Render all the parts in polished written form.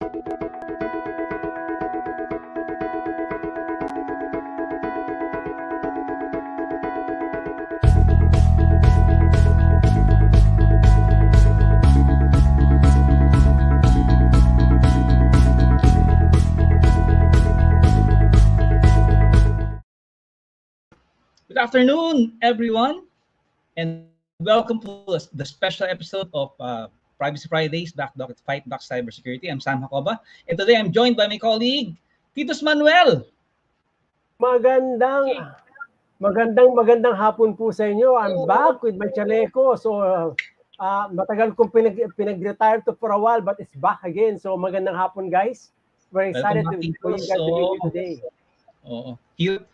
Good afternoon, everyone, and welcome to the special episode of Privacy Fridays, Backdock at Fightback Cybersecurity. I'm Sam Hakala, and today I'm joined by my colleague, Titus Manuel. Magandang hapon po sa inyo. I'm back with my chaleco. So, matagal kong pinag-retire to for a while, but it's back again. So, magandang hapon, guys. Very excited for you guys to be here today. Oo.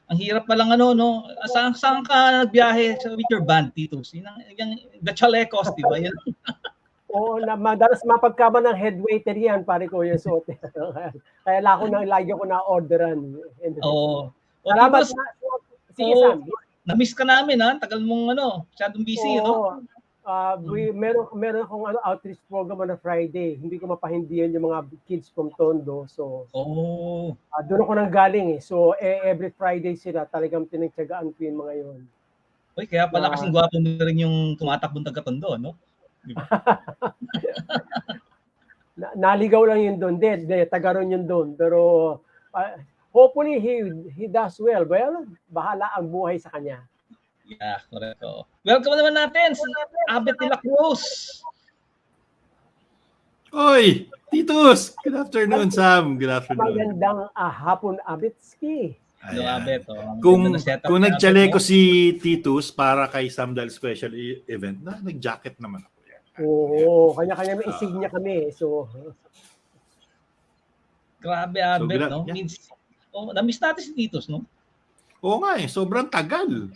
Ang hirap pa lang no? Saan ka nagbiyahe with your band, Titus? Yung the chalecos, di ba? Yan. Oo, madalas mapagkama ng head waiter yan, pare ko yung suot. Kaya lagi ko na orderan. Oo. Salamat. Sige, Sam. Na-miss ka namin, ha? Tagal mong masyadong busy, no? Meron akong outreach program on a Friday. Hindi ko mapahindihan yung mga kids from Tondo. So, doon ako nang galing eh. So, every Friday sila talagang pinagtiyagaan ko yung mga yun. Uy, kaya pala kasing gwapo mo rin yung tumatakbong taga-Tondo, no? Naligaw lang yun doon. Taga ron yun doon. Pero, hopefully, he does well. Well, bahala ang buhay sa kanya. Yeah, correct. Welcome naman natin sa Abet nila Cruz. Oy, Titus! Good afternoon, Sam. Good afternoon. Magandang hapon, Abetski. Abet. Kung nagtsale ko si Titus para kay Sam dahil special event, nag-jacket naman ako. Oo, kanya-kanya may insignia kami. So, grabe, Abet, no? Yeah. Na-miss natin si Titus, no? Oo nga sobrang tagal.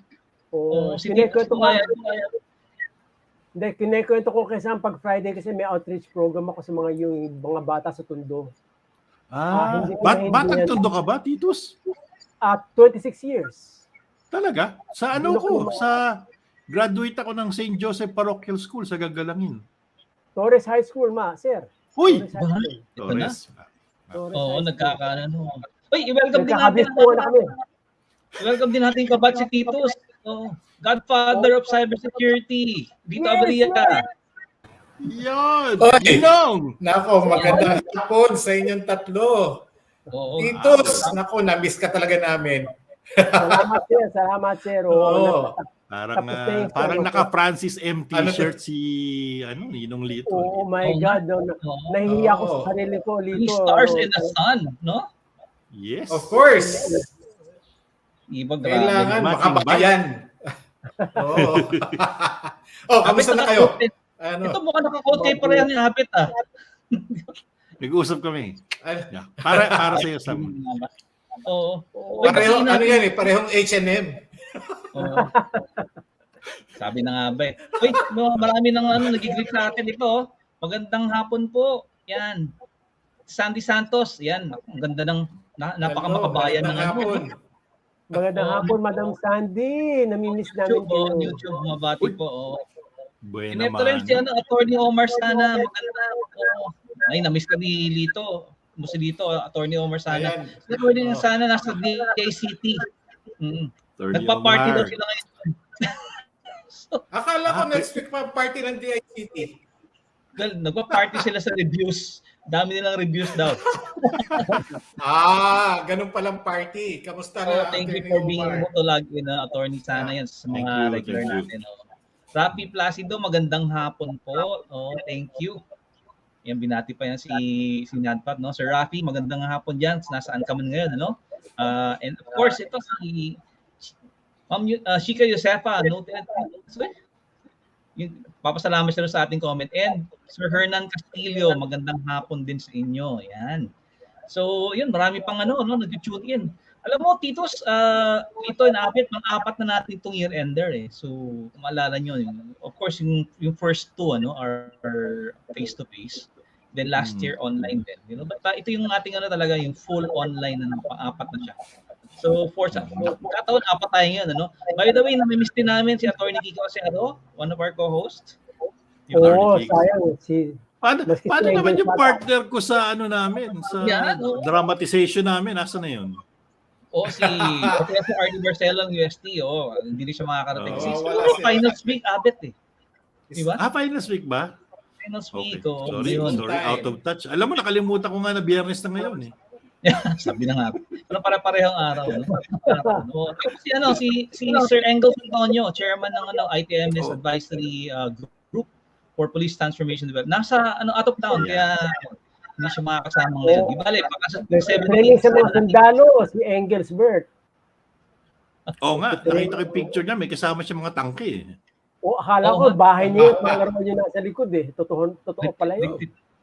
Kinekwento ko kasi pag Friday kasi may outreach program ako sa yung mga bata sa Tondo. Batang Tondo ka ba, Titus? 26 years. Talaga? Sa Sa graduate ako ng St. Joseph Parochial School sa Gagalangin. Torres High School, Sir. Huy! Torres. Oo, nagkakaano. Uy, welcome din natin. Welcome din natin kabat si Titus. Godfather of Cybersecurity. Dito Abria. Yan! Nako, magandang hapon sa inyong tatlo. Titus, nako, na-miss ka talaga namin. Salamat, sir. Parang naka-Francis M. T-shirt si Ninong Lito. Oh my God. Nahihiya ako sa sarili ko, Lito. Stars in the sun, no? Yes. Of course. Kailangan makabayan. Kamusta na kayo? Ito mukhang naka-quote kayo parehan yung habit, Nag-uusap kami. Para sa iyo, Sam. Oo. Parehong parehong H&M. Sabi na nga ba eh. Uy, marami nang nag-greet sa atin ito. Magandang hapon po. Yan. Sandy Santos. Yan. Ang ganda ng napakamakabayan ng hapon. Magandang hapon, Madam Sandy. Namimiss namin kayo. YouTube, mabati po. Bueno naman. Ito rin si Attorney Omar Sana. Maganda. Ay, namiss ka ni Lito. Si Lito, Attorney Omar Sana. Attorney Sana nasa DICT. Nagpa-party daw sila ngayon. Akala ko next week pa party ng DICT. Nagpa-party sila sa reviews. Dami nilang reviews daw. Ganun palang party. Kamusta na? Thank you for being lagi na Attorney Sana yan sa mga regular natin. Rafi Placido, magandang hapon po. Thank you. Yan, binati pa yan si NADPOP, no? Sir Rafi, magandang hapon dyan. Nasaan ka man ngayon, ano? And of course, ito si Ma'am Shika Josefa, noted. Papasalamat siya sa ating comment. And Sir Hernan Castillo, magandang hapon din sa inyo. Yan. So, yun, marami pang nag-tune in. Alam mo, Titos, ito inaabot, pang-apat na natin itong year-ender eh. So, kung maalala nyo, of course, yung first two are face-to-face. Then last year, online din. But ito yung ating talaga, yung full online na pang-apat na siya. So, kataon, apat tayo ngayon. By the way, namimiss din namin si Atty. Kiko Castro, one of our co-hosts. Oo, sayang. Paano naman yung partner ko sa ano namin, sa dramatization namin, nasa na yun? Si Professor Arnie Barcelo ng UST, hindi rin siya makakarating. Finals week, abet eh. Diba? Finals week ba? Finals week, Sorry, out of touch. Alam mo, nakalimutan ko nga na Biyernes na ngayon eh. Sabi na nga. Pero para-parehong araw. Si Sir Engels Antonio, chairman ng ITMS Advisory Group for Police Transformation Development. Nasa out of town, kaya hindi siya makakasama ngayon. Di bale, baka sa 17 sa mga sundalo, si Engelsberg. Oo nga, nakita ko yung picture niya, may kasama siya mga tangke eh. Akala ko, bahay niya, mga laro niya nasa likod eh. Totoo pala yun.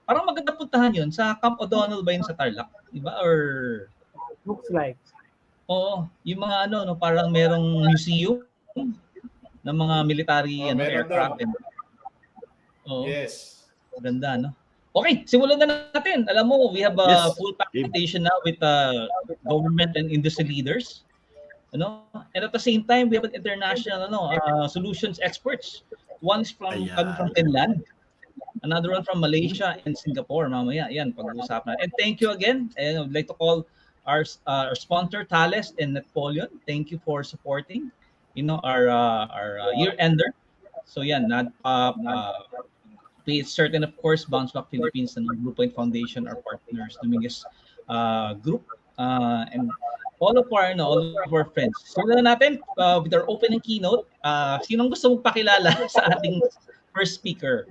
Parang maganda puntahan yun. Sa Camp O'Donnell ba yun sa Tarlac? Diba? Or... Looks like. Oo. Yung mga parang merong museum ng mga military aircraft. Yes. Maganda, no? Okay, simulan na natin. Alam mo, we have a full presentation now with government and industry leaders. And at the same time, we have an international solutions experts. One is coming from Finland. Another one from Malaysia and Singapore. Mamaya, yan, pag-uusapan. And thank you again. And I would like to call our sponsor, Thales and Napoleon. Thank you for supporting, our year-ender. So yan, NADPOP, it's certain, of course, Bounce Back Philippines and Blue Point Foundation, our partners, Dominguez Group, and all of our friends. So na natin with our opening keynote. Sinong gusto mong pakilala sa ating first speaker?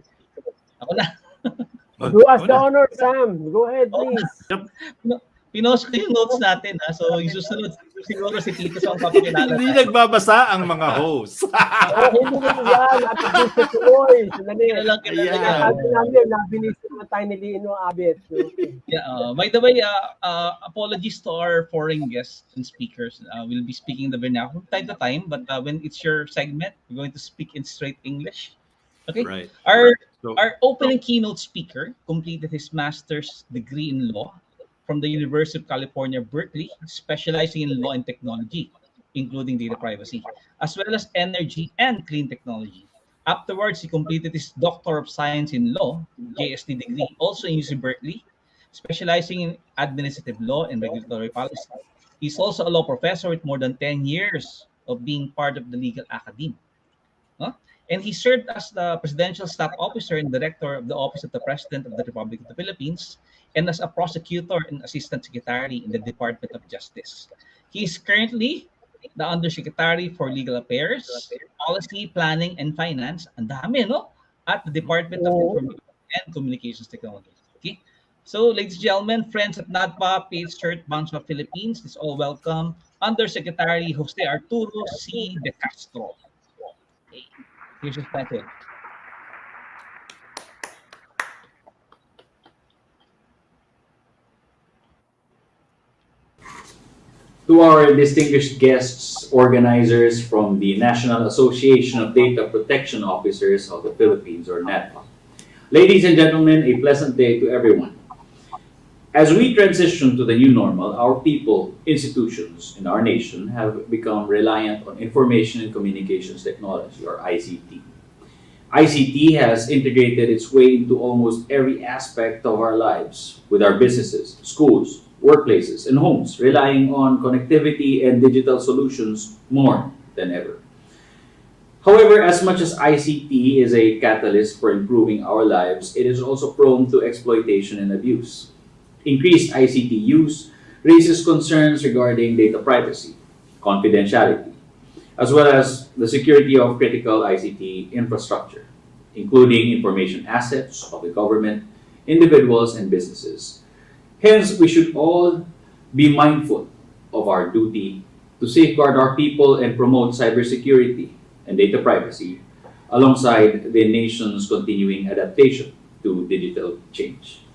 Ako na. Do us the honor, Sam. Go ahead, please. Pinost ko yung notes natin. So, yung susunod, siguro si Tito sa papakilala. Hindi nagbabasa ang mga hosts. Hindi naman yan. Natin sa tuloy. Sabi namin, nabinis na tayo nilino, Abet. By the way, apologies to our foreign guests and speakers. We'll be speaking the vernacular from time to time, but when it's your segment, we're going to speak in straight English. Okay. Right. Our opening keynote speaker completed his master's degree in law from the University of California, Berkeley, specializing in law and technology, including data privacy, as well as energy and clean technology. Afterwards, he completed his Doctor of Science in Law, JST degree, also in UC Berkeley, specializing in administrative law and regulatory policy. He's also a law professor with more than 10 years of being part of the legal academy. And he served as the Presidential Staff Officer and Director of the Office of the President of the Republic of the Philippines, and as a Prosecutor and Assistant Secretary in the Department of Justice. He is currently the Undersecretary for Legal Affairs, Policy, Planning, and Finance, ang dami, at the Department of Information and Communications Technology. Okay? So, ladies and gentlemen, friends at NADPOP, PH Bounce Back Philippines, is all welcome. Undersecretary Jose Arturo C. De Castro. Okay. Here's your title. To our distinguished guests, organizers from the National Association of Data Protection Officers of the Philippines, or NADPOP. Ladies and gentlemen, a pleasant day to everyone. As we transition to the new normal, our people, institutions, and our nation have become reliant on information and communications technology, or ICT. ICT has integrated its way into almost every aspect of our lives, with our businesses, schools, workplaces, and homes relying on connectivity and digital solutions more than ever. However, as much as ICT is a catalyst for improving our lives, it is also prone to exploitation and abuse. Increased ICT use raises concerns regarding data privacy, confidentiality, as well as the security of critical ICT infrastructure, including information assets of the government, individuals, and businesses. Hence, we should all be mindful of our duty to safeguard our people and promote cybersecurity and data privacy alongside the nation's continuing adaptation to digital change.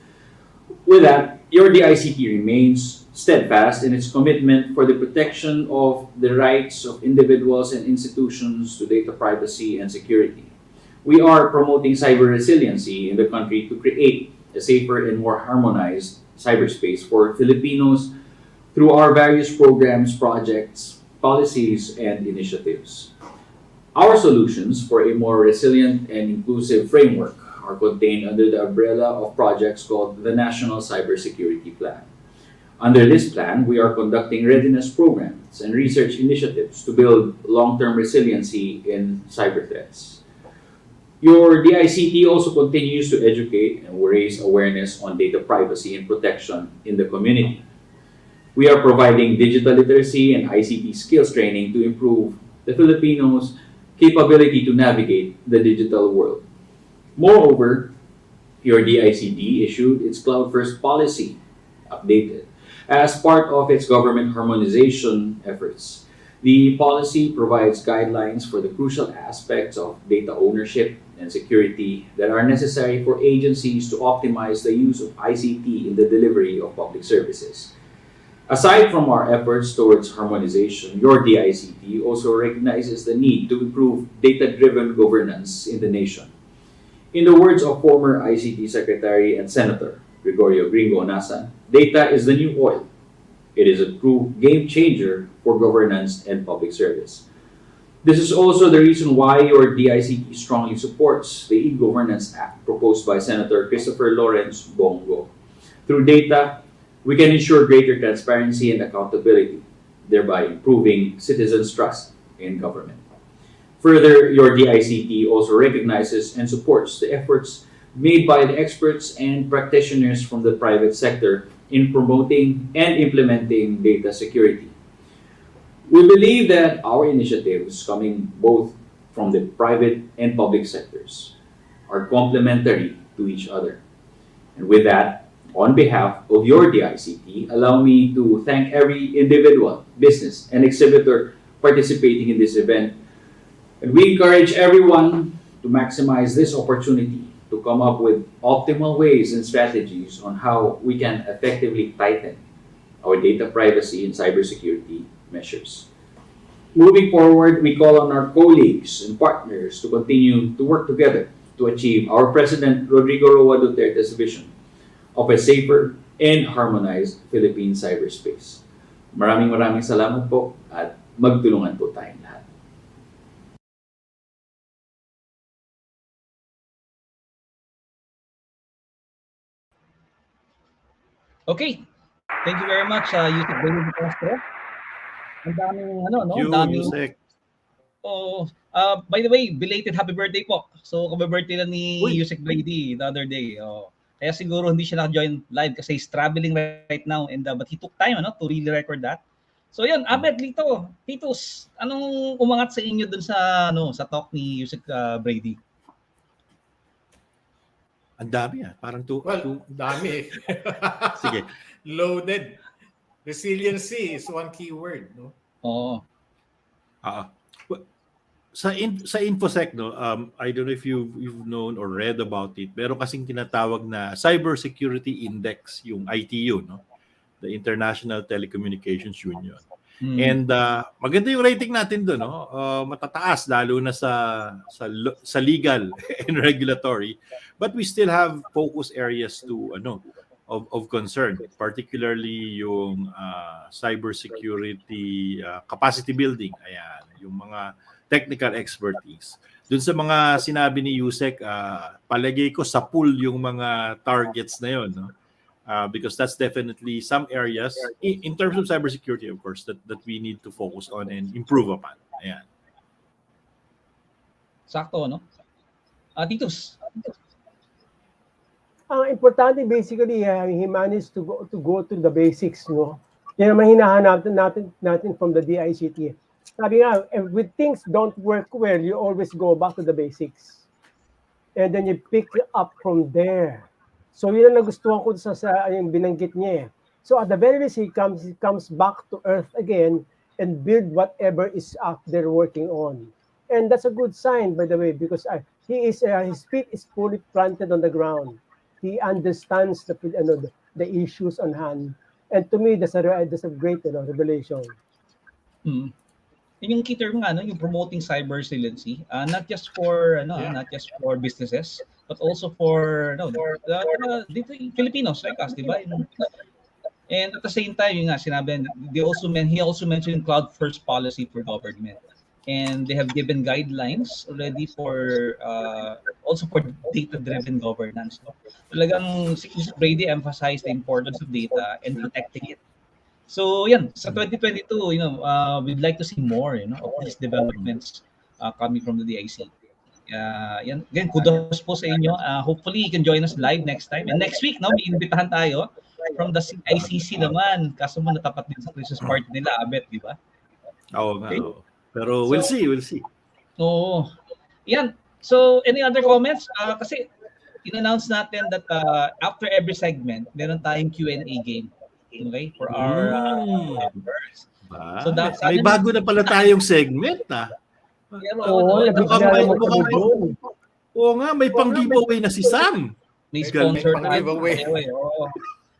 With that, your DICT remains steadfast in its commitment for the protection of the rights of individuals and institutions to data privacy and security. We are promoting cyber resiliency in the country to create a safer and more harmonized cyberspace for Filipinos through our various programs, projects, policies, and initiatives. Our solutions for a more resilient and inclusive framework are contained under the umbrella of projects called the National Cybersecurity Plan. Under this plan, we are conducting readiness programs and research initiatives to build long-term resiliency in cyber threats. Your DICT also continues to educate and raise awareness on data privacy and protection in the community. We are providing digital literacy and ICT skills training to improve the Filipinos' capability to navigate the digital world. Moreover, your DICT issued its cloud-first policy, updated, as part of its government harmonization efforts. The policy provides guidelines for the crucial aspects of data ownership and security that are necessary for agencies to optimize the use of ICT in the delivery of public services. Aside from our efforts towards harmonization, your DICT also recognizes the need to improve data-driven governance in the nation. In the words of former ICT Secretary and Senator Gregorio Gringo Onasan, data is the new oil. It is a true game changer for governance and public service. This is also the reason why your DICT strongly supports the E-Governance Act proposed by Senator Christopher Lawrence Bongo. Through data, we can ensure greater transparency and accountability, thereby improving citizens' trust in government. Further, your DICT also recognizes and supports the efforts made by the experts and practitioners from the private sector in promoting and implementing data security. We believe that our initiatives, coming both from the private and public sectors, are complementary to each other. And with that, on behalf of your DICT, allow me to thank every individual, business, and exhibitor participating in this event. And we encourage everyone to maximize this opportunity to come up with optimal ways and strategies on how we can effectively tighten our data privacy and cybersecurity measures. Moving forward, we call on our colleagues and partners to continue to work together to achieve our President Rodrigo Roa Duterte's vision of a safer and harmonized Philippine cyberspace. Maraming salamat po at magtulungan po tayong lahat. Okay. Thank you very much, Yusek Castro. Ang daming Yusek. Oh, by the way, belated happy birthday po. So, birthday lang ni Yusek Brady the other day. Oh. Kaya siguro hindi siya naka-join live kasi he's traveling right now and but he took time to really record that. So, yun, Abed Lito, Titus, anong umangat sa inyo dun sa sa talk ni Yusek Brady? Ang dami parang dami. Sige. Loaded. Resiliency is one key word, no? Oo. Sa InfoSec, I don't know if you've known or read about it, pero kasing tinatawag na Cybersecurity Index, yung ITU, the International Telecommunications Union. And maganda yung rating natin doon, matataas lalo na sa legal and regulatory, but we still have focus areas to of concern, particularly yung cybersecurity capacity building, ayan, yung mga technical expertise. Doon sa mga sinabi ni Yusek, palagay ko sa pool yung mga targets na yun, because that's definitely some areas in terms of cybersecurity, of course, that we need to focus on and improve upon. Ayan. Sakto, no? Titus. Ang importante basically, he managed to go to the basics, no? Yan naman hinahanap natin from the DICT. Sabi nga, when things don't work well, you always go back to the basics. And then you pick up from there. So yun ang nagustuhan ko sa yung binanggit niya. So at the very least, he comes back to earth again and build whatever is out there working on. And that's a good sign, by the way, because his feet is fully planted on the ground. He understands the issues on hand. And to me, that's a great revelation. Yung key term nga, yung promoting cyber resiliency, not just for not just for businesses, but also for the Filipinos like us, di ba? And at the same time, yung nga sinabi, he also mentioned cloud first policy for government. and they have given guidelines already for also for data-driven governance. No? Talagang si Mr. Brady emphasized the importance of data and protecting it. So yan, sa 2022, we'd like to see more, of these developments coming from the DIC. Yan, again, kudos po sa inyo. Hopefully, you can join us live next time. And next week, may imbitahan tayo from the ICC naman. Kaso mo natapat din sa Christmas party nila, Abet, di ba? Oo nga. Okay. Pero we'll see. Oo. Yan. So, any other comments? Kasi, in-announce natin that after every segment, meron tayong Q&A game. Okay? For our members. So, may bago na pala tayong segment, Oo nga, may pang-giveaway na si Sam. May sponsor na giveaway.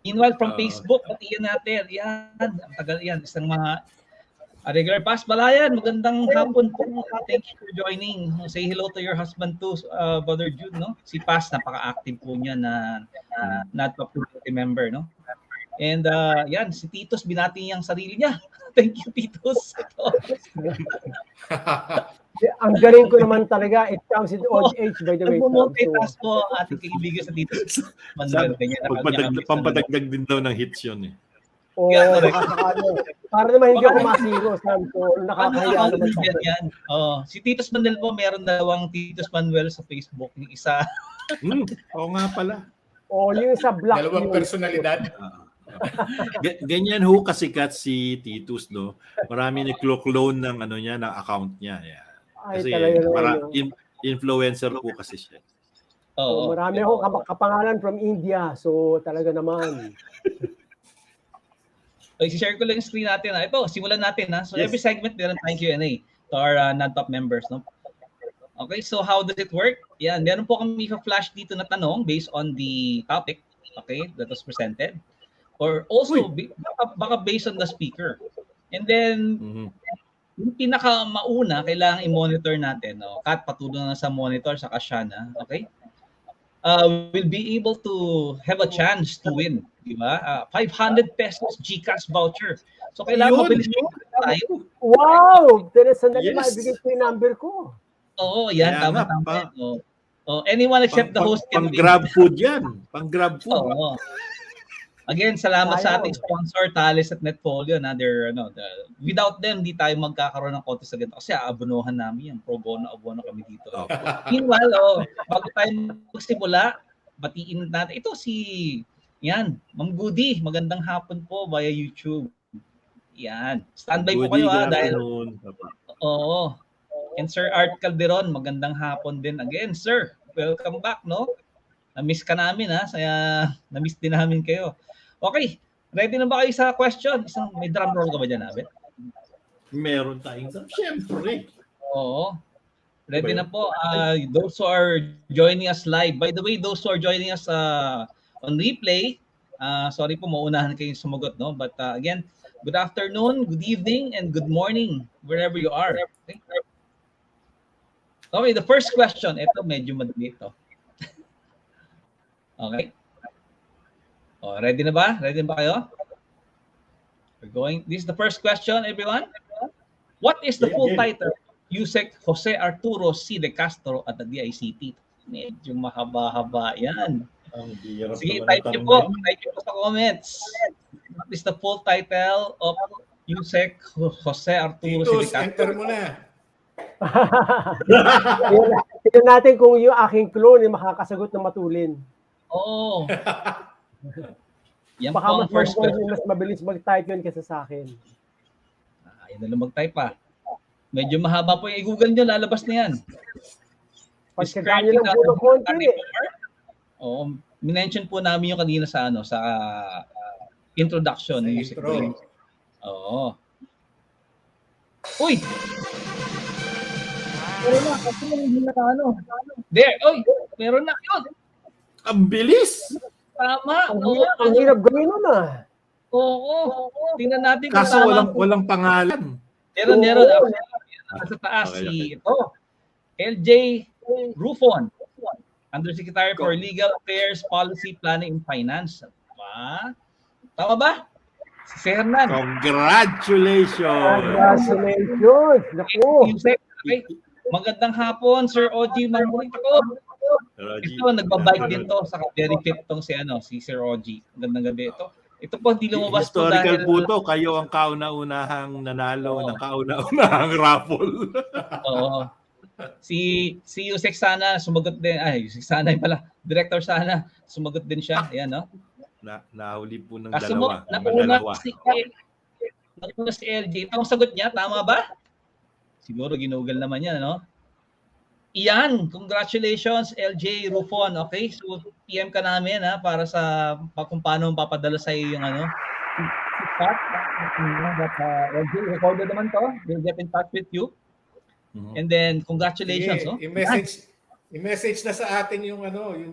Meanwhile, from Facebook, patiyan natin. Yan, ang tagal yan. Isang mga regular Paz Balayan, magandang hapon po. Thank you for joining. Say hello to your husband too, Brother Jude, no? Si Paz, napaka-active po niya na NADPOP member, no? And yan, si Titos, binati niyang sarili niya. Thank you, Titos. Ang galing ko naman talaga, it comes with old age, by the way. Nagpo-multitask po ating kaibigan sa Titos. Pampadagdag din daw ng hits yun eh. Para naman hindi ako masiro, Sam. So, nakakahiya naman yan. Si Titos Manuel po, meron dalawang Titos Manuel sa Facebook. Yung isa. Oo nga pala. Yung sa black. Dalawang personalidad. Ganyan ho kasikat si Titus, no? Marami naglo-clone ng ng account niya. Yeah. Kasi influencer po kasi siya. Marami ako kapangalan from India. So talaga naman. I-share ko lang yung screen natin. Ito, simulan natin. So every segment meron tayong Q&A to our NADPOP members, no? Okay, so how does it work? Yan, meron po kami flash dito na tanong based on the topic, okay, that was presented. Or also, baka based on the speaker. And then, yung pinaka-mauna, kailangan i-monitor natin. Kat, patulong na sa monitor, sa kasyana. Okay? We'll be able to have a chance to win. Diba? 500 pesos GCash voucher. So, kailangan mabilis tayo. Wow! Sandali, maibigay ko yung number ko. Oo, yan. Tama. Anyone except the host. Pang-grab food yan. Pang-grab food. Oo. Again, salamat sa ating sponsor, Thales at Netfolio. Without them, di tayo magkakaroon ng contest sa ganito. Kasi aabonohan namin yan. Pro bono, abono kami dito. Meanwhile, bago tayo magsimula, batiin natin. Ito Ma'am Goody. Magandang hapon po via YouTube. Yan. Standby po kayo dahil... Oo. And Sir Art Calderon, magandang hapon din again, sir. Welcome back, no? Na-miss ka namin, na-miss din namin kayo. Okay, ready na ba kayo sa question? May drum roll ka ba dyan, Abet? Meron tayong siyempre. Oo. Ready na po. Those who are joining us live. By the way, those who are joining us on replay, sorry po, maunahan kayong sumagot, no? But again, good afternoon, good evening, and good morning, wherever you are. Okay, the first question. Ito, medyo madali ito. Okay. Ready na ba? Ready na ba kayo? This is the first question, everyone. What is the full title of USEC Jose Arturo C. de Castro at the DICT? Medyo mahaba-haba yan. Sige, type niyo po. Type niyo po sa comments. What is the full title of USEC Jose Arturo C. de Castro? Enter mo na. Tignan natin kung yung aking clone ay makakasagot ng matulin. Oo. Yan baka po ang first question. Mas mabilis mag-type yun kaysa sa akin. Ayun na lang mag-type pa. Medyo mahaba po yung i-google nyo, lalabas na yan. Pagkakanya ng bulo konti Oo. Minention po namin yung kanina sa introduction. Sa intro. Oo. Uy! Meron na. Kasi hindi na There. Uy! Meron na. Yun! Ang bilis! Tama. Ang hirap gawin nun Oo. Tingnan natin kung kaso walang pangalan. Meron. Sa taas si LJ Rufon, Undersecretary for Legal Affairs, Policy, Planning, and Finance. Tama ba? Si Sir Hernan. Congratulations! Congratulations! Naku! Okay. Magandang hapon, Sir OG Mangulit ako. Ito, nagbabike din to. Saka very fit tong si Sir OG. Magandang gabi ito. Ito po, hindi lumabas po Historical dahil... po to. Kayo ang kauna-unahang nanalo ng kauna-unahang raffle. Oo. Si Yusek sana sumagot din. Ay, Yusek sana pala. Director sana sumagot din siya. Ayan, no? Nahuli po ng Kasi dalawa. nauna si LJ. Ito ang sagot niya. Tama ba? Siguro ginugal naman yan, no? Iyan, congratulations LJ Rufon. Okay, so PM ka namin para sa kung paano papadala sa iyo yung LJ, recorded naman to. We'll get in touch with you. And then congratulations, no? I-message na sa atin yung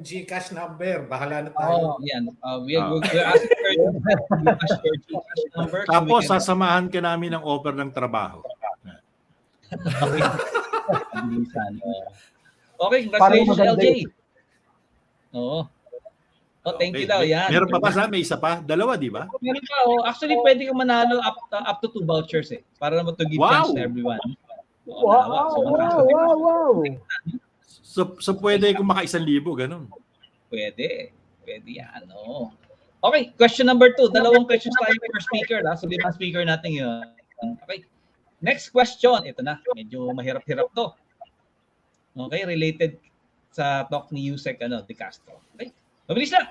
GCash number. Bahala na tayo. Yan. We're asking for your GCash number. Tapos sasamahan ka namin ng offer ng trabaho. Okay. Okay, congratulations LJ. Oo. Thank you daw. Yan. Meron pa ba sa? May isa pa? Dalawa, di ba? Meron pa. Actually, pwede kang manalo up to 2 vouchers para naman to give chance to everyone. Wow. So pwede kung maka 1,000, ganun. Pwede yan. Okay, question number 2. Dalawang questions tayo per speaker. So 5 speaker natin yun. Okay. Next question. Ito na. Medyo mahirap-hirap to. Okay, related sa talk ni Yusek de Castro. Okay. Mabilis na.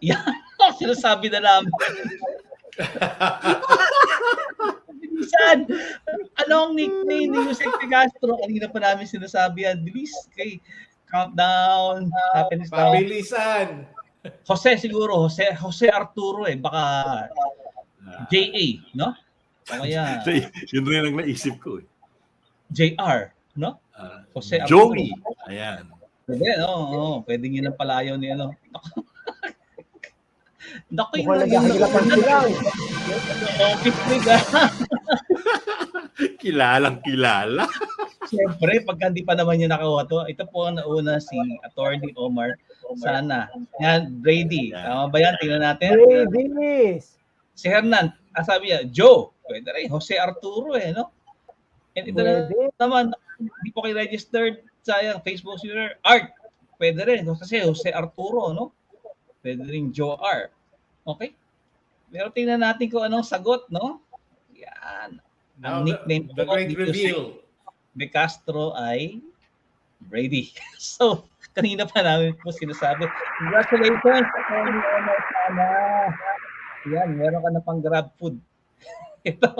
Yan. Sinasabi na namin. Mabilisan. Anong nickname ni Yusek de Castro? Kanina pa namin sinasabi yan. Bilis. Okay. Countdown. Happiness down. Pabilisan. Jose siguro. Jose Arturo Baka JA, no? Kaya yun rin ang naisip ko. JR, no? Jose Joey. Ayan. Pwede, pwede nyo ng palayaw ni Naku, mukhang naghahilapan lang. Kilala. Siyempre, pagka hindi pa naman yung nakakuha to, ito po ang nauna si Attorney Omar Sana. Yan, Brady. Tama ba yan? Tingnan natin. Brady. Si Hernan, sabi niya, Joe. Pwede rin. Jose Arturo no? And ito naman, hindi po kayo registered sayang Facebook user. Art. Pwede rin. Kasi Jose Arturo, no? Pwede rin Joe R. Okay? Pero tingnan natin kung anong sagot, no? Yan. Ang nickname the great reveal. De Castro ay Brady. So, kanina pa namin po sinasabi. Congratulations. Yan, meron ka na pang grab food. Ito.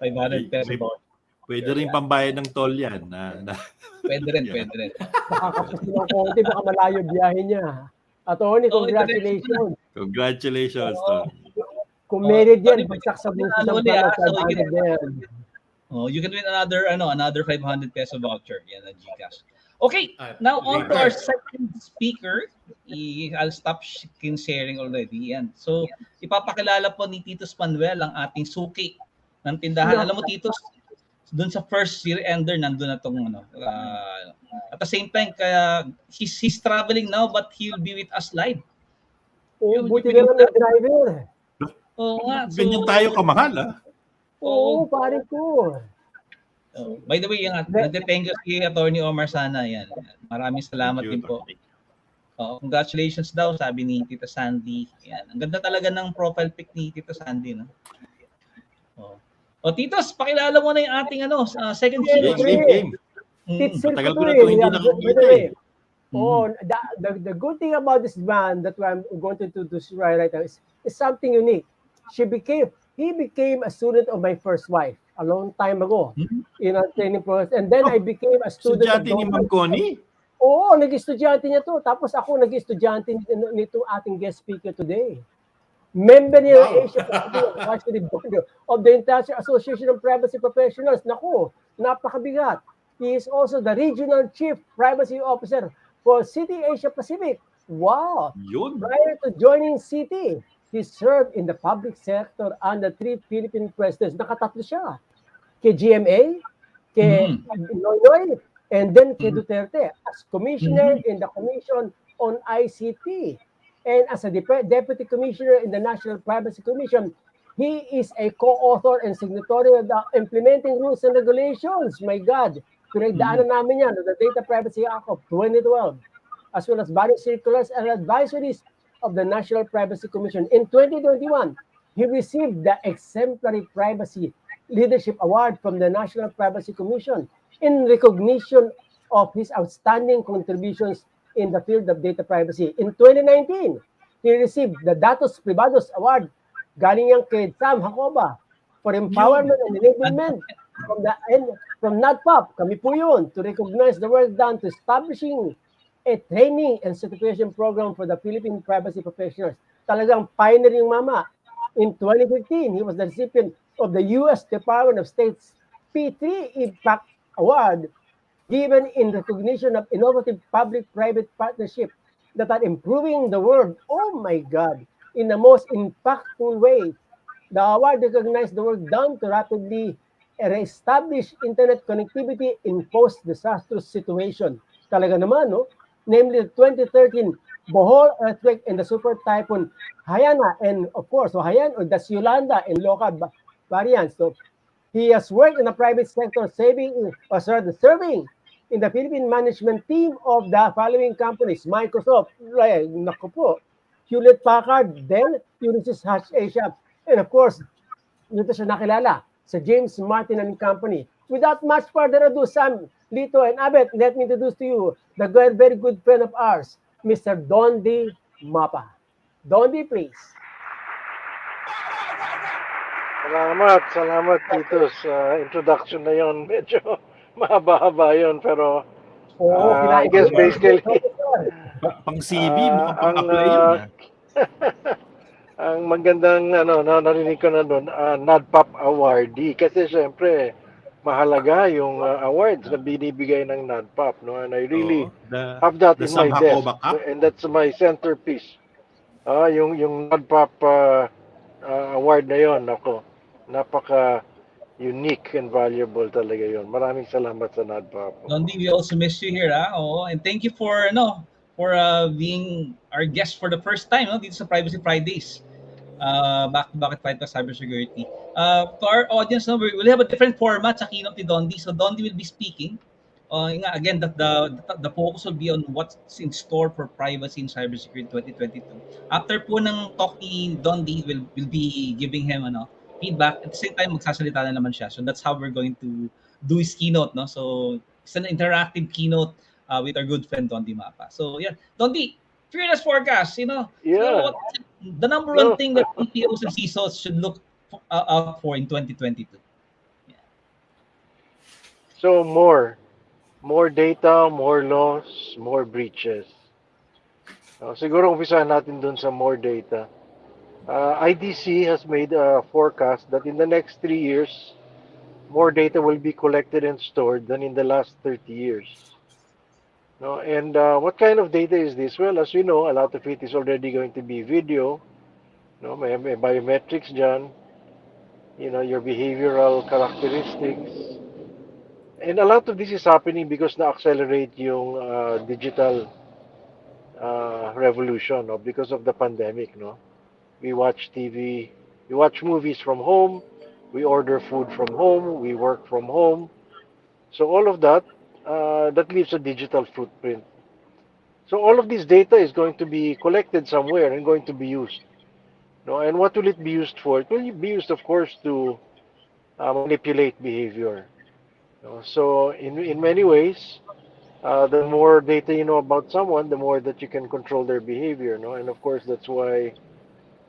500 pesos. Pwede rin pambayad ng toll yan. Pwede rin. Makakapos ng konti, baka malayo biyahe niya. Attorney, congratulations. Congratulations, Tony. Kung meron yan, bagsak sa buso ng you can win another 500 peso voucher. Yan ang GCash. Okay, now on to our second speaker. I'll stop sharing already. Yan. So, ipapakilala po ni Titus Manuel ang ating suki ng tindahan. Alam mo, Titus, doon sa first year ender, nandun na itong at the same time, kaya he's traveling now, but he'll be with us live. Buti na lang na driver. Oo nga. Ganyan tayo kamahal, ha? Oo, pare ko. By the way, nag-thank you si Attorney Omar Sana. Yan. Maraming salamat din po. Congratulations daw, sabi ni Tita Sandy. Yan. Ang ganda talaga ng profile pic ni Tita Sandy. No? Titos, pakilala mo na yung ating second game. Matagal ko na ito hindi nakikita eh. The good thing about this man that I'm going to do right now is something unique. He became a student of my first wife a long time ago in a training process. And then I became a student of Estudyante ni Ma'am Connie? Oo, nag-estudyante niya to. Tapos ako nag-estudyante nito ating guest speaker today. Member niya ng Asia Pacific of the International Association of Privacy Professionals. Naku, napakabigat. He is also the Regional Chief Privacy Officer for Citi Asia Pacific. Wow! Yun. Prior to joining Citi, he served in the public sector under 3 Philippine presidents. Nakatatlo siya. Kay GMA, kay Noynoy, and then kay Duterte as commissioner in the Commission on ICT. And as a deputy commissioner in the National Privacy Commission, He is a co-author and signatory of the implementing rules and regulations. My God, pinagdaanan namin yan, the Data Privacy Act of 2012, as well as various circulars and advisories of the National Privacy Commission. In 2021, he received the Exemplary Privacy Leadership Award from the National Privacy Commission in recognition of his outstanding contributions in the field of data privacy. In 2019, he received the Datos Privados Award galing yan kay Sam Hakoba for empowerment and enablement from NADPOP. Kami po yun to recognize the work done to establishing a training and certification program for the Philippine privacy professionals. Talagang pioneer yung mama. In 2015, he was the recipient of the U.S. Department of State's P3 Impact Award, given in recognition of innovative public-private partnership that are improving the world. Oh my God! In the most impactful way. The award recognized the work done to rapidly re-establish internet connectivity in post-disastrous situation. Talaga naman, no? Namely, the 2013 Bohol earthquake and the super typhoon Hayana, and of course, Hayan or das Yolanda in local variants. So, he has worked in the private sector, serving in the Philippine management team of the following companies: Microsoft, naku po, Hewlett-Packard, Dell, Unisys Asia, and of course, dito siya nakilala sa James Martin and Company. Without much further ado, Sam, Lito, and Abet, let me introduce to you the very good friend of ours, Mr. Dondi Mapa. Dondi, please. Salamat dito sa introduction na yon. Medyo mahaba-haba yon, pero I guess basically pang CV, mukhang pang-apply yun. ang magandang narinig ko na doon, NADPOP awardee, kasi syempre mahalaga yung awards na binibigay ng NADPOP, no? And I really have that in my desk, and that's my centerpiece. Yung NADPOP award na yon, ako, napaka unique and valuable talaga yon. Maraming salamat sa NADPOP. Dondi, we also miss you here, oh, and thank you for being our guest for the first time, dito sa Privacy Fridays. Back to back at Fightback Cybersecurity. To our audience, we'll have a different format sa keynote ni Dondi. So Dondi will be speaking. Again, the focus will be on what's in store for privacy in cybersecurity 2022. After po ng talk ni Dondi, we'll be giving him feedback. At the same time, magsasalita na naman siya. So that's how we're going to do his keynote, no? So it's an interactive keynote with our good friend Dondi Mapa. So yeah, Dondi, fearless forecast, Yeah. So the number one thing that CTOs and CISOs should look out for in 2022. Yeah. So more data, more laws, more breaches. Siguro umpisahan natin dun sa more data. IDC has made a forecast that in the next 3 years, more data will be collected and stored than in the last 30 years. No, and what kind of data is this? Well, as we know, a lot of it is already going to be video. No, may biometrics dyan. Your behavioral characteristics. And a lot of this is happening because na-accelerate yung digital revolution, no? Because of the pandemic, no? We watch TV, we watch movies from home, we order food from home, we work from home. So all of that, that leaves a digital footprint. So all of this data is going to be collected somewhere and going to be used. No, and what will it be used for? It will be used, of course, to manipulate behavior. So in many ways, the more data you know about someone, the more that you can control their behavior. No, and of course that's why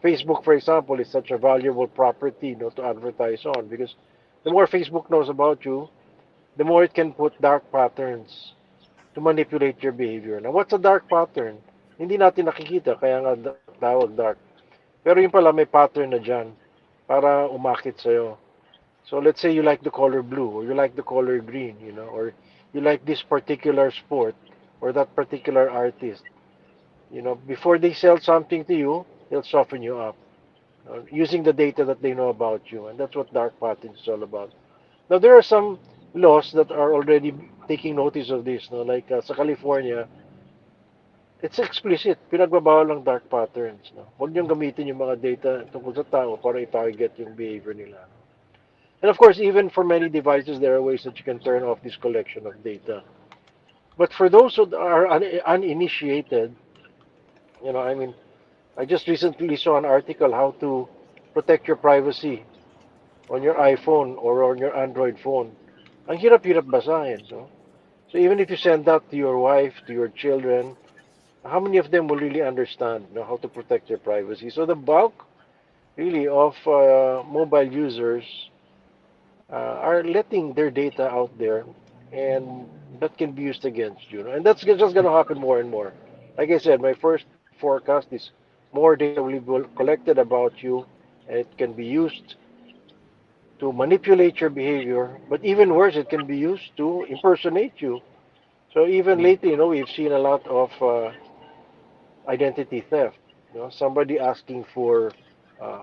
Facebook, for example, is such a valuable property, to advertise on, because the more Facebook knows about you, the more it can put dark patterns to manipulate your behavior. Now, what's a dark pattern? Hindi natin nakikita, kaya nga tawag dark. Pero yun pala, may pattern na dyan para umakit sa'yo. So let's say you like the color blue, or you like the color green, or you like this particular sport or that particular artist. Before they sell something to you, they'll soften you up using the data that they know about you. And that's what dark patterns is all about. Now, there are some laws that are already taking notice of this. Like sa California, it's explicit. Pinagbabawal ang dark patterns. No? Huwag niyong gamitin yung mga data tungkol sa tao para i-target yung behavior nila. And of course, even for many devices, there are ways that you can turn off this collection of data. But for those who are uninitiated, I mean, I just recently saw an article how to protect your privacy on your iPhone or on your Android phone. Ang hirap-hirap basahin. No? So even if you send that to your wife, to your children, how many of them will really understand how to protect their privacy? So the bulk, really, of mobile users are letting their data out there, and that can be used against you. And that's just going to happen more and more. Like I said, my first forecast is more data will be collected about you, and it can be used to manipulate your behavior. But even worse, it can be used to impersonate you. So even lately, we've seen a lot of identity theft. Somebody asking for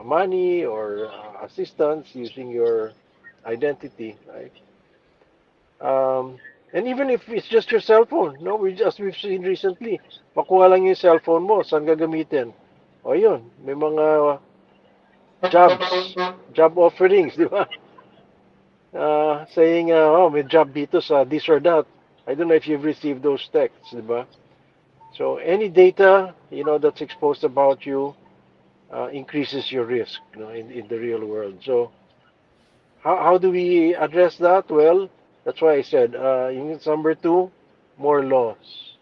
money or assistance using your identity, right? And even if it's just your cell phone, we've seen recently, makuha lang yung cell phone mo, saan gagamitin? O yun, may mga job offerings, di ba? Saying, may job dito sa this or that. I don't know if you've received those texts, di ba? So any data, that's exposed about you increases your risk, in the real world. So how do we address that? Well, that's why I said, number two, more laws.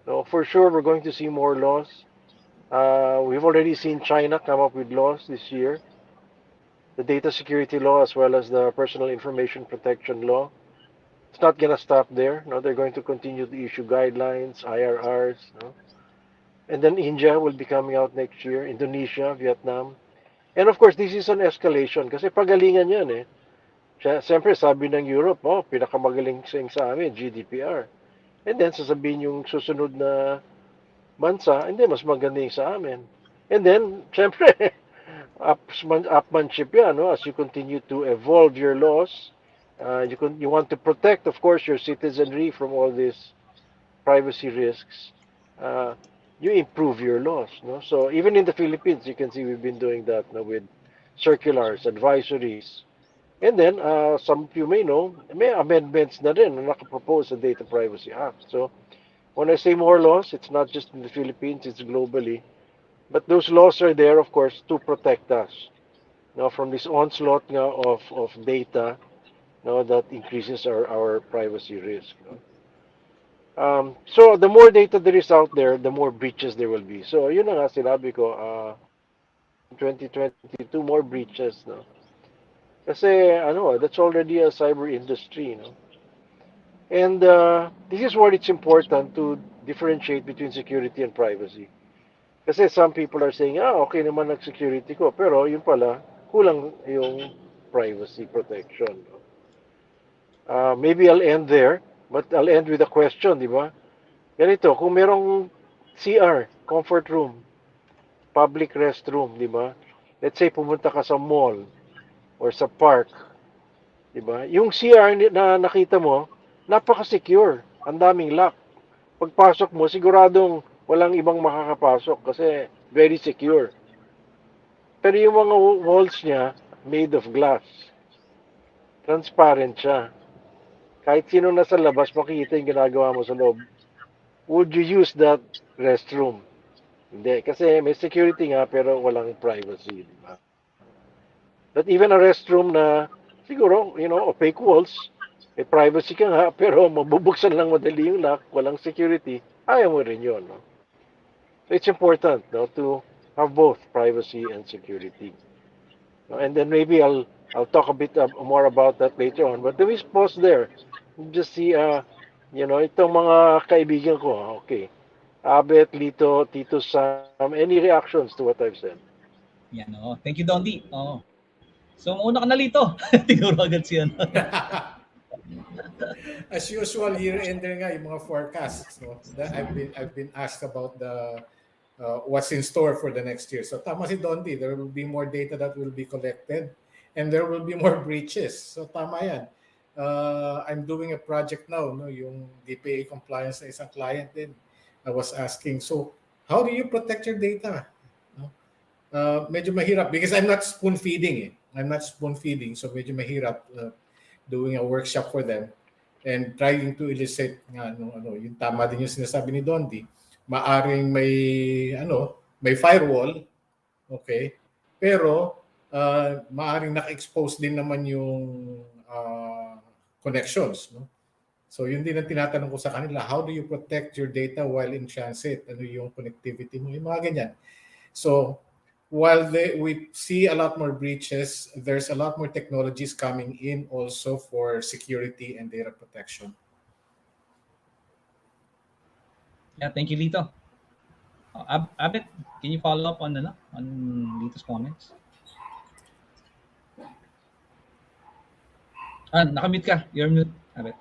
So for sure, we're going to see more laws. We've already seen China come up with laws this year, the data security law as well as the personal information protection law. It's not going to stop there. No, they're going to continue to issue guidelines, IRRs. No? And then India will be coming out next year, Indonesia, Vietnam. And of course, this is an escalation kasi pagalingan yan eh. Siyempre, sabi ng Europe, pinakamagaling sa amin, GDPR. And then, sasabihin yung susunod na bansa, hindi, mas maganda yung sa amin. And then, siyempre, upmanship yan, as you continue to evolve your laws. You want to protect, of course, your citizenry from all these privacy risks. You improve your laws. So even in the Philippines, you can see we've been doing that with circulars, advisories. And then, some of you may know, may amendments na rin na nakapropose sa Data Privacy Act. So when I say more laws, it's not just in the Philippines, it's globally. But those laws are there, of course, to protect us from this onslaught of data that increases our privacy risk. So the more data there is out there, the more breaches there will be. So yun na nga sinabi ko, 2022, more breaches. Kasi that's already a cyber industry. And this is where it's important to differentiate between security and privacy. Kasi some people are saying, okay naman ang security ko, pero yun pala, kulang yung privacy protection. Maybe I'll end there, but I'll end with a question, di ba? Ganito, kung merong CR, comfort room, public restroom, di ba? Let's say pumunta ka sa mall or sa park, di ba? Yung CR na nakita mo, napaka-secure, ang daming lock. Pagpasok mo, siguradong walang ibang makakapasok kasi very secure. Pero yung mga walls niya, made of glass. Transparent siya. Kahit sino nasa labas, makikita yung ginagawa mo sa loob. Would you use that restroom? Hindi. Kasi may security nga, pero walang privacy. Di ba? But even a restroom na, siguro, opaque walls, may privacy ka nga, pero mabubuksan lang madali yung lock, walang security, ayaw mo rin yun. So it's important to have both privacy and security. And then maybe I'll talk a bit more about that later on. But let me pause there. Just see, itong mga kaibigan ko. Okay. Abet, Lito, Tito Sam, any reactions to what I've said? Yan, Thank you, Dondi. So, mauna ka na, Lito. Tinuro agad siya. As usual, year-ender nga yung mga forecasts. I've been asked about the what's in store for the next year. So tama si Dondi, there will be more data that will be collected and there will be more breaches. So tama yan. I'm doing a project now, yung DPA compliance na isang client din. I was asking, so how do you protect your data? No? Medyo mahirap because I'm not spoon feeding. I'm not spoon feeding, so medyo mahirap doing a workshop for them and trying to elicit nga yung tama din yung sinasabi ni Dondi. Maaring may firewall, okay? Pero maaring naka-expose din naman yung connections, no? So yun din ang tinatanong ko sa kanila, how do you protect your data while in transit? Ano yung connectivity mo? Yung mga ganyan. So while we see a lot more breaches, there's a lot more technologies coming in also for security and data protection. Yeah, thank you, Lito. Abet, can you follow up on Lito's comments? Nakamute ka. You're mute, Abet.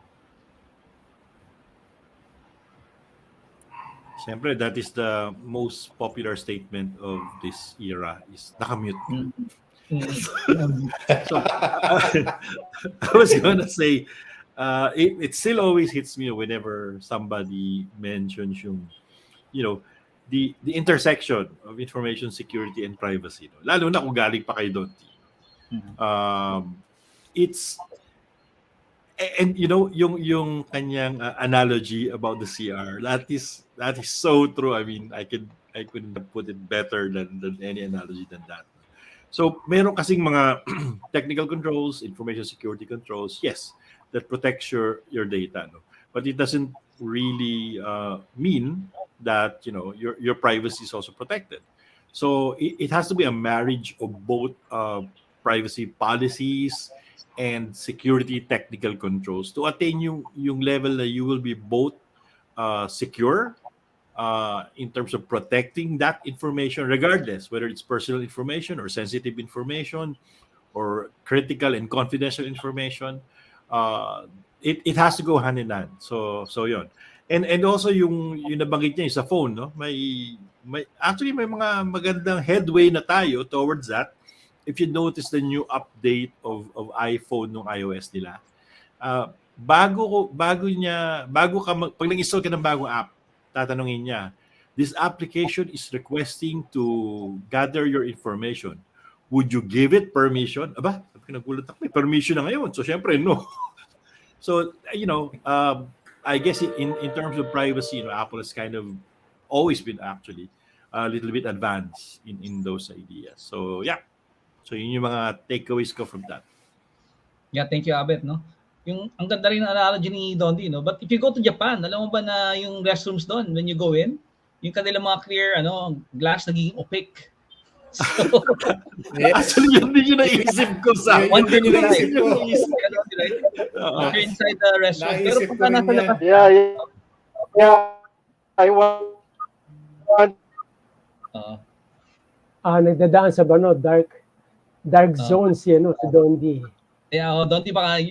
Siyempre, that is the most popular statement of this era is nakamute. So, I was gonna say, it still always hits me whenever somebody mentions yung, the intersection of information security and privacy. No? Lalo na kung galing pa kay Dondi. It's and yung kanyang analogy about the CR, that is so true. I mean, I couldn't have put it better than any analogy than that. So meron kasing mga technical controls, information security controls, yes, that protects your data, no? But it doesn't really mean that your privacy is also protected. So it has to be a marriage of both privacy policies and security technical controls to attain yung level that you will be both secure in terms of protecting that information, regardless whether it's personal information or sensitive information or critical and confidential information. It has to go hand in hand. So yun. And also yung nabanggit niya sa phone, no? May mga magandang headway na tayo towards that. If you notice the new update of iPhone ng iOS nila, pag nag-install ka ng bagong app, tatanungin niya, this application is requesting to gather your information. Would you give it permission? Aba, nagulat ako, may permission na ngayon. So, syempre, no. So, I guess in terms of privacy, Apple has kind of always been actually a little bit advanced in those ideas. So, yeah. So, yun yung mga takeaways ko from that. Yeah, thank you, Abet, no? Ang ganda rin ng analogy ni Dondi, no? But if you go to Japan, alam mo ba na yung restrooms doon, when you go in, yung kanilang mga clear, glass nagiging opaque. So, actually, yun din yung naisip ko sa one thing you naisip ko. You're inside the restroom. Pero pagka nasa labas. Yeah. I want nagdadaan sa dark zones si Dondi. Yeah, Dondi baka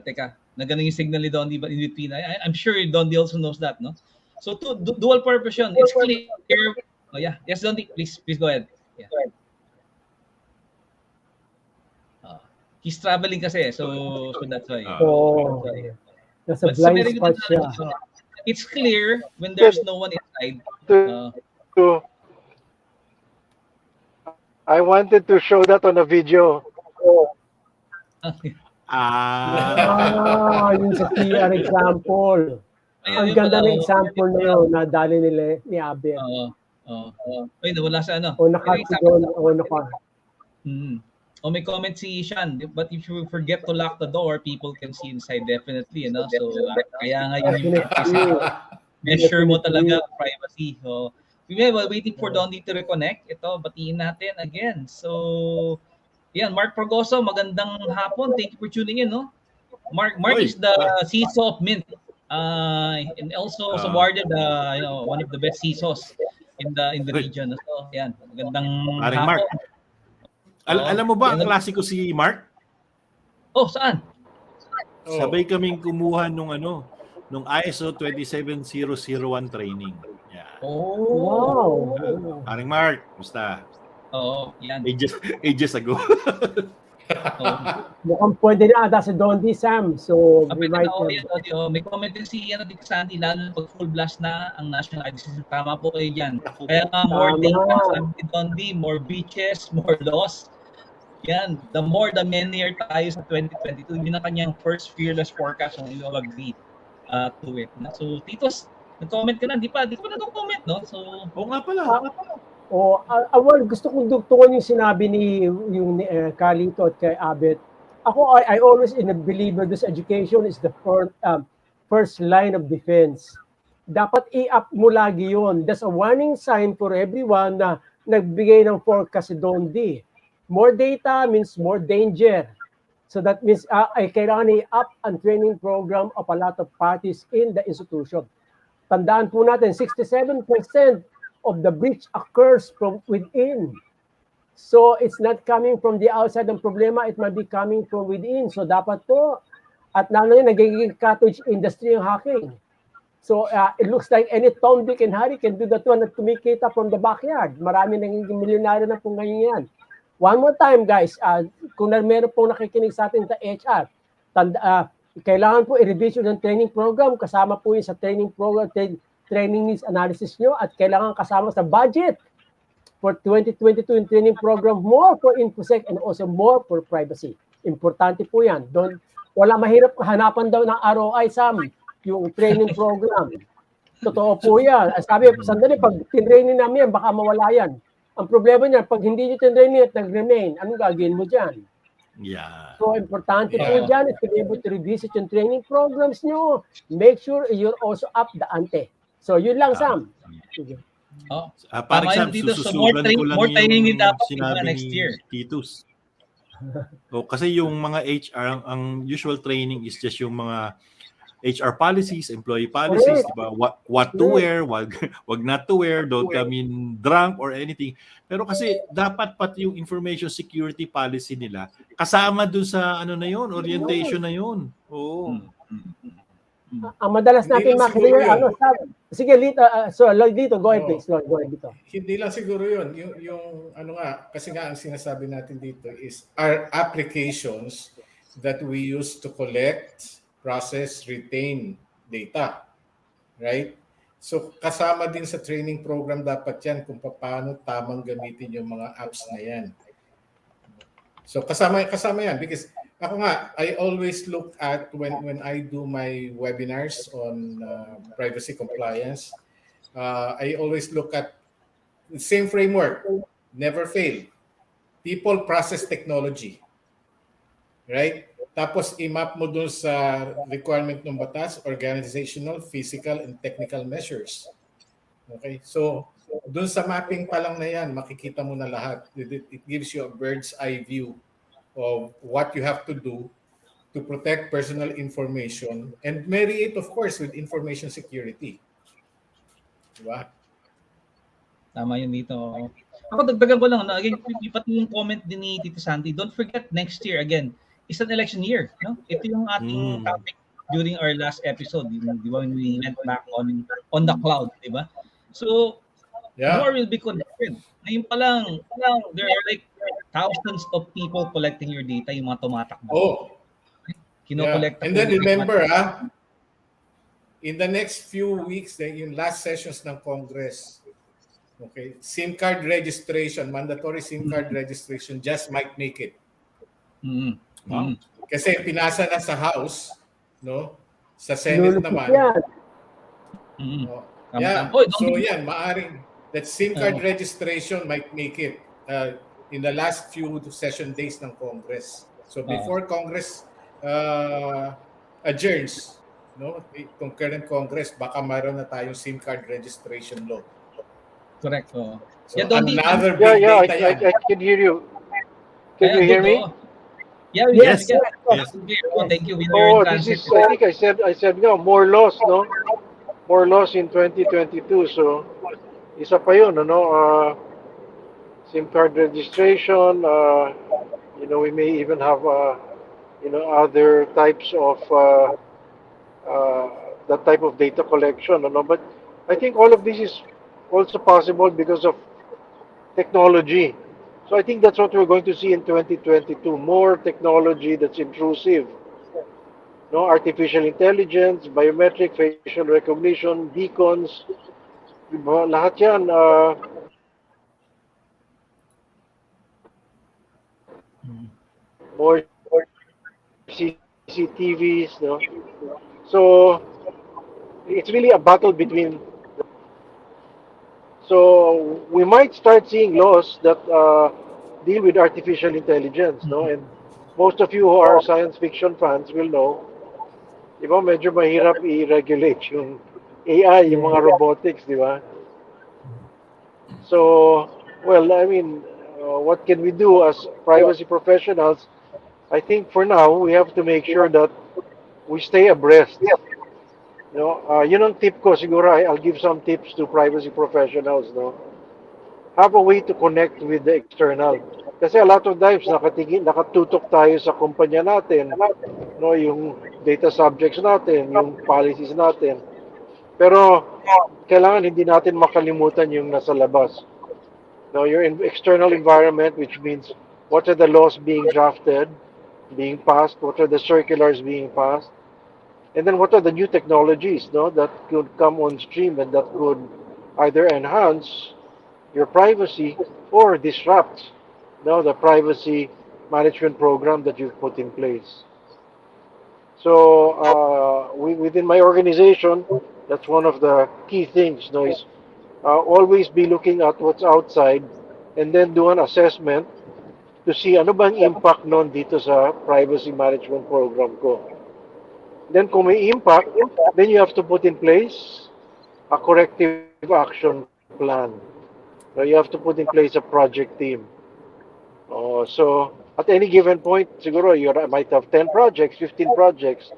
teka, nagano yung signal ni Dondi but in between. I'm sure Dondi also knows that, no? So dual purpose yun. It's clear. Oh yeah. Yes, Dondi, please go ahead. Yeah. He's traveling kasi, so that's why. That's a blind spot siya. It's clear when there's no one inside. I wanted to show that on a video. Yung sa PR example. Ang ganda ng example na yun, nadali nila ni Abel. Ay, nawala sa may comment si Sean, but if you forget to lock the door, people can see inside definitely, So, kaya nga yung measure mo talaga privacy. So, while waiting for Dondi to reconnect, ito, batiin natin again. So, yan, Mark Progoso, magandang hapon. Thank you for tuning in, no? Mark is the CISO of Mint. And also awarded one of the best CISOs in the region. So, yan, magandang hapon. Mark. Alam mo ba ang klasiko si Mark? Oh, saan? Sabay kaming kumuha nung ISO 27001 training. Yeah. Wow. Paring Mark, musta? Oo, yan. Ages ago. Mukhang pwede na ata si Dondi, Sam. So, we Pwede might na, may comment din si Dick Sandy, lalo pag full blast na ang national ID system. Tama po kayo dyan. Kaya more data, sabi ni Dondi, more beaches, more laws. Yan, the more the merrier tayo sa 2022. Yun ang kanyang first fearless forecast, and you'll agree to it. So, Titos, nag-comment ka na, di pa nag-comment, no? So, nga pala. Well, gusto kong dugtungan yung sinabi ni Kalito at kay Abet. Ako, I always believer this education is the first line of defense. Dapat i-up mo lagi yun. That's a warning sign for everyone na nagbigay ng forecast si Dondi. More data means more danger. So that means ay kailangan i-up ang training program of a lot of parties in the institution. Tandaan po natin, 67% of the breach occurs from within. So it's not coming from the outside ng problema, it might be coming from within. So dapat po, at lalo yun, nagiging cottage industry yung hacking. So it looks like any Tom, Dick, and Harry can do that one at kumikita from the backyard. Marami nagiging milyonaryo na po ngayon yan. One more time, guys, kung meron pong nakikinig sa atin sa HR, kailangan po i-revision ng training program. Kasama po yun sa training program, training needs analysis nyo, at kailangan kasama sa budget for 2022 in training program, more for InfoSec and also more for privacy. Importante po yan. Wala mahirap hanapan daw ng ROI, Sam, yung training program. Totoo po yan. Sabi, sandali, pag tinraining namin yan, baka mawala yan. Ang problema niya, pag hindi nyo tinraining at nag-remain, anong gagawin mo dyan? Yeah. So, importante po dyan is to be able to revisit yung training programs nyo. Make sure you're also up the ante. So, yun lang, Sam. Parang Sam, sususugan ko lang yung sinabi next year. Titus. Kasi yung mga HR, ang usual training is just yung mga HR policies, employee policies, diba? What to wear, wag not to wear, don't come in drunk or anything. Pero kasi dapat pati yung information security policy nila kasama dun sa na yun, orientation na yun. Oo. Ang madalas natin makikita sige, Lito, Lito, go ahead please. Go ahead dito. Hindi lang siguro yun. Yung kasi nga ang sinasabi natin dito is our applications that we use to collect, process, retain data. Right? So kasama din sa training program dapat yan kung paano tamang gamitin yung mga apps na yan. So kasama yan because ako nga, I always look at when I do my webinars on privacy compliance, I always look at the same framework, never fail. People, process, technology. Right? Tapos i-map mo dun sa requirement ng batas, organizational, physical, and technical measures. Okay? So, dun sa mapping pa lang na yan, makikita mo na lahat. It gives you a bird's eye view of what you have to do to protect personal information and marry it, of course, with information security. Diba? Tama yun dito. Ako dagdagan ko lang, again, pati yung comment din ni Tito Santi, don't forget next year, again, it's an election year. No? Ito yung ating topic during our last episode, di ba, when we went back on the cloud, di ba? So, more will be connected. Ngayon pa lang, there are like thousands of people collecting your data, yung mga tumatakbo. And then remember, in the next few weeks, yung last sessions ng Congress, okay, SIM card registration, mandatory SIM card registration just might make it. Kasi pinasa na sa House, no? Sa Senate naman. So yan, maaring that SIM card registration might make it in the last few session days ng Congress. So before Congress adjourns, no, concurrent Congress, baka mayroon na tayong SIM card registration law. Correct. So another big data yan. I can hear you. Can you hear me? Yes. Thank you. I think I said no, more laws, no? More laws in 2022. So isa pa yun, SIM card registration, we may even have other types of that type of data collection, but I think all of this is also possible because of technology. So I think that's what we're going to see in 2022. More technology that's intrusive. No, artificial intelligence, biometric, facial recognition, beacons, diba? Lahat yan, more CCTVs, no? So it's really a battle between. So we might start seeing laws that deal with artificial intelligence, no? And most of you who are science fiction fans will know, di ba, medyo mahirap i-regulate yung AI, yung mga robotics, di ba? So, well, I mean, what can we do as privacy professionals? I think for now, we have to make sure that we stay abreast. Yun ang tip ko siguro. I'll give some tips to privacy professionals. No, have a way to connect with the external. Kasi a lot of times nakatutok tayo sa kumpanya natin, no, yung data subjects natin, yung policies natin. Pero kailangan hindi natin makalimutan yung nasa labas. No, your external environment, which means what are the laws being drafted, being passed, what are the circulars being passed, and then what are the new technologies, no, that could come on stream and that could either enhance your privacy or disrupt, no, the privacy management program that you've put in place. So within my organization, that's one of the key things, no, is always be looking at what's outside and then do an assessment to see ano bang impact nun dito sa privacy management program ko. Then kung may impact, then you have to put in place a corrective action plan. So you have to put in place a project team. So at any given point, siguro you might have 10 projects, 15 projects.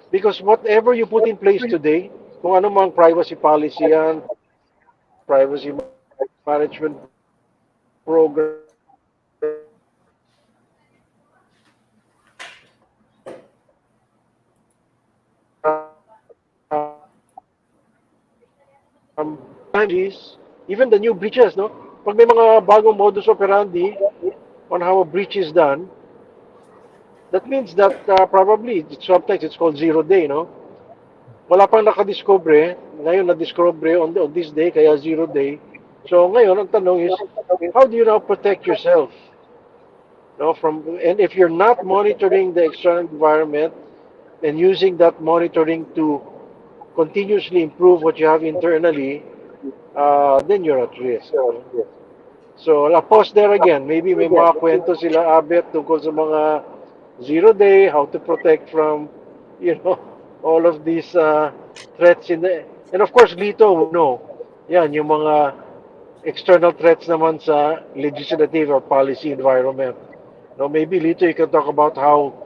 Because whatever you put in place today, kung ano mang privacy policy yan, privacy management program, even the new breaches, no? Pag may mga bagong modus operandi on how a breach is done, that means that probably sometimes it's called zero day, no? Wala pang nakadiscover, ngayon na-discover on this day, kaya zero day. So ngayon, ang tanong is, how do you now protect yourself? No, and if you're not monitoring the external environment and using that monitoring to continuously improve what you have internally, then you're at risk. So, I'll pause there again. Maybe may mga kwento sila, Abet, tungkol sa mga zero day, how to protect from, all of these threats and of course, Lito will know. Yan, yung mga external threats naman sa legislative or policy environment. No, maybe Lito, you can talk about how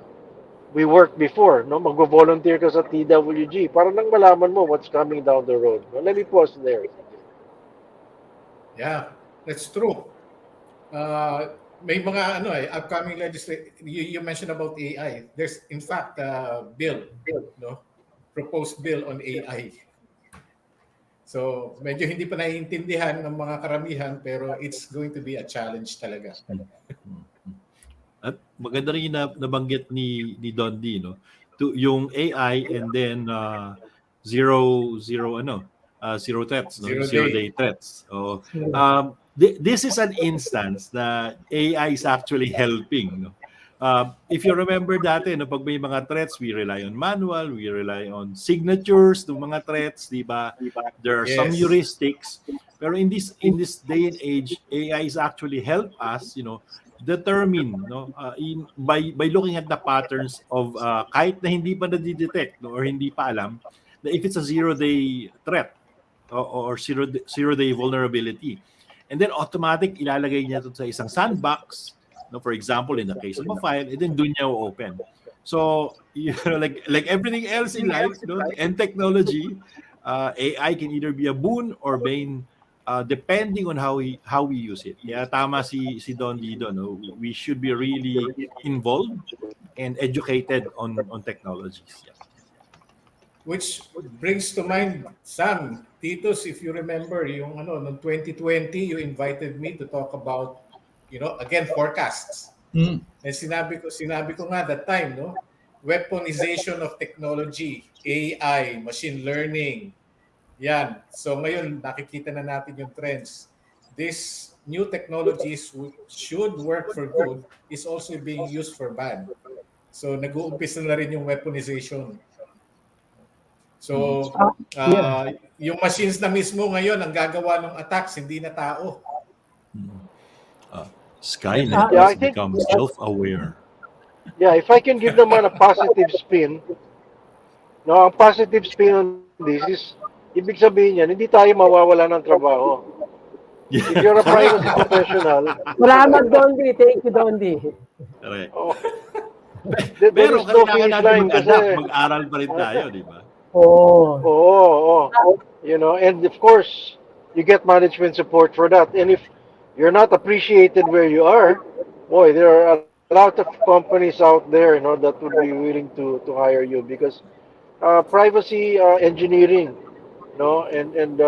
we worked before. No, mag-volunteer ka sa TWG para nang malaman mo what's coming down the road. No, let me pause there. Yeah, that's true. May mga upcoming legislation. You mentioned about AI. There's in fact a bill, no, proposed bill on AI. So medyo hindi pa naiintindihan ng mga karamihan, pero it's going to be a challenge talaga. At maganda rin yung nabanggit ni Dondi, no? Yung AI and then zero threats, no? Zero day threats. This is an instance that AI is actually helping, no? If you remember dati, no, pag may mga threats, we rely on manual, we rely on signatures ng mga threats, di ba? There are some heuristics. Pero in this day and age, AI is actually help us, determine, no, by looking at the patterns of kahit na hindi pa na-detect, no, or hindi pa alam, na if it's a zero-day threat or zero-day vulnerability. And then automatic ilalagay niya ito sa isang sandbox, no, for example, in the case of a file, and then doon niya open. So, like everything else in life, and technology, AI can either be a boon or bane, depending on how we use it. Kaya tama si Dondi doon, no? We should be really involved and educated on technologies. Yeah. Which brings to mind, Sam, Titos, if you remember, yung noong 2020, you invited me to talk about again, forecasts. Mm. And sinabi ko nga that time, no? Weaponization of technology, AI, machine learning. Yan. So ngayon, nakikita na natin yung trends. This new technologies should work for good is also being used for bad. So nag-uumpisa na rin yung weaponization. So yung machines na mismo ngayon ang gagawa ng attacks, hindi na tao. Skynet has become self-aware. Yeah, if I can give naman a positive spin, no, ang positive spin on this is, ibig sabihin yan, hindi tayo mawawala ng trabaho. If you're a privacy professional, Salamat, Dondi. Thank you, Dondi. Correct. oh, Pero is no kailangan finish natin line mag-adapt, kasi, mag-aral pa rin tayo, di ba? and of course, you get management support for that. And if you're not appreciated where you are, boy, there are a lot of companies out there, that would be willing to hire you because privacy engineering, and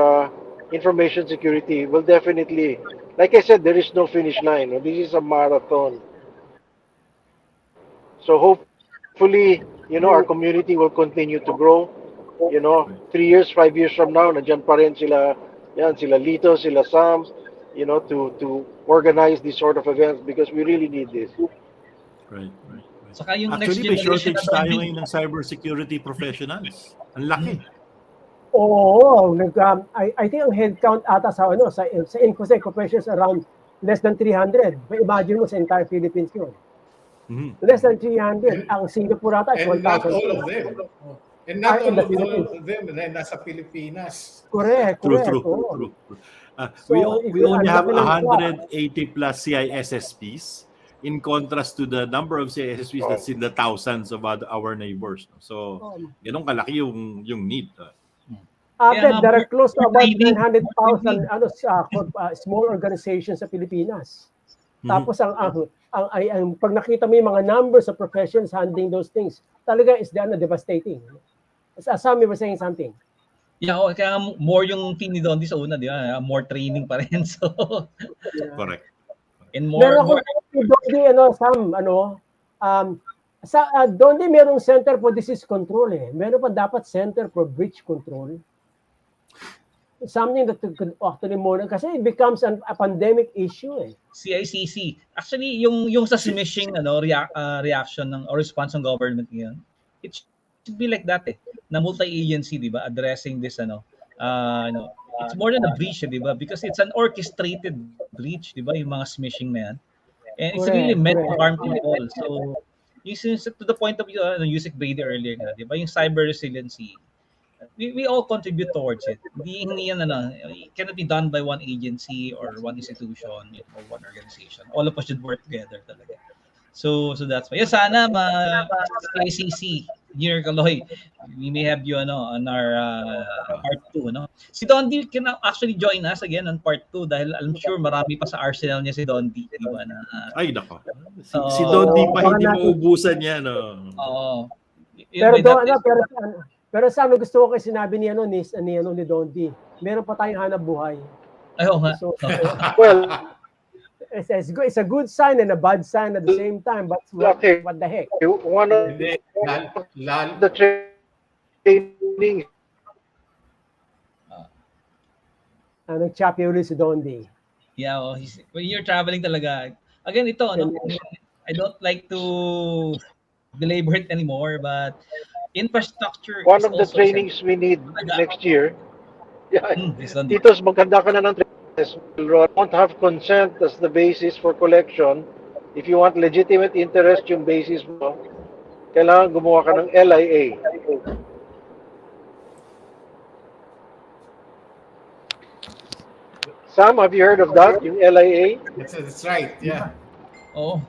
information security will definitely, like I said, there is no finish line. This is a marathon. So hopefully, our community will continue to grow. 3 years, 5 years from now, nandiyan pa rin sila Lito, sila Sam, to organize these sort of events because we really need this. Right. Saka yung Actually, may next generation shortage tayo ngayon ng cybersecurity professionals. Ang laki. I think ang headcount ata sa InfoSec professionals around less than 300. May imagine mo sa entire Philippines yun. Less than 300. Ang Singapore ata is 1,000. And not all of them. And not all of them nasa Pilipinas. Correct. True. We only have 180 plus CISSPs in contrast to the number of CISSPs that's in the thousands of our neighbors. So, ganun kalaki yung need. There are close to about 900,000 small organizations sa Pilipinas. Tapos ang pag nakita mo yung mga numbers of professions handling those things, talaga is devastating. Sam, you were saying something. Yeah, kaya more yung team ni Dondi sa una, di ba? More training pa rin. So, correct. And more Dondi, Sam, Dondi merong Center for Disease Control eh. Meron pa dapat Center for Breach Control. Something that could actually more kasi it becomes a pandemic issue eh. CICC. Actually, yung sa smishing reaction or response ng government ngayon, it should be like that eh. Na multi-agency, di ba, addressing this it's more than a breach, di ba? Because it's an orchestrated breach, di ba, yung mga smishing na yan. And it's really meant to harm people. So, to the point of Yusek Brady earlier, di ba, yung cyber resiliency, we all contribute towards it. Hindi yan, it cannot be done by one agency or one institution or one organization. All of us should work together talaga. So that's why. Sana ICC, Engineer Kaloy, we may have you on our part 2. Si Dondi can actually join us again on part 2 dahil I'm sure marami pa sa arsenal niya si Dondi. Diba, ay, nako. Si Dondi pa hindi maubusan niya. Oo. Pero sa amin gusto ko kasi sinabi ni Dondi, meron pa tayong hanap buhay. Ayaw nga. So, well, it's a good sign and a bad sign at the same time, but what the heck? One of the training. Nag-choppy ulit si Dondi. Yeah, when you're traveling talaga, again ito, I don't like to belabor it anymore, but infrastructure one is of the trainings we need next year. Yeah, Titos, maganda ka na ng trainings. Won't have consent as the basis for collection. If you want legitimate interest yung basis mo, kailangan gumawa ka ng LIA. Sam, have you heard of that? Yung LIA? That's right, yeah. Oh,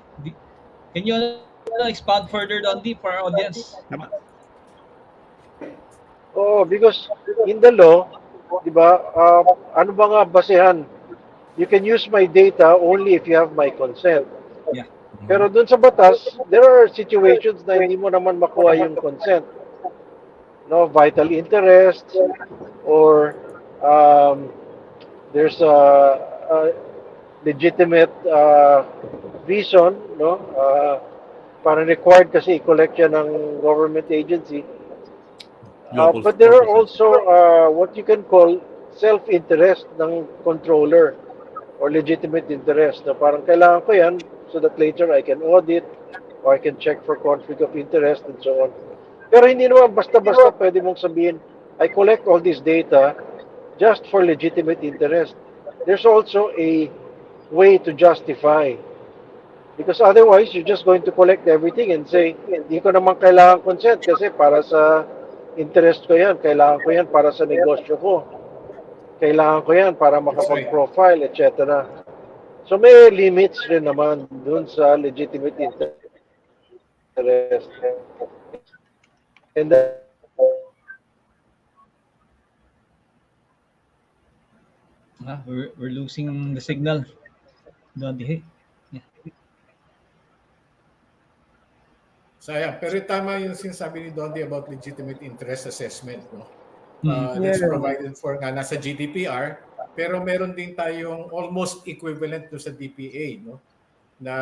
can you expound further on for our audience? Oh, because in the law, di ba, ano ba nga basehan? You can use my data only if you have my consent. Yeah. Pero dun sa batas, there are situations na hindi mo naman makuha yung consent. Vital interest or there's legitimate reason, no? Parang required kasi i-collect yan ng government agency. Lawful But there are purposes. also what you can call self-interest ng controller or legitimate interest na parang kailangan ko yan so that later I can audit or I can check for conflict of interest and so on. Pero hindi naman basta-basta pwede mong sabihin, I collect all this data just for legitimate interest. There's also a way to justify. Because otherwise, you're just going to collect everything and say, hindi ko naman kailangan consent kasi para sa interest ko yan, kailangan ko yan para sa negosyo ko, kailangan ko yan para makapag-profile, etc. So may limits rin naman dun sa legitimate interest. And We're losing the signal. Dondi. Sayang. Pero tama yung sinasabi ni Dondi about legitimate interest assessment. No? Yeah. That's provided for nga nasa GDPR. Pero meron din tayong almost equivalent to sa DPA. No? Na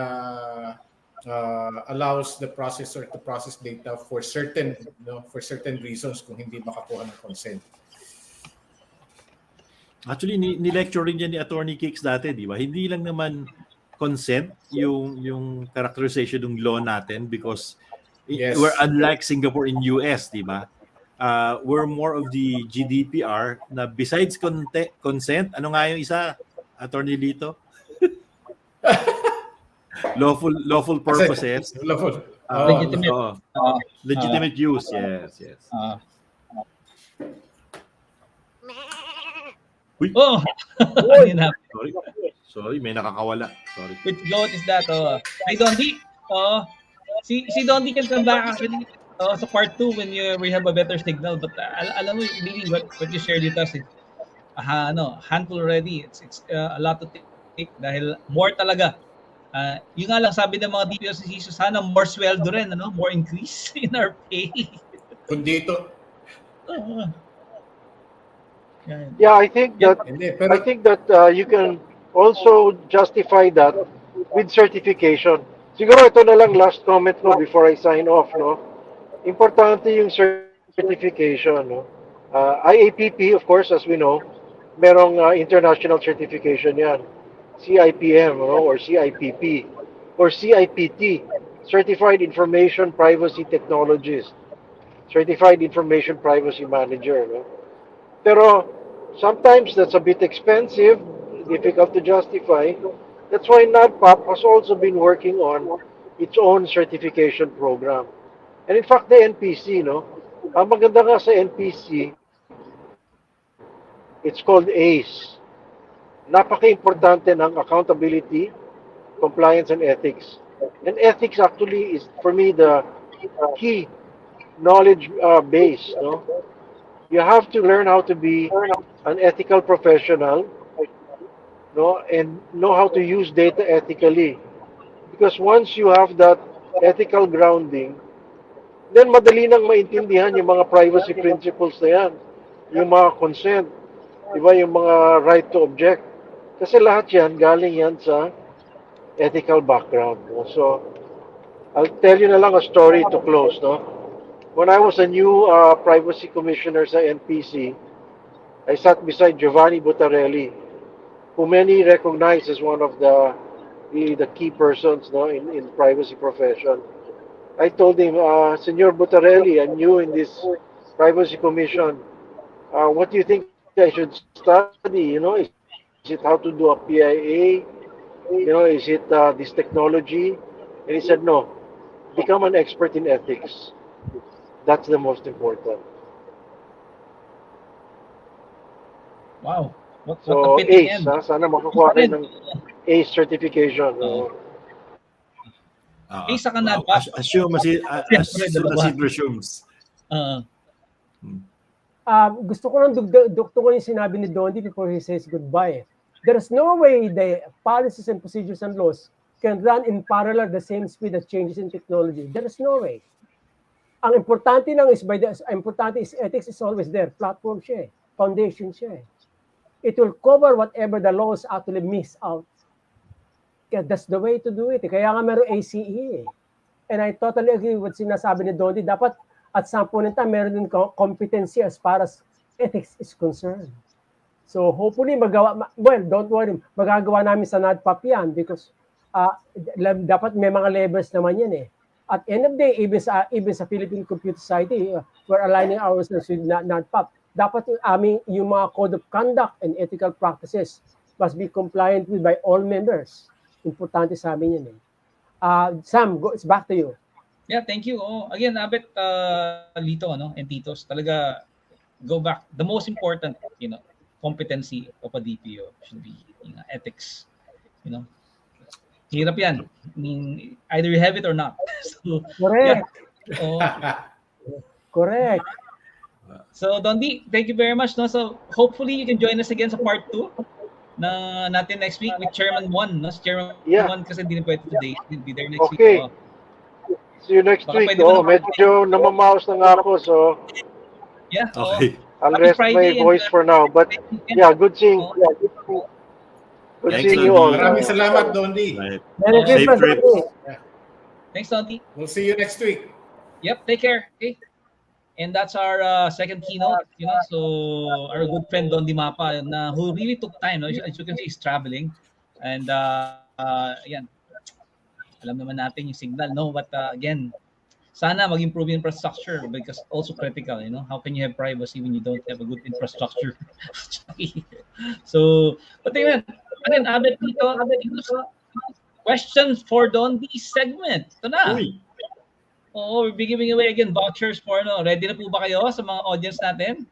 allows the processor to process data for certain reasons kung hindi makakuha ng consent. Actually, ni-lecture rin yan ni Attorney Kicks dati, di ba? Hindi lang naman consent yung characterization ng law natin because Yes. we're unlike Singapore in US, di ba? We're more of the GDPR na besides consent, ano nga yung isa, Attorney Lito? lawful purposes. Lawful. Legitimate. Legitimate use, yes. Uy, Oh! sorry, may nakakawala. Sorry. Which goat is that? Hi, Dondi. Si Dondi can come back actually sa part 2 when we have a better signal. But alam mo, really, what you shared with us, handful already. It's a lot to take dahil more talaga. Yung nga lang sabi ng mga DPO, sana more sweldo rin, more increase in our pay. Kundi ito. yeah, I think that you can also justify that with certification. Siguro ito na lang last comment ko before I sign off, no. Importante yung certification, no. IAPP, of course, as we know, merong international certification yan. CIPM, no, or CIPP or CIPT, Certified Information Privacy Technologist, Certified Information Privacy Manager, no. Pero sometimes that's a bit expensive, difficult to justify. That's why NADPOP has also been working on its own certification program. And in fact, the NPC, no, ang maganda nga sa NPC, it's called ACE. Napaka-importante ng accountability, compliance, and ethics. And ethics actually is, for me, the key knowledge base, no. You have to learn how to be an ethical professional, no, and know how to use data ethically. Because once you have that ethical grounding, then madali nang maintindihan yung mga privacy principles na yan, yung mga consent, di ba, yung mga right to object. Kasi lahat yan, galing yan sa ethical background. No? So, I'll tell you na lang a story to close. No? When I was a new privacy commissioner sa NPC, I sat beside Giovanni Buttarelli, who many recognize as one of the key persons, no, in privacy profession. I told him, Senor Buttarelli, I'm new in this privacy commission. What do you think I should study? Is it how to do a PIA? Is it this technology? And he said, no, become an expert in ethics. That's the most important. Wow. So, ACE, sana makakuha kayo ng ACE certification. ACE sa NADPOP. Assume as it resumes. Gusto ko lang dugtong yung sinabi ni Dondi before he says goodbye. There's no way the policies and procedures and laws can run in parallel at the same speed as changes in technology. There is no way. Ang importante lang is ethics is always there. Platform siya, foundation siya. It will cover whatever the laws actually miss out. that's the way to do it. Kaya nga meron ACE. And I totally agree with sinasabi ni Dondi. Dapat at some point in time, meron din competency as far as ethics is concerned. So hopefully don't worry, magagawa namin sa NADPOP yan because dapat may mga levels naman yan eh. At end of the day, even sa Philippine Computer Society, we're aligning ourselves with NADPOP. Dapat yung mga code of conduct and ethical practices must be compliant with by all members. Importante sa amin yan eh. Sam, it's back to you. Yeah, thank you. Again, Abet, Lito, and Titos, talaga go back. The most important, competency of a DPO should be ethics. Hirap yan. I mean, either you have it or not. So, correct. Yeah. Correct. So, Dondi, thank you very much. No? So, hopefully you can join us again sa part 2 na natin next week with Chairman 1. No? Si Chairman 1 kasi hindi na pwede today. He'll be there next week. Okay. See you next week. Medyo namamaos na nga ako. So, yeah. Okay. I'll rest my voice for now. But, yeah, good seeing Good seeing you all. Maraming salamat, Dondi. Safe trips. Thanks, Dondi. We'll see you next week. Yep, take care. Okay. And that's our second keynote, so our good friend Dondi Mapa, who really took time. As you can see, he's traveling. And, yan. Alam naman natin yung signal, no? But again, sana mag-improve yung infrastructure because also critical, How can you have privacy when you don't have a good infrastructure? So, but again, Abet dito, questions for Dondi segment. Ito na. We'll be giving away again vouchers for, ready na po ba kayo sa mga audience natin?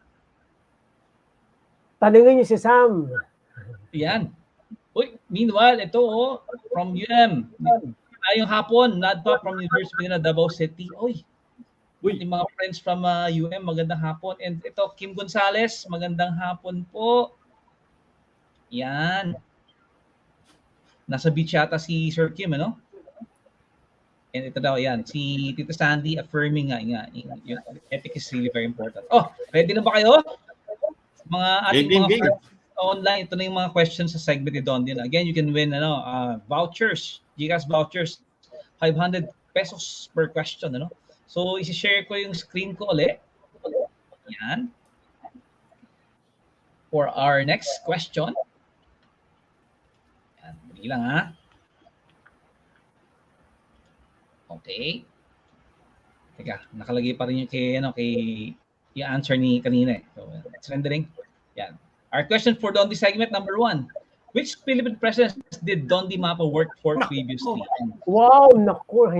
Tanungin niyo si Sam. Yan. Meanwhile, ito, from UM. Ngayong hapon, NADPOP from University of Davao City. Yung mga friends from UM, magandang hapon. And ito, Kim Gonzalez, magandang hapon po. Yan. Nasa beach yata si Sir Kim, And ito daw, yan. Si Tita Sandy affirming nga. Yung ethics is really very important. Ready na ba kayo? Mga ating mga online, ito na yung mga questions sa segment ni Dondi. Again, you can win vouchers, GCash vouchers, 500 pesos per question. So, isi-share ko yung screen ko ulit. Yan. For our next question. Yan. Bili lang ha. Okay. Teka, nakalagay pa rin yung kay yung answer ni kanina. So, it's rendering. Yan. Our question for Dondi segment number 1. Which Philippine presidents did Dondi Mapa work for previously? Wow, naku,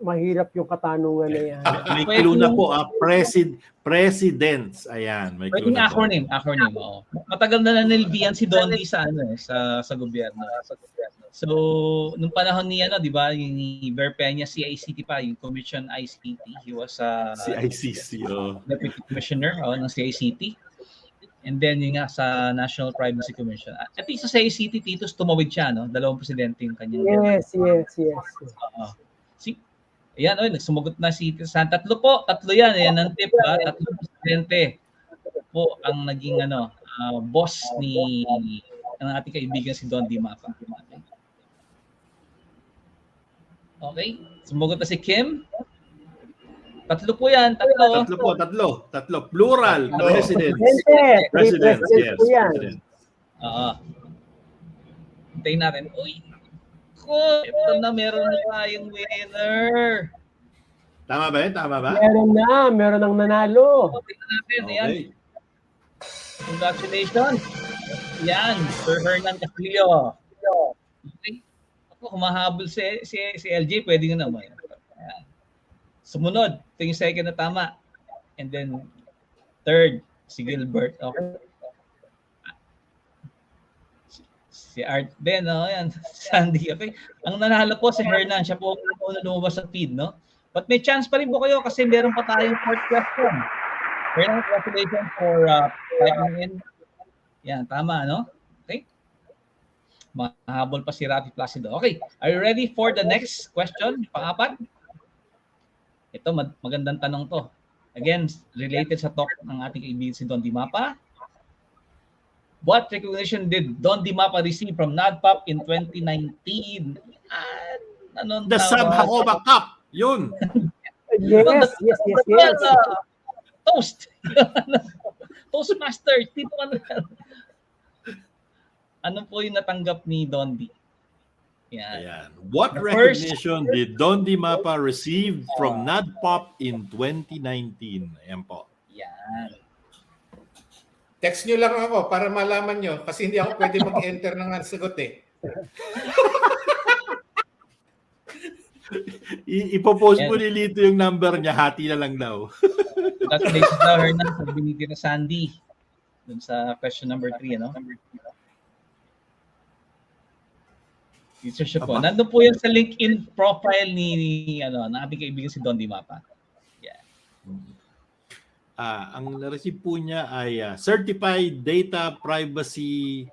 mahirap yung katanungan na yan. May clue na po, presidents. Ayan, may clue na po. Acronym. Matagal na nanilbihan si Dondi sa sa gobyerno. So, nung panahon niya, di ba, yung Ver Peña, CICT pa, yung Commission ICT, he was CICC, Deputy Commissioner ng CICT. And then yung nga sa National Privacy Commission. At least sa CICT, Titos, tumawid siya, dalawang presidente yung kanyang. Yes. Ayan, nagsumagot na si San. Tatlo yan. Ayan ang tip, ba? Tatlong presidente po ang naging boss ng ating kaibigan si Dondi Mapa. Okay. Sumagot na si Kim. Tatlo po yan. Tatlo. Plural. Presidents. Presidents, yes. Hintayin natin. Ito na, meron na tayong winner. Tama ba yun? Meron ng nanalo. Tingnan natin. Ayan. Congratulations. Yan, Sir Hernan Castillo. Okay. Ako, humahabol si LJ, pwede nga naman. Ayan. Sumunod, ito yung second na tama. And then, third, si Gilbert. Okay. Si Art din, yan. Sandy, okay. Ang nanalo po si Hernan, siya po ang lumabas sa feed, But may chance pa rin po kayo kasi meron pa tayong fourth question. Hernan, congratulations for typing in. Yan, tama, Okay. Mahabol pa si Rafi Placido. Okay, are you ready for the next question? Pang-apat? Ito, magandang tanong to. Again, related sa talk ng ating kaibigan si Dondi Mapa. What recognition did Dondi Mapa receive from NADPOP in 2019? Anong The Sam tawag? Hakoba Cup. Yun. Yes. Toast. Toastmaster. Dito ano po yung natanggap ni Dondi? Yan. Ayan. What The first- recognition did Dondi Mapa receive from NADPOP in 2019? Ayan po. Yan. Text nyo lang ako para malaman nyo kasi hindi ako pwede mag-enter ng sagot eh. Ipopost mo ni Lito yung number niya, hati na lang daw. Congratulations daw, Hernan, sa binigay na Sandy. Dun sa question number 3, ano? Research siya po. Nandun po yan sa LinkedIn profile ni ng ating kaibigan si Dondi Mapa. Yeah. Ang na-receive po niya ay Certified Data Privacy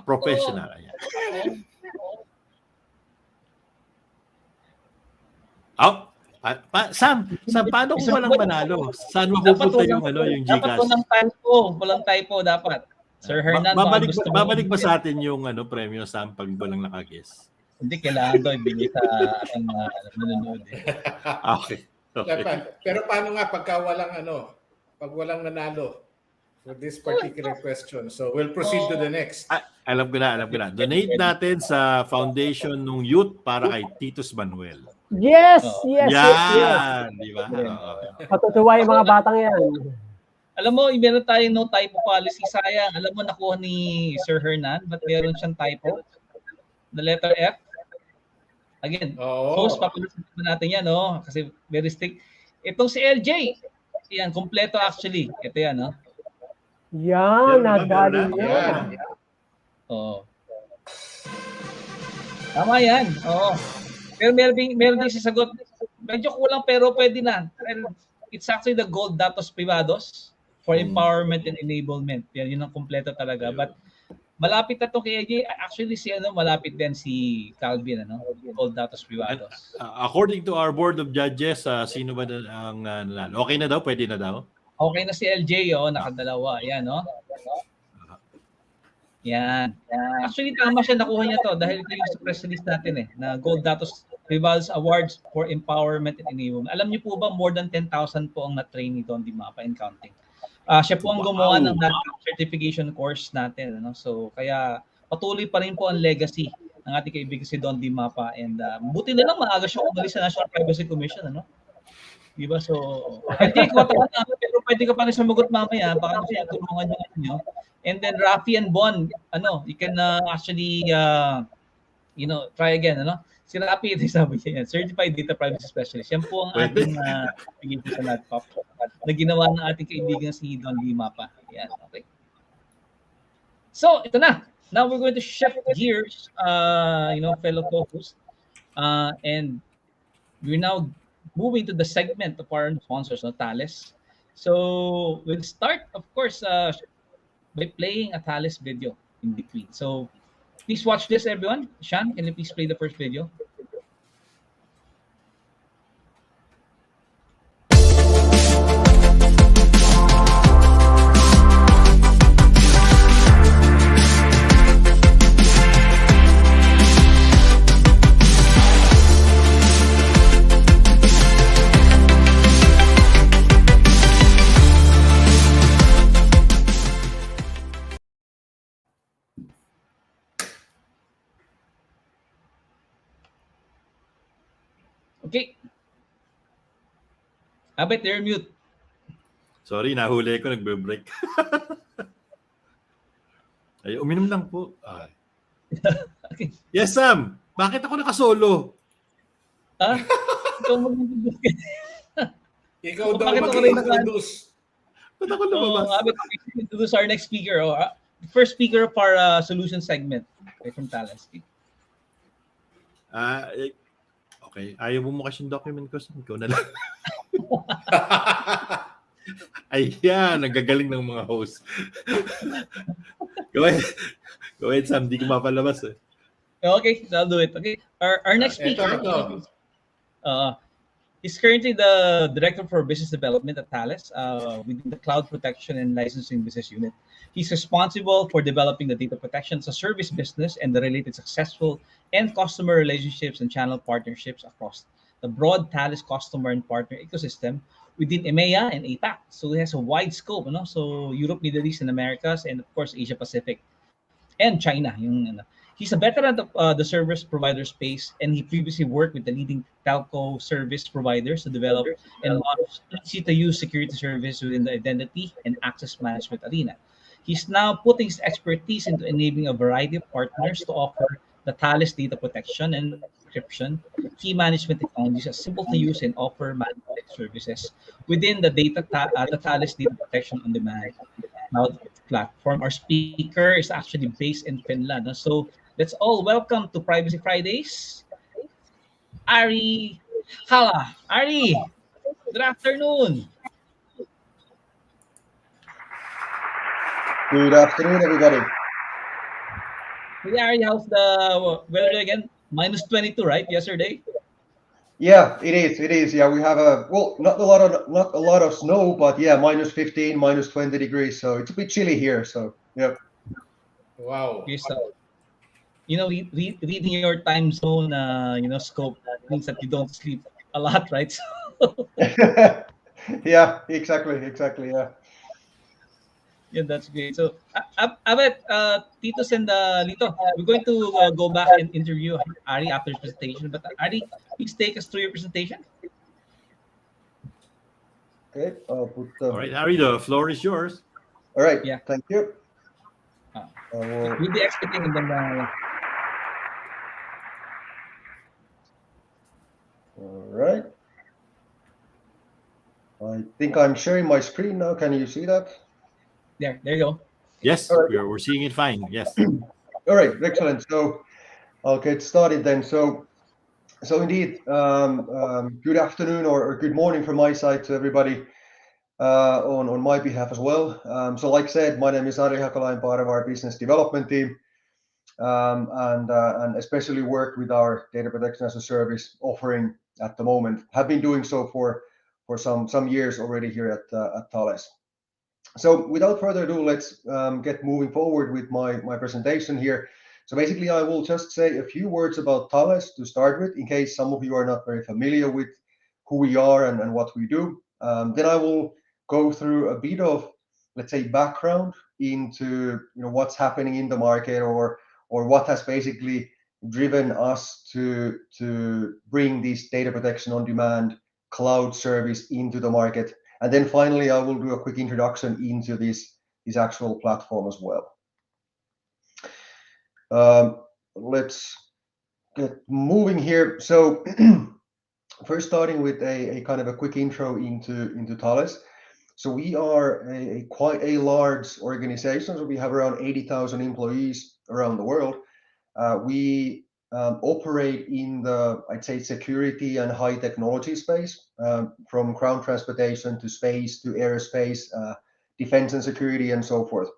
Professional. Ayan. Sam, paano kung walang manalo? Saan mapupunta yung yung Dapat Gcash? walang typo dapat. Sir Hernan, babalik ba sa atin yung premyo, Sam, pag walang nakaguess? Hindi, kailangan daw ibigay sa ating nanonood. Okay. Pero paano nga pagka pag walang nanalo for this particular question? So we'll proceed to the next. Alam ko na. Donate natin sa foundation ng youth para kay Titus Manuel. Yes. Yan, di ba? Patutuwa yung mga batang yan. Alam mo, meron tayong no typo policy. Sayang. Alam mo, nakuha ni Sir Hernan, but meron siyang typo. The letter F. Again, post papalisin natin yan, no? Kasi very strict. Itong si LJ, yan, kompleto actually. Ito yan, no? Yan, nadali Yan. Oo. Tama yan. Oo. Pero meron din sasagot. Medyo kulang pero pwede na. It's actually the gold datos privados for empowerment and enablement. Yan, yun ang kompleto talaga. But malapit na to kay AJ. Actually malapit din si Calvin, gold datos privados. According to our board of judges, sino ba ang nanalo? Okay na daw? Pwede na daw? Okay na si LJ, nakadalawa. Yan, no? Yan. Actually, tama siya, nakuha niya to dahil ito yung sa press release natin na Gold Datos Privados Awards for Empowerment and Enablement. Alam niyo po ba, more than 10,000 po ang na-train ni Dondi Mapa and counting. Siya po ang gumawa ng certification course natin. So, kaya patuloy pa rin po ang legacy ng ating kaibigan si Dondi Mapa. And buti na lang maaga siya umalis sa National Privacy Commission. Diba? So, LJ, pero pwede ka pa rin sumagot mamaya. Baka siya tulungan niyo. And then Rafi and Bon, you can actually, try again, Si Rafi, ito sabi niya, Certified Data Privacy Specialist. Yan po ang ating pagiging sa NADPOP na ginawa ng ating kaibigan si Dondi Mapa. Yan, okay. So, ito na. Now we're going to shift gears, fellow co-hosts. And we're now moving to the segment of our sponsors, Thales. So, we'll start, of course, by playing a Thales video in between. So please watch this, everyone. Sean, can you please play the first video? Okay. Abet, you're mute. Sorry, nahuli ko, nagbe-break. Ay, uminom lang po. Okay. Yes, Sam. Bakit ako nakasolo? Ikaw mag-introduce ka. Ikaw daw mag-introduce. Ba't ako lumabas? Abet, introduce our next speaker. First speaker of our solution segment from Thales. Okay. Ayaw mo kasi yung document ko. Ikaw na lang. Ayan, nagagaling ng mga host. Go ahead, Sam. Di ko mapalabas Okay, I'll do it. Okay. Our next speaker. He's currently the Director for Business Development at Thales within the Cloud Protection and Licensing Business Unit. He's responsible for developing the data protection as a service business and the related successful end customer relationships and channel partnerships across the broad Thales customer and partner ecosystem within EMEA and APAC. So he has a wide scope, you know? So Europe, Middle East, and Americas, and of course Asia Pacific and China. He's a veteran of the service provider space, and he previously worked with the leading telco service providers to develop and launch easy-to-use security service within the identity and access management arena. He's now putting his expertise into enabling a variety of partners to offer the Thales data protection and encryption, key management technologies as simple to use and offer managed services within the Thales data protection on demand cloud platform. Our speaker is actually based in Finland. So let's all welcome to Privacy Fridays, Ari Hakala. Ari, good afternoon. Good afternoon, everybody. Hey, Ari, how's the weather again? Minus 22, right? Yesterday? Yeah, it is. It is. Yeah, we have not a lot of snow, but yeah, minus 15, minus 20 degrees. So it's a bit chilly here. So yeah. Wow. Okay, so, reading your time zone, scope means that you don't sleep a lot, right? Yeah, exactly. Yeah. Yeah, that's great. So, Abet, Titos and Lito, we're going to go back and interview Ari after his presentation. But Ari, please take us through your presentation. Okay, I'll put All right, Ari, the floor is yours. All right. Yeah. Thank you. We'll be expecting them. All right. I think I'm sharing my screen now. Can you see that? There you go. Yes, All right. we're seeing it fine. Yes. All right, excellent. So I'll get started then. So indeed, good afternoon or good morning from my side to everybody on my behalf as well. So like I said, my name is Ari Hakala. I'm part of our business development team, and especially work with our data protection as a service offering at the moment. Have been doing so for some years already here at Thales. So without further ado, let's get moving forward with my presentation here. So basically, I will just say a few words about Thales to start with, in case some of you are not very familiar with who we are and what we do. Then I will go through a bit of, let's say, background into what's happening in the market or what has basically driven us to bring this data protection on demand cloud service into the market. And then finally, I will do a quick introduction into this actual platform as well. Let's get moving here. So first starting with a kind of a quick intro into Thales. So we are quite a large organization. So we have around 80,000 employees around the world. We operate in the, I'd say, security and high technology space, from ground transportation to space to aerospace, defense and security, and so forth.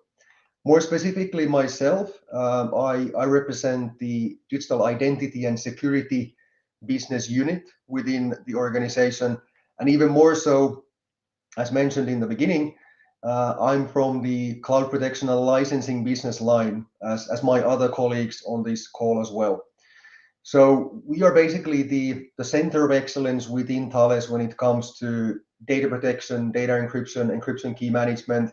More specifically, myself, I represent the digital identity and security business unit within the organization, and even more so, as mentioned in the beginning, I'm from the cloud protection and licensing business line, as my other colleagues on this call as well. So we are basically the center of excellence within Thales when it comes to data protection, data encryption key management,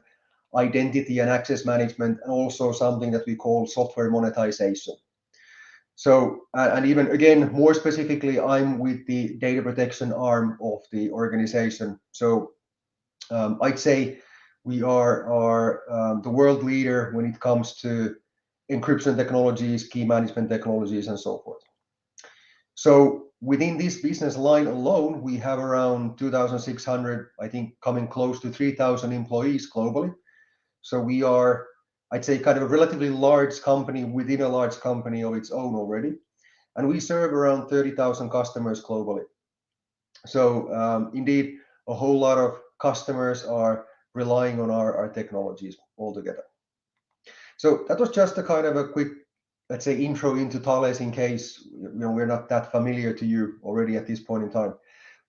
identity and access management, and also something that we call software monetization. So, and even again, more specifically, I'm with the data protection arm of the organization. So I'd say we are the world leader when it comes to encryption technologies, key management technologies, and so forth. So within this business line alone, we have around 2,600, I think, coming close to 3,000 employees globally. So we are, I'd say, kind of a relatively large company within a large company of its own already. And we serve around 30,000 customers globally. So indeed, a whole lot of customers are relying on our technologies altogether. So that was just a kind of a quick, let's say, intro into Thales, in case we're not that familiar to you already at this point in time.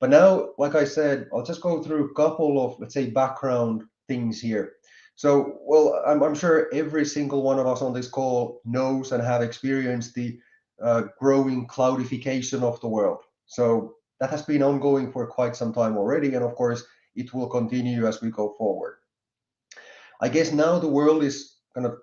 But now, like I said, I'll just go through a couple of, let's say, background things here. So, well, I'm sure every single one of us on this call knows and have experienced the growing cloudification of the world. So that has been ongoing for quite some time already, and of course, it will continue as we go forward. I guess now the world is kind of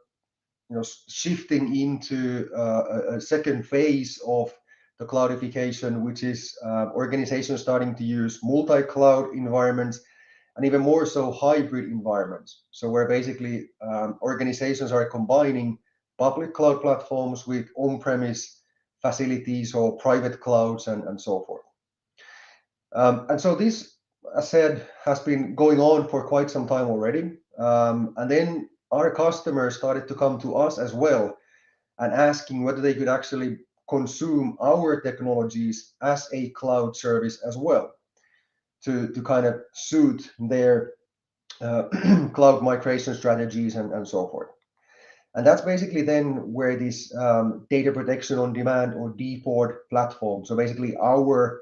shifting into a second phase of the cloudification, which is organizations starting to use multi-cloud environments and even more so hybrid environments. So where basically organizations are combining public cloud platforms with on-premise facilities or private clouds and so forth. And so this, as said, has been going on for quite some time already. And then our customers started to come to us as well and asking whether they could actually consume our technologies as a cloud service as well to kind of suit their cloud migration strategies and so forth. And that's basically then where this data protection on demand or DPOD platform, so basically our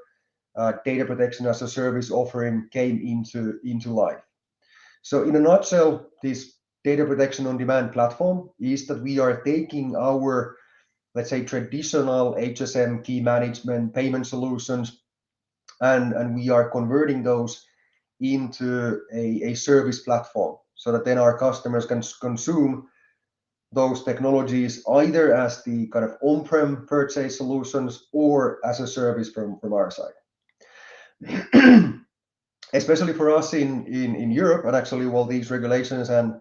data protection as a service offering came into life. So in a nutshell, this data protection on demand platform is that we are taking our, let's say, traditional HSM key management payment solutions and we are converting those into a service platform so that then our customers can consume those technologies either as the kind of on-prem purchase solutions or as a service from our side. Especially for us in Europe, and actually, well, these regulations and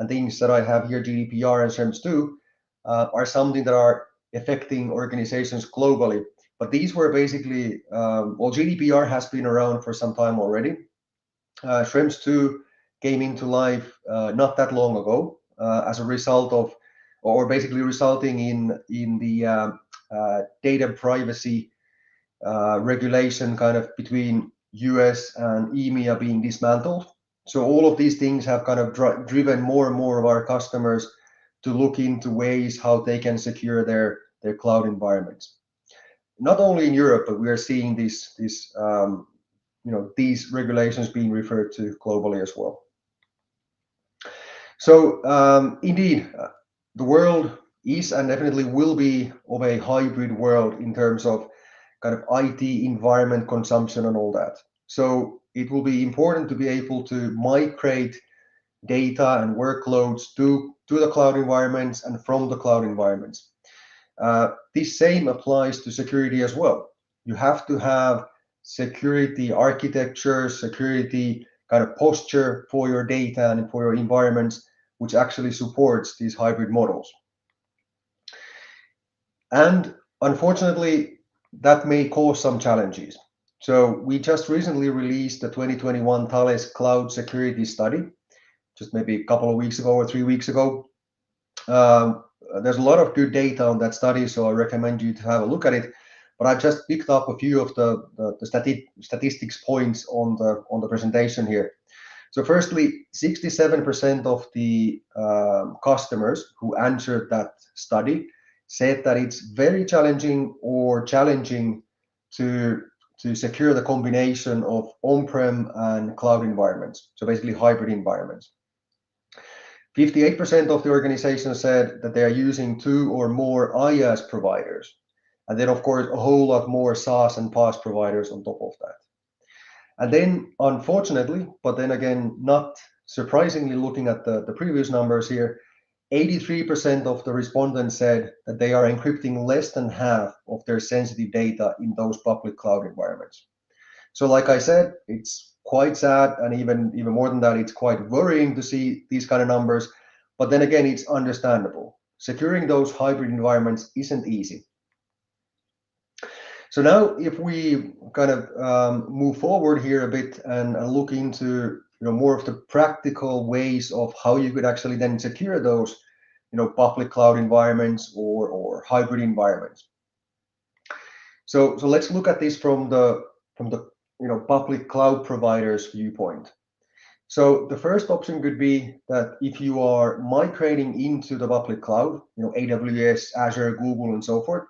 things that I have here, GDPR and SREMS 2, are something that are affecting organizations globally. But these were basically, well, GDPR has been around for some time already. SREMS 2 came into life not that long ago as a result of, or basically resulting in the data privacy regulation kind of between US and EMEA being dismantled. So all of these things have kind of driven more and more of our customers to look into ways how they can secure their cloud environments. Not only in Europe, but we are seeing these regulations being referred to globally as well. So indeed, the world is and definitely will be of a hybrid world in terms of kind of IT environment consumption and all that. So it will be important to be able to migrate data and workloads to the cloud environments and from the cloud environments. This same applies to security as well. You have to have security architecture, security kind of posture for your data and for your environments, which actually supports these hybrid models. And unfortunately, that may cause some challenges. So we just recently released the 2021 Thales Cloud Security Study, just maybe a couple of weeks ago or 3 weeks ago. There's a lot of good data on that study, so I recommend you to have a look at it. But I just picked up a few of the statistics points on the presentation here. So firstly, 67% of the customers who answered that study said that it's very challenging or challenging to secure the combination of on-prem and cloud environments, so basically hybrid environments. 58% of the organizations said that they are using 2 or more IaaS providers, and then of course a whole lot more SaaS and PaaS providers on top of that. And then unfortunately, but then again not surprisingly, looking at the previous numbers here, 83% of the respondents said that they are encrypting less than half of their sensitive data in those public cloud environments. So like I said, it's quite sad, and even more than that, it's quite worrying to see these kind of numbers. But then again, it's understandable. Securing those hybrid environments isn't easy. So now if we kind of move forward here a bit and look into more of the practical ways of how you could actually then secure those public cloud environments or hybrid environments. So let's look at this from the public cloud providers viewpoint. So the first option could be that if you are migrating into the public cloud, AWS, Azure, Google, and so forth,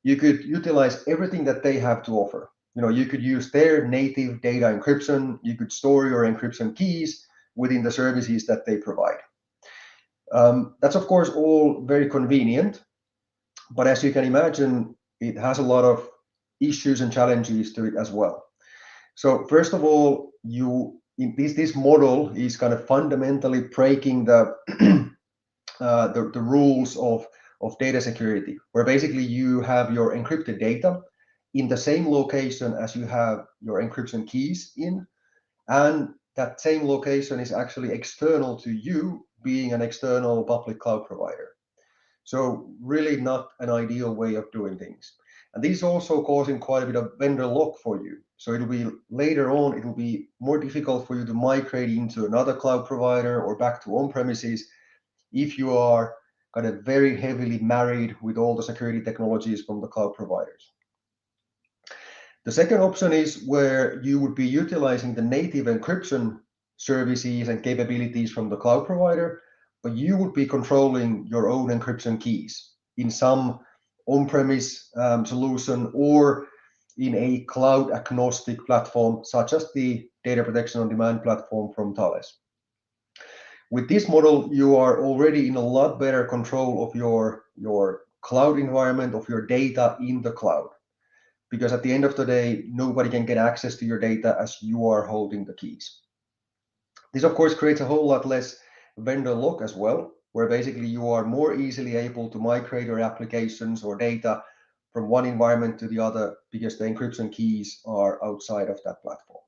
you could utilize everything that they have to offer. you could use their native data encryption. You could store your encryption keys within the services that they provide. That's of course all very convenient, but as you can imagine, it has a lot of issues and challenges to it as well. So first of all, this model is kind of fundamentally breaking the the rules of data security, where basically you have your encrypted data in the same location as you have your encryption keys in, and that same location is actually external to you being an external public cloud provider. So really not an ideal way of doing things. And this is also causing quite a bit of vendor lock for you. So it'll be later on, it will be more difficult for you to migrate into another cloud provider or back to on-premises if you are kind of very heavily married with all the security technologies from the cloud providers. The second option is where you would be utilizing the native encryption services and capabilities from the cloud provider, but you would be controlling your own encryption keys in some on-premise solution or in a cloud agnostic platform, such as the data protection on demand platform from Thales. With this model, you are already in a lot better control of your cloud environment, of your data in the cloud. Because at the end of the day, nobody can get access to your data as you are holding the keys. This, of course, creates a whole lot less vendor lock as well, where basically you are more easily able to migrate your applications or data from one environment to the other because the encryption keys are outside of that platform.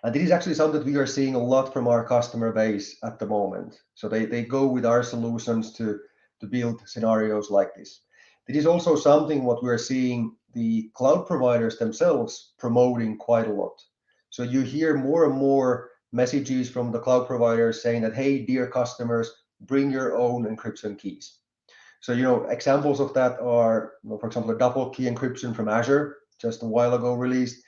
And this is actually something that we are seeing a lot from our customer base at the moment. So they go with our solutions to build scenarios like this. This is also something what we're seeing the cloud providers themselves promoting quite a lot. So you hear more and more messages from the cloud providers saying that, hey, dear customers, bring your own encryption keys. So, examples of that are, for example, a double key encryption from Azure, just a while ago released,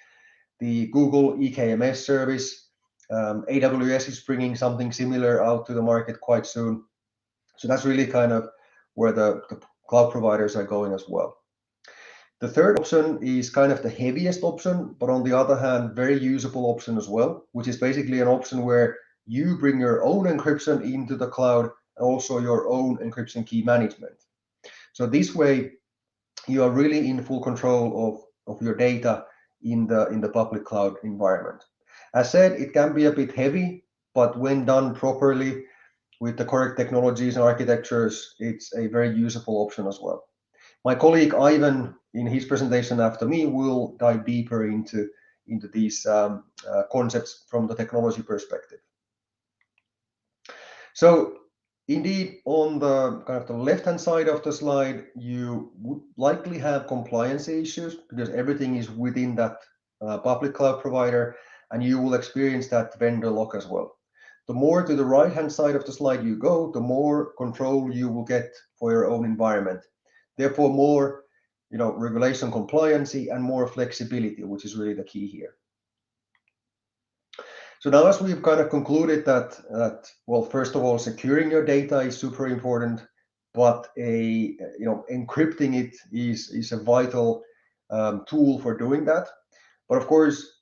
the Google EKMS service. AWS is bringing something similar out to the market quite soon. So that's really kind of where the cloud providers are going as well. The third option is kind of the heaviest option, but on the other hand, very usable option as well, which is basically an option where you bring your own encryption into the cloud and also your own encryption key management. So this way, you are really in full control of your data in the public cloud environment. As said, it can be a bit heavy, but when done properly with the correct technologies and architectures, it's a very usable option as well. My colleague Ivan, in his presentation after me, will dive deeper into these concepts from the technology perspective. So indeed, on the kind of the left-hand side of the slide, you would likely have compliance issues because everything is within that public cloud provider, and you will experience that vendor lock as well. The more to the right-hand side of the slide you go, the more control you will get for your own environment. Therefore, more regulation compliancy and more flexibility, which is really the key here. So now, as we've kind of concluded that well, first of all, securing your data is super important, but encrypting it is a vital tool for doing that. But of course,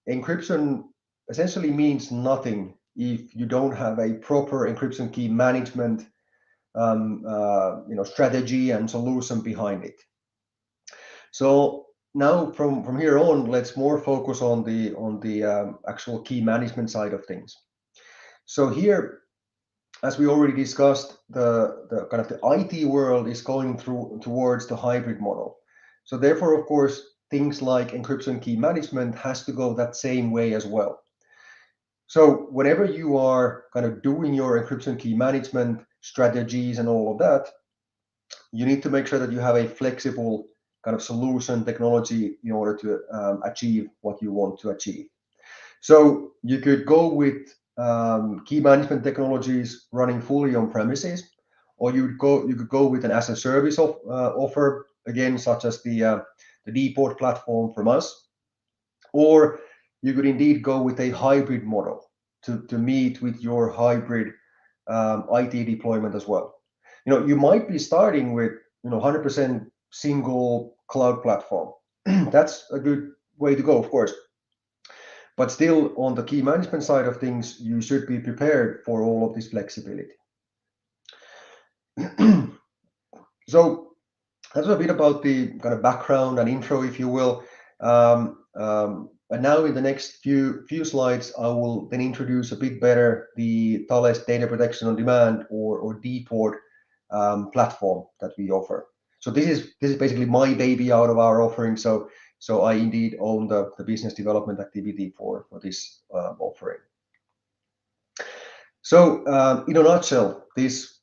encryption essentially means nothing if you don't have a proper encryption key management strategy and solution behind it. So now from here on, let's more focus on the actual key management side of things. So here, as we already discussed, the kind of the IT world is going towards the hybrid model. So therefore, of course, things like encryption key management has to go that same way as well. So whenever you are kind of doing your encryption key management strategies and all of that, you need to make sure that you have a flexible kind of solution technology in order to achieve what you want to achieve. So you could go with key management technologies running fully on premises, or you could go with an as a service offer, again, such as the DICT platform from us, or you could indeed go with a hybrid model to meet with your hybrid IT deployment as well. You might be starting with 100% single cloud platform, that's a good way to go, of course. But still, on the key management side of things, you should be prepared for all of this flexibility. So that's a bit about the kind of background and intro, if you will. And now in the next few slides, I will then introduce a bit better the Thales Data Protection on Demand, or DPOD platform that we offer. So this is basically my baby out of our offering. So I indeed own the business development activity for this offering. So in a nutshell, this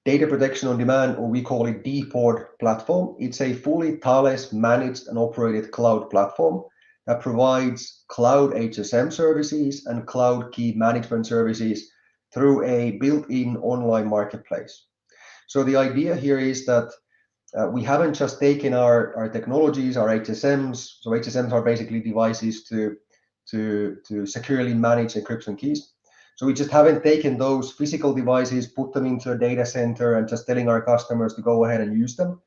Data Protection on Demand, or we call it DPOD platform, it's a fully Thales managed and operated cloud platform that provides cloud HSM services and cloud key management services through a built-in online marketplace. So the idea here is that we haven't just taken our technologies, our HSMs. So HSMs are basically devices to securely manage encryption keys. So we just haven't taken those physical devices, put them into a data center, and just telling our customers to go ahead and use them.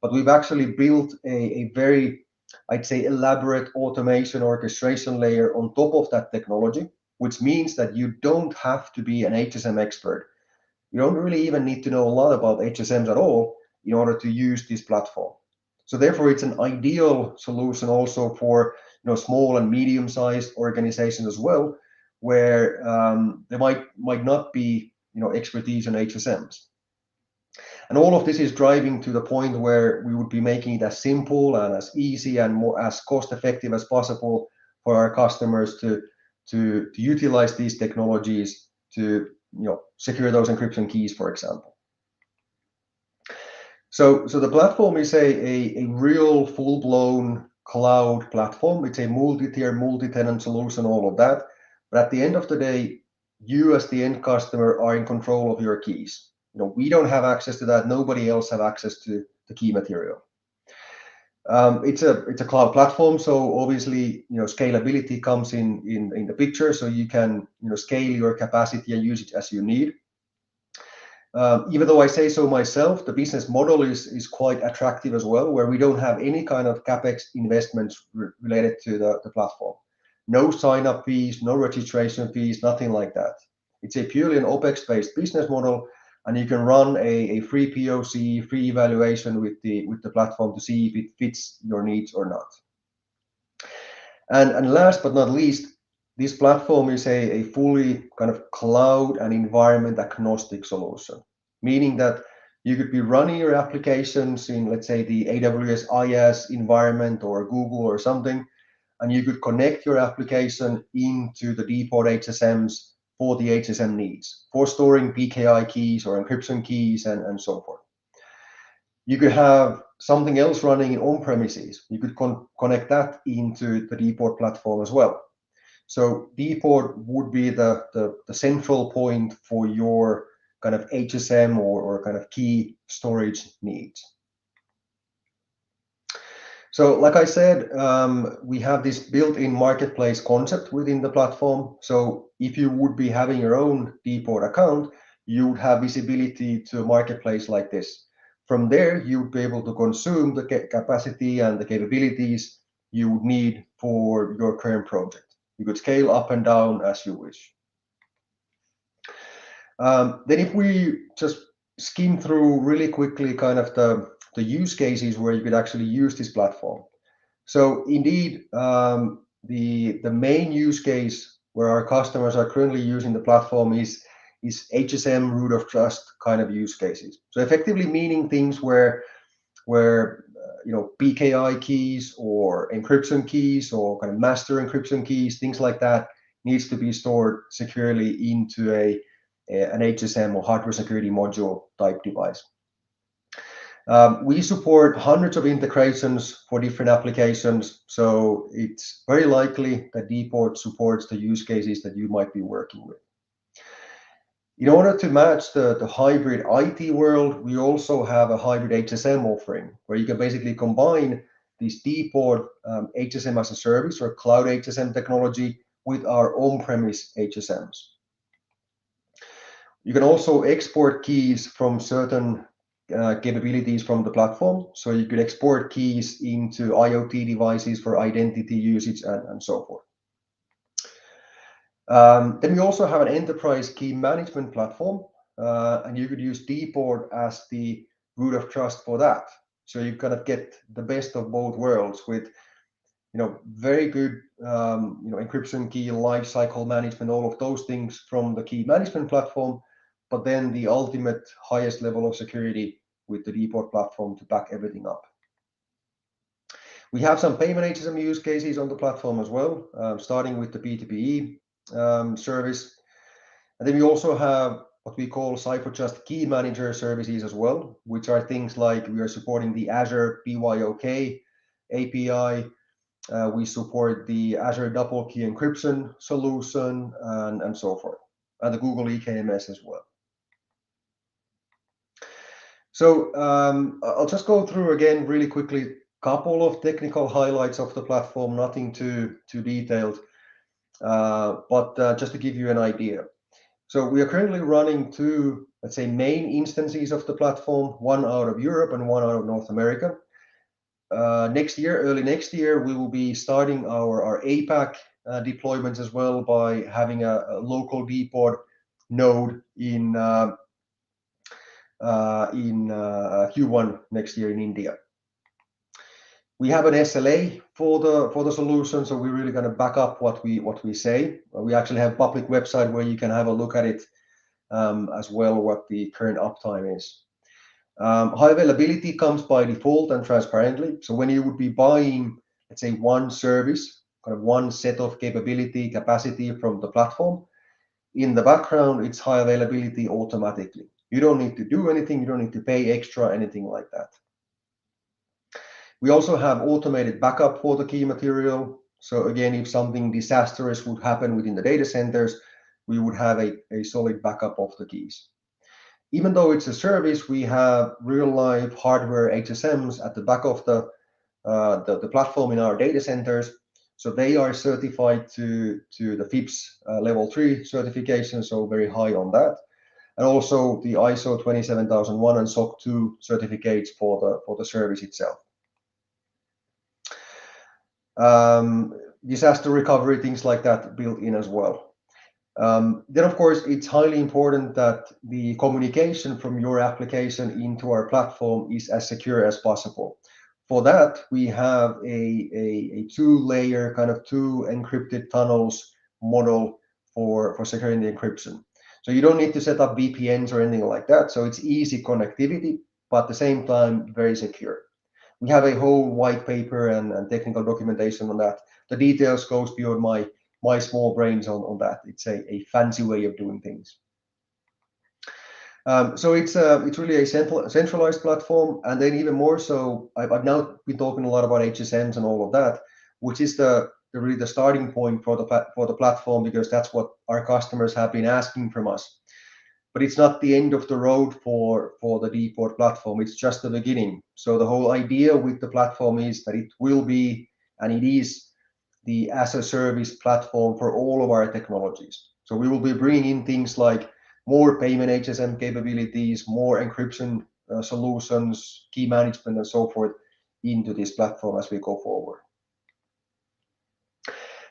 But we've actually built a very, I'd say, elaborate automation orchestration layer on top of that technology, which means that you don't have to be an HSM expert. You don't really even need to know a lot about HSMs at all in order to use this platform. So therefore, it's an ideal solution also for small and medium-sized organizations as well, where there might not be expertise in HSMs. And all of this is driving to the point where we would be making it as simple and as easy and as cost-effective as possible for our customers to utilize these technologies to secure those encryption keys, for example. So the platform is a real full-blown cloud platform. It's a multi-tier, multi-tenant solution, all of that. But at the end of the day, you as the end customer are in control of your keys. We don't have access to that. Nobody else have access to the key material. It's a cloud platform, so obviously scalability comes in the picture. So you can scale your capacity and use it as you need. Even though I say so myself, the business model is quite attractive as well, where we don't have any kind of capex investments related to the platform. No sign-up fees, no registration fees, nothing like that. It's a purely an OPEX-based business model, and you can run a free POC, free evaluation with the platform to see if it fits your needs or not. And last but not least, this platform is a fully kind of cloud and environment agnostic solution, meaning that you could be running your applications in, let's say, the AWS IaaS environment or Google or something, and you could connect your application into the DPOD HSMs for the HSM needs, for storing PKI keys or encryption keys and so forth. You could have something else running on premises. You could connect that into the DPOD platform as well. So DPOD would be the central point for your kind of HSM or kind of key storage needs. So like I said, we have this built-in marketplace concept within the platform. So if you would be having your own DPOD account, you would have visibility to a marketplace like this. From there, you would be able to consume the capacity and the capabilities you would need for your current project. You could scale up and down as you wish. Then if we just skim through really quickly kind of the use cases where you could actually use this platform. So indeed, the main use case where our customers are currently using the platform is HSM root of trust kind of use cases. So effectively meaning things where PKI keys or encryption keys or kind of master encryption keys, things like that, needs to be stored securely into an HSM or hardware security module type device. We support hundreds of integrations for different applications, so it's very likely that DPOD supports the use cases that you might be working with. In order to match the hybrid IT world, we also have a hybrid HSM offering where you can basically combine this DPOD HSM as a service or cloud HSM technology with our on-premise HSMs. You can also export keys from certain capabilities from the platform. So you could export keys into IoT devices for identity usage and so forth. Then we also have an enterprise key management platform, and you could use DPort as the root of trust for that. So you kind of get the best of both worlds with, very good, encryption, key lifecycle management, all of those things from the key management platform, but then the ultimate highest level of security with the DPort platform to back everything up. We have some payment HSM use cases on the platform as well, starting with the P2PE service. And then we also have what we call CyberTrust Key Manager services as well, which are things like we are supporting the Azure BYOK API. We support the Azure double key encryption solution and so forth, and the Google EKMS as well. So I'll just go through again really quickly couple of technical highlights of the platform, nothing too detailed, but just to give you an idea. So we are currently running two, let's say, main instances of the platform, one out of Europe and one out of North America. Early next year, we will be starting our APAC deployments as well by having a local DPort node in Q1 next year in India. We have an SLA for the solution, so we're really going to back up what we say. We actually have a public website where you can have a look at it as well, what the current uptime is. High availability comes by default and transparently. So when you would be buying, let's say, one service, kind of one set of capacity from the platform, in the background, it's high availability automatically. You don't need to do anything. You don't need to pay extra, anything like that. We also have automated backup for the key material. So again, if something disastrous would happen within the data centers, we would have a solid backup of the keys. Even though it's a service, we have real-life hardware HSMs at the back of the platform in our data centers. So they are certified to the FIPS level 3 certification, so very high on that. And also the ISO 27001 and SOC 2 certificates for the service itself. Disaster recovery, things like that built in as well. Then, of course, it's highly important that the communication from your application into our platform is as secure as possible. For that, we have a two-layer, kind of two encrypted tunnels model for securing the encryption. So you don't need to set up VPNs or anything like that. So it's easy connectivity, but at the same time, very secure. We have a whole white paper and technical documentation on that. The details goes beyond my small brains on that. It's a fancy way of doing things. So it's really a centralized platform, and then even more so, I've now been talking a lot about HSMs and all of that, which is really the starting point for the platform, because that's what our customers have been asking from us. But it's not the end of the road for the DPort platform. It's just the beginning. So the whole idea with the platform is that it will be, and it is, the as-a-service platform for all of our technologies. So we will be bringing in things like more payment HSM capabilities, more encryption solutions, key management, and so forth into this platform as we go forward.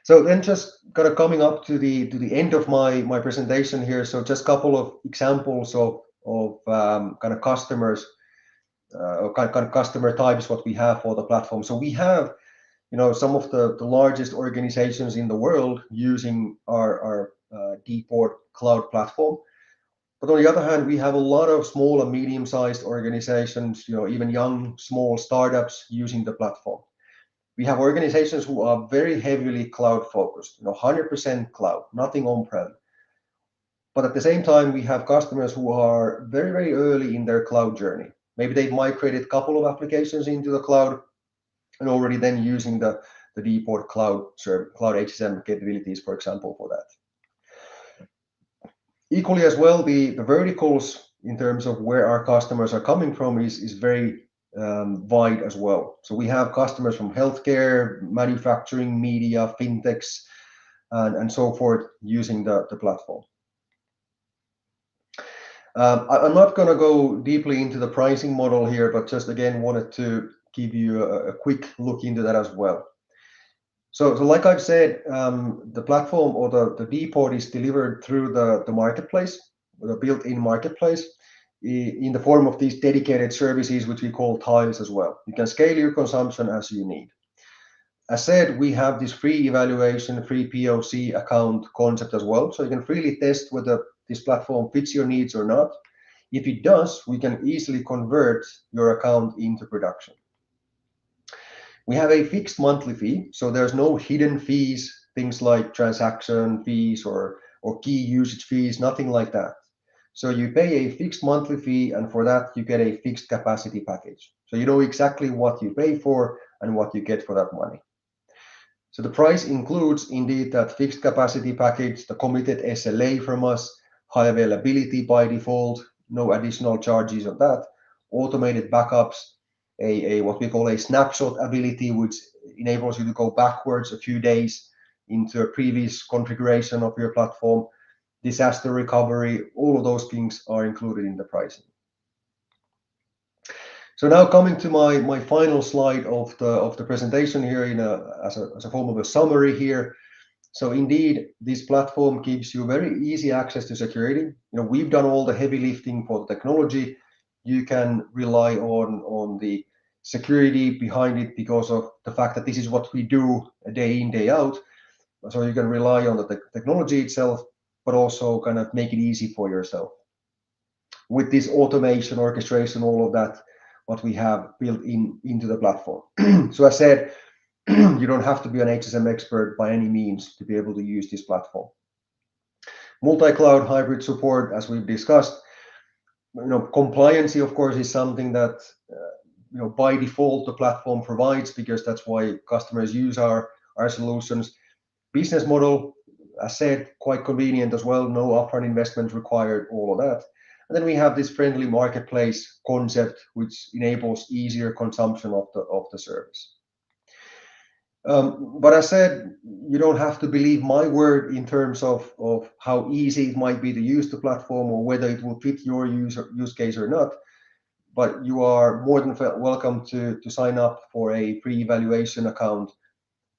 So then, just kind of coming up to the end of my presentation here. So just a couple of examples of kind of customers, or kind of customer types what we have for the platform. So we have, some of the largest organizations in the world using our DPort cloud platform. But on the other hand, we have a lot of small and medium-sized organizations, even young, small startups using the platform. We have organizations who are very heavily cloud-focused, 100% cloud, nothing on-prem. But at the same time, we have customers who are very, very early in their cloud journey. Maybe they've migrated a couple of applications into the cloud and already then using the DPort cloud HSM capabilities, for example, for that. Equally as well, the verticals in terms of where our customers are coming from is very wide as well. So we have customers from healthcare, manufacturing, media, fintechs, and so forth using the platform. I'm not going to go deeply into the pricing model here, but just again wanted to give you a quick look into that as well. So like I've said, the platform or the depot is delivered through the marketplace, the built-in marketplace, in the form of these dedicated services, which we call tiles as well. You can scale your consumption as you need. As said, we have this free evaluation, free POC account concept as well. So you can freely test whether this platform fits your needs or not. If it does, we can easily convert your account into production. We have a fixed monthly fee, so there's no hidden fees, things like transaction fees or key usage fees, nothing like that. So you pay a fixed monthly fee, and for that you get a fixed capacity package. So you know exactly what you pay for and what you get for that money. So the price includes indeed that fixed capacity package, the committed SLA from us, high availability by default, no additional charges on that, automated backups, a what we call a snapshot ability, which enables you to go backwards a few days into a previous configuration of your platform, disaster recovery, all of those things are included in the pricing. So now coming to my final slide of the presentation here as a form of a summary here. So indeed, this platform gives you very easy access to security. You know, we've done all the heavy lifting for the technology. You can rely on the security behind it because of the fact that this is what we do day in, day out. So you can rely on the technology itself, but also kind of make it easy for yourself. With this automation, orchestration, all of that, what we have built into the platform. So I said, you don't have to be an HSM expert by any means to be able to use this platform. Multi-cloud hybrid support, as we've discussed. You know, compliancy, of course, is something that you know, by default the platform provides, because that's why customers use our solutions. Business model, as said, quite convenient as well. No upfront investment required. All of that. And then we have this friendly marketplace concept, which enables easier consumption of the service. But I said, you don't have to believe my word in terms of how easy it might be to use the platform or whether it will fit your use case or not. But you are more than welcome to sign up for a free evaluation account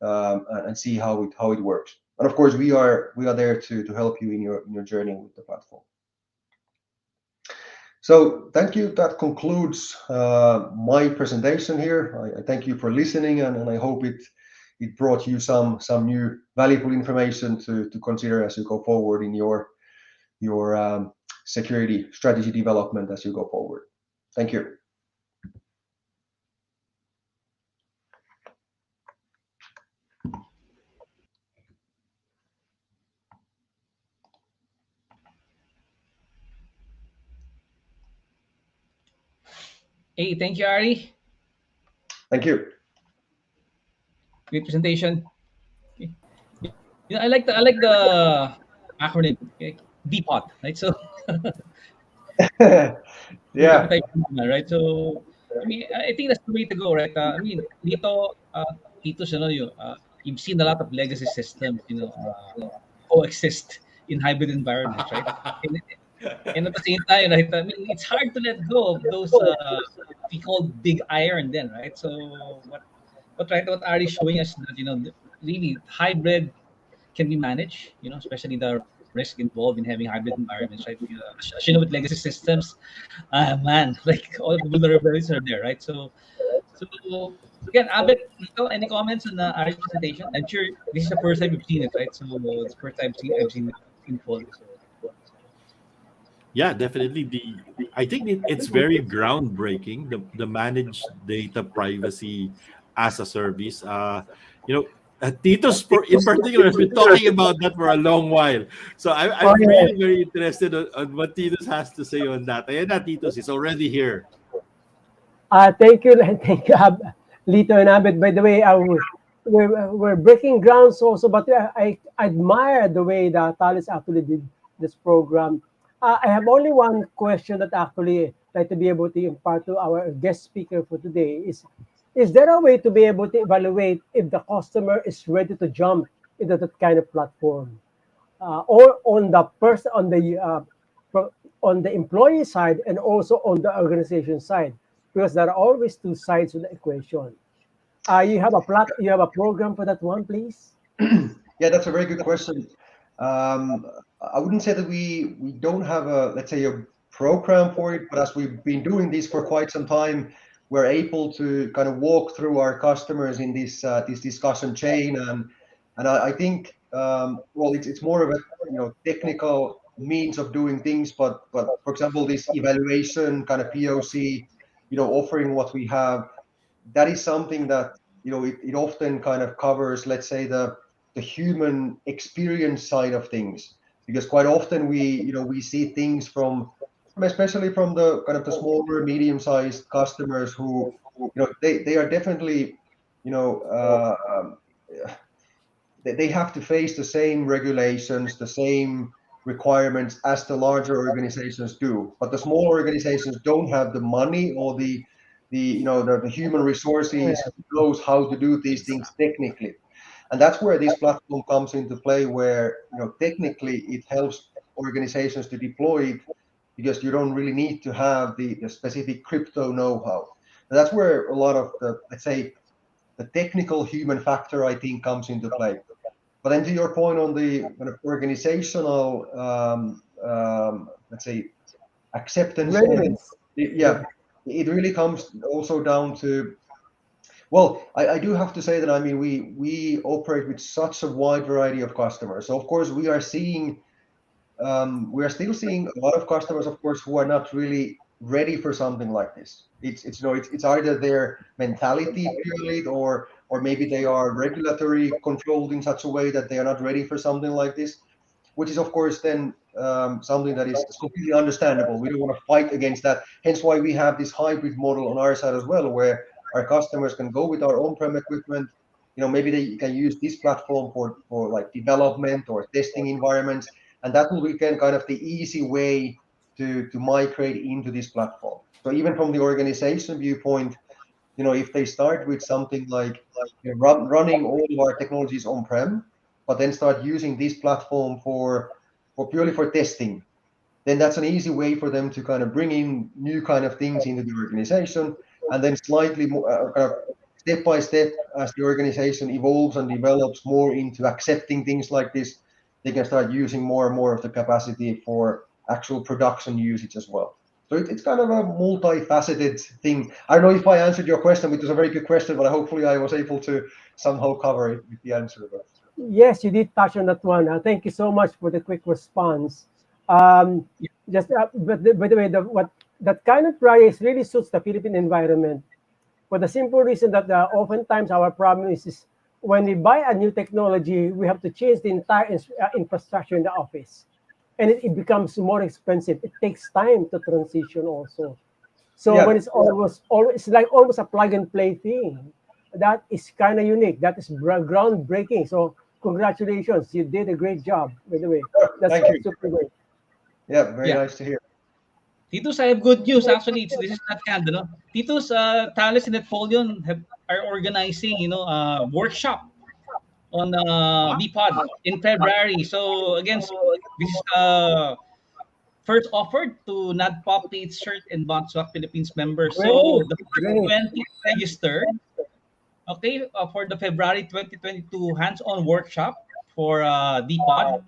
and see how it works. And of course, we are there to help you in your journey with the platform. So thank you. That concludes my presentation here. I thank you for listening, and I hope it brought you some new valuable information to consider as you go forward in your security strategy development as you go forward. Thank you. Hey, thank you, Ari. Thank you. Great presentation. Okay. You know, I like the acronym, okay? DPOT, right? So Yeah. right? So I mean, I think that's the way to go, right? I mean, dito, Titos, you know, you've seen a lot of legacy systems, you know, coexist in hybrid environments, right? And at the same time, right? I mean, it's hard to let go of those we call big iron, then, right? So what Ari is showing us that, you know, really hybrid can be managed, you know, especially the risk involved in having hybrid environments, right? As you know, with legacy systems, man, like all the vulnerabilities are there, right? So again, Abet, any comments on Ari's presentation? I'm sure this is the first time you've seen it, right? So it's the first time I've seen it in full. Yeah, definitely. I think it's very groundbreaking. The managed data privacy as a service. You know, Tito's in particular has been talking about that for a long while. So I'm really very interested on what Tito's has to say on that. Ayan na, Tito's is already here. Thank you, Lito and Abed. By the way, we're breaking grounds also, but I admire the way that Thales actually did this program. I have only one question that actually like to be able to impart to our guest speaker for today is there a way to be able to evaluate if the customer is ready to jump into that kind of platform, or on the person on the employee side and also on the organization side, because there are always two sides to the equation. You have a program for that one, please? Yeah, that's a very good question. I wouldn't say that we don't have a, let's say, a program for it, but as we've been doing this for quite some time, we're able to kind of walk through our customers in this this discussion chain, and I think well, it's more of a technical means of doing things, but for example, this evaluation kind of POC, offering what we have, that is something that it often kind of covers, let's say, the human experience side of things, because quite often we see things from especially from the kind of the smaller medium-sized customers who they are definitely they have to face the same regulations, the same requirements as the larger organizations do, but the small organizations don't have the money or the human resources knows how to do these things technically. And that's where this platform comes into play, where technically it helps organizations to deploy it, because you don't really need to have the specific crypto know-how. And that's where a lot of the, let's say, the technical human factor, I think, comes into play. But then to your point on the kind of organizational, let's say, acceptance, yeah, it really comes also down to, well, I do have to say that, I mean, we operate with such a wide variety of customers. So of course we are seeing, we are still seeing a lot of customers, of course, who are not really ready for something like this. It's either their mentality purely, or maybe they are regulatory controlled in such a way that they are not ready for something like this, which is of course then something that is completely understandable. We don't want to fight against that. Hence why we have this hybrid model on our side as well, where our customers can go with our on-prem equipment. Maybe they can use this platform for like development or testing environments, and that will be kind of the easy way to migrate into this platform. So even from the organization viewpoint, if they start with something like running all of our technologies on-prem, but then start using this platform for purely for testing, then that's an easy way for them to kind of bring in new kind of things into the organization, and then slightly more kind of step by step, as the organization evolves and develops more into accepting things like this, they can start using more and more of the capacity for actual production usage as well. So it's kind of a multifaceted thing. I don't know if I answered your question, which was a very good question, but hopefully I was able to somehow cover it with the answer. Yes, you did touch on that one. Thank you so much for the quick response. Just but by the way, what that kind of project really suits the Philippine environment, for the simple reason that oftentimes our problem is when we buy a new technology, we have to change the entire infrastructure in the office, and it becomes more expensive. It takes time to transition also. So when it's always like almost a plug and play thing, that is kind of unique. That is groundbreaking. So congratulations, you did a great job. By the way, that's super great. Yeah, very nice to hear. Titus, I have good news. Actually, this is not canned, Titus, Thales and Napoleon are organizing, workshop on VPod in February. So again, this is first offered to NADPOP, Shirt, and Botswak Philippines members. So the first 20 registered, okay, for the February 2022 hands-on workshop for VPod,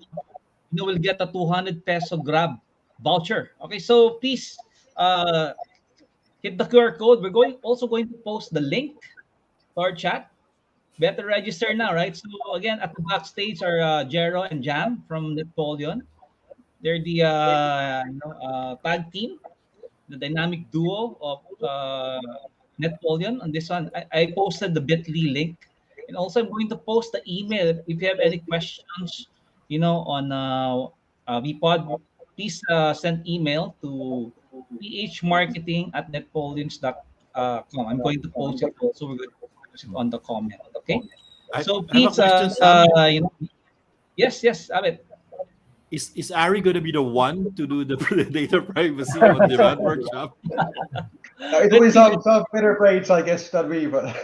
you will get a 200 peso Grab voucher. Okay, so please hit the QR code. We're also going to post the link to our chat. Better register now, right? So again, at the backstage are Jero and Jam from Napoleon. They're the tag team, the dynamic duo of Napoleon on this one. I posted the bit.ly link, and also I'm going to post the email. If you have any questions, on VPod, please send email to phmarketing@napoleons.com. I'm going to post it also. We're going to post it on the comment. Okay. So please, yes, Abed. Is Ari going to be the one to do the data privacy on demand workshop? It will be some better rates, I guess, than we, but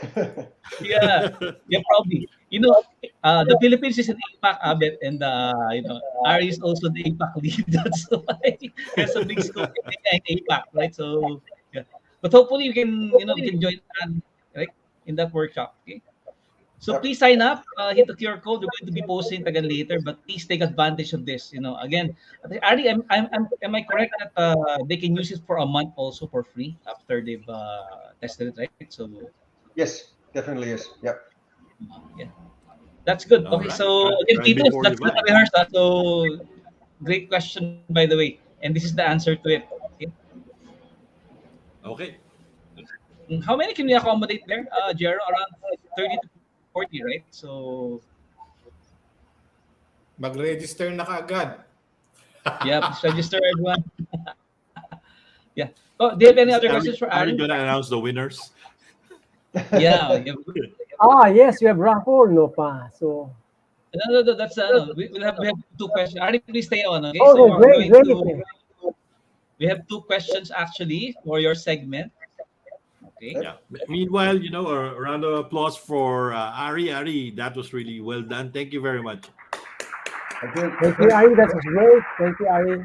yeah, probably. The Philippines is an APAC, Abet, and Ari is also the APAC lead. That's why there's a big scope in APAC, right? So yeah, but hopefully we can join right in that workshop. Okay. So Yep. please sign up, hit the QR code. We're going to be posting it again later, but please take advantage of this. Again, Ari, am I correct that they can use it for a month also for free after they've tested it, right? So Yes, definitely yes. Yep. yeah, that's good. All Okay, right. so Try- again, try Tito, before that's you good to buy. rehearse. So great question, by the way, and this is the answer to it. Okay. Okay. How many can we accommodate there, Jero? Around 30 to 40, right? So Mag-register na kaagad. yeah, please register everyone. Yeah. Oh, do you have any other Are questions for we Ari? going to announce the winners? Yeah. Yes, you have raffle, no pa. So, No. That's we have two questions. Ari, please stay on. Okay. So okay, we're great. going to. We have two questions actually for your segment. Okay. Yeah. Meanwhile, a round of applause for Ari. Ari, that was really well done. Thank you very much. Thank you, Ari. That was great. Thank you, Ari.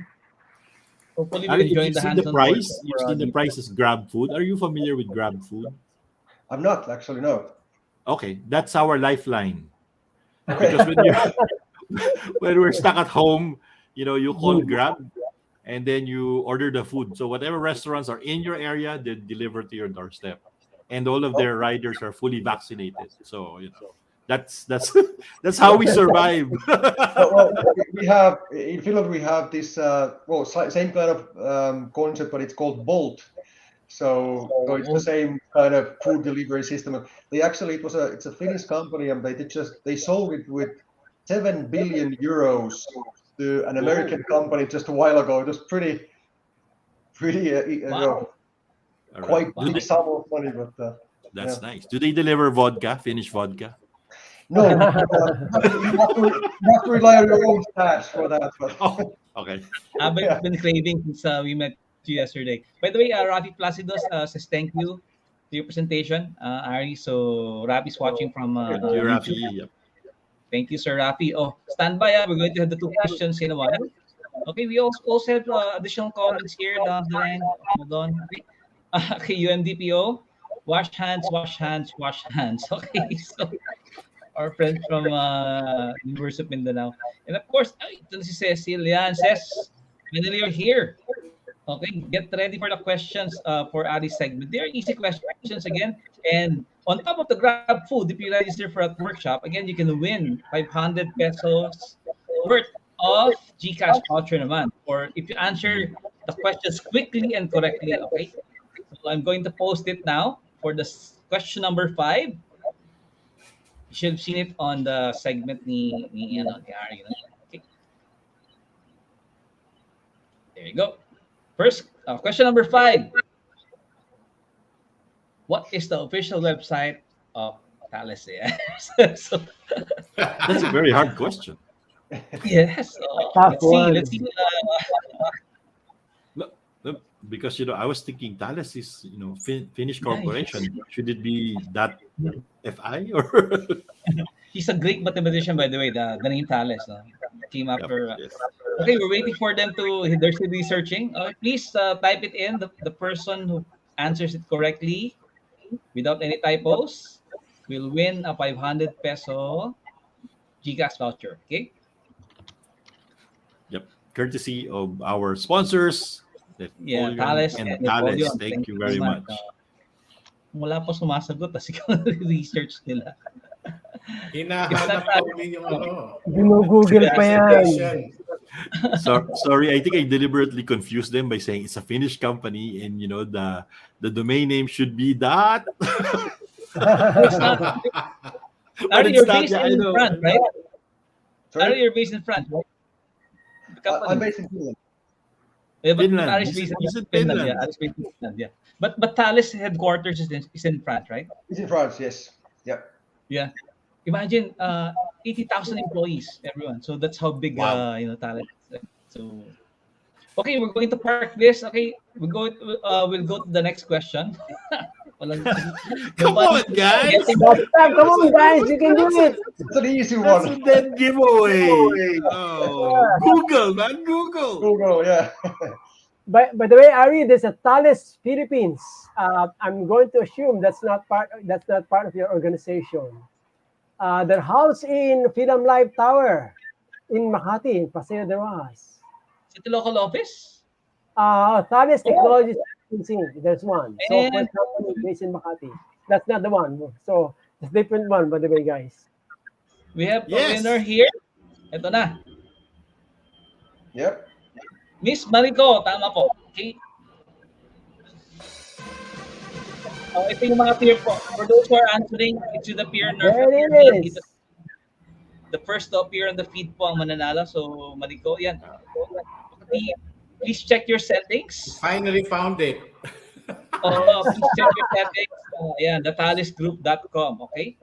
Hopefully we Ari, can join you've the seen the hands-on price. workshop You've for, seen the price is Grab Food. Are you familiar with Grab Food? I'm not actually, no. Okay, that's our lifeline. Okay. Because when we're stuck at home, you call Grab and then you order the food. So whatever restaurants are in your area, they deliver to your doorstep, and all of their riders are fully vaccinated. So that's that's how we survive. Well, we have in Finland we have this same kind of concept, but it's called Bolt. So it's the same kind of food delivery system. It's a Finnish company, and they sold it with 7 billion euros to an American company just a while ago. It was pretty wow. quite Do big they- sum of money, but That's yeah. nice. Do they deliver vodka, Finnish vodka? No, you have to rely on your own stash for that. But Oh, okay. I've Yeah. been craving since we met you yesterday. By the way, Rafi Placidos says thank you to your presentation, Ari. So Rafi's watching from Thank you, YouTube. Rafi. Yep. Thank you, Sir Rafi. Oh, stand by. We're going to have the two questions in a while. Okay, we also have additional comments here down the line. Hold on. Okay, UMDPO. Wash hands, wash hands, wash hands. Okay, so our friends from University of Mindanao. And of course, ito si Cecil. Yan, says, finally you're here. Okay, get ready for the questions for Ari's segment. They are easy questions again. And on top of the Grab Food, if you register for a workshop, again, you can win 500 pesos worth of GCash voucher naman. Or if you answer the questions quickly and correctly, okay? So I'm going to post it now for the question number 5. You should have seen it on the segment ni Ari. Okay. There you go. First, question number 5. What is the official website of Thales? So, That's a very hard question. yes. Tough Let's see. one. Let's see. No, because I was thinking Thales is Finnish corporation. Should it be that FI or? He's a great mathematician, by the way. The name Thales came after. Yes. Okay, we're waiting for them to. They're still researching. Please type it in. The person who answers it correctly, without any typos, will win a 500 peso GCash voucher. Okay. Yep. Courtesy of our sponsors, Yeah, Napoleon Thales and and Thales. Napoleon. Thank you very much. Wala pa sumasagot, tapos ikaw research nila. Hinahanap namin yung Ginugugol pa yan. presentation. Sorry, I think I deliberately confused them by saying it's a Finnish company, and the domain name should be that. But Ari, it's you're not. based Yeah, I in know. France, right? Sorry? Ari, you're based in France, right? The company. I'm based in Finland. Yeah, but Finland. Ari's based He's in in Finland. Finland. Yeah, Ari's based in Finland. Yeah, but Thales headquarters is in France, right? It's in France, yes. Yep. Yeah. Imagine 80,000 employees, everyone. So that's how big Thales is. So okay, we're going to park this. Okay, we'll go to the next question. Walang, Come on, guys! Come on, guys, you can do it. It's an easy That's one. a dead giveaway. Oh, Google, man, Google. Google, yeah. By the way, Ari, there's a Thales Philippines. I'm going to assume that's not part of your organization. They're housed in Film Live Tower in Makati, in Paseo de Rojas. Sa local office? Thales Technologies Licensing, there's one. And- Software company based in Makati. That's not the one. So it's a different one, by the way, guys. We have a Yes. winner here. Ito na. Yep. Miss Marico, tama po. Okay. Ito yung mga peer po. For those who are answering, it should appear in our There feed. it is. The first to appear on the feed po ang mananalo. So, Marico, yan. Please check your settings. Finally found it. Please check your settings. Yan, thalesgroup.com. Okay?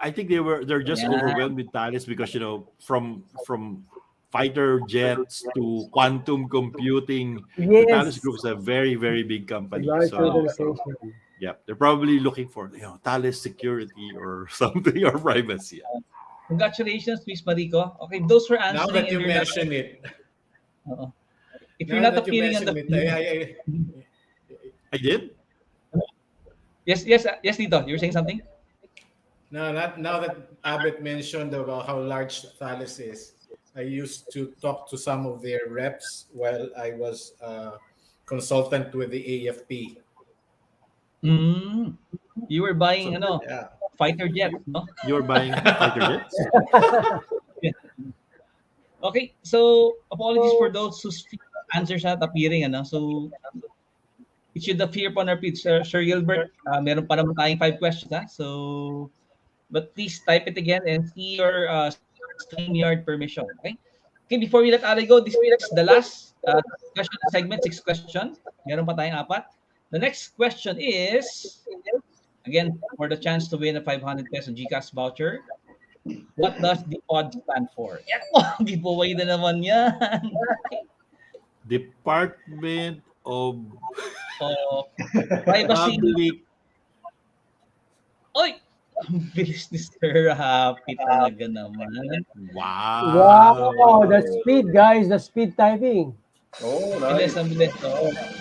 I think they're just Yeah. overwhelmed with Thales because from fighter jets to quantum computing, the Thales Yes. Group is a very, very big company. Large So organization. yeah, they're probably looking for Thales security or something or privacy. Congratulations, Miss Marico. Okay, those who are Now answering. that you mention it. If you're Now not that you appearing on the mention it, I did. Yes, Dito. You were saying something? No, not now that Abet mentioned about how large Thales is. I used to talk to some of their reps while I was consultant with the AFP. You were buying Yeah. fighter jets, no? You're buying fighter jets. Okay, so apologies for those whose answers not appearing, So it should appear upon our feed, Sir Gilbert. Meron pa naman tayong 5 questions, ha? So, but please type it again and see your StreamYard permission, okay? Okay, before we let Ali go, this is the last question segment, 6 question. Meron pa tayong 4. The next question is, again, for the chance to win a 500 peso GCash voucher, what does the OD stand for? Yan po, giveaway na naman yan. Department of Privacy. Public. Oy! Ang bilis ni Sir Happy talaga naman. Wow. Wow, the speed, guys, the speed typing. Oh, Bilis, nice. ang bilis.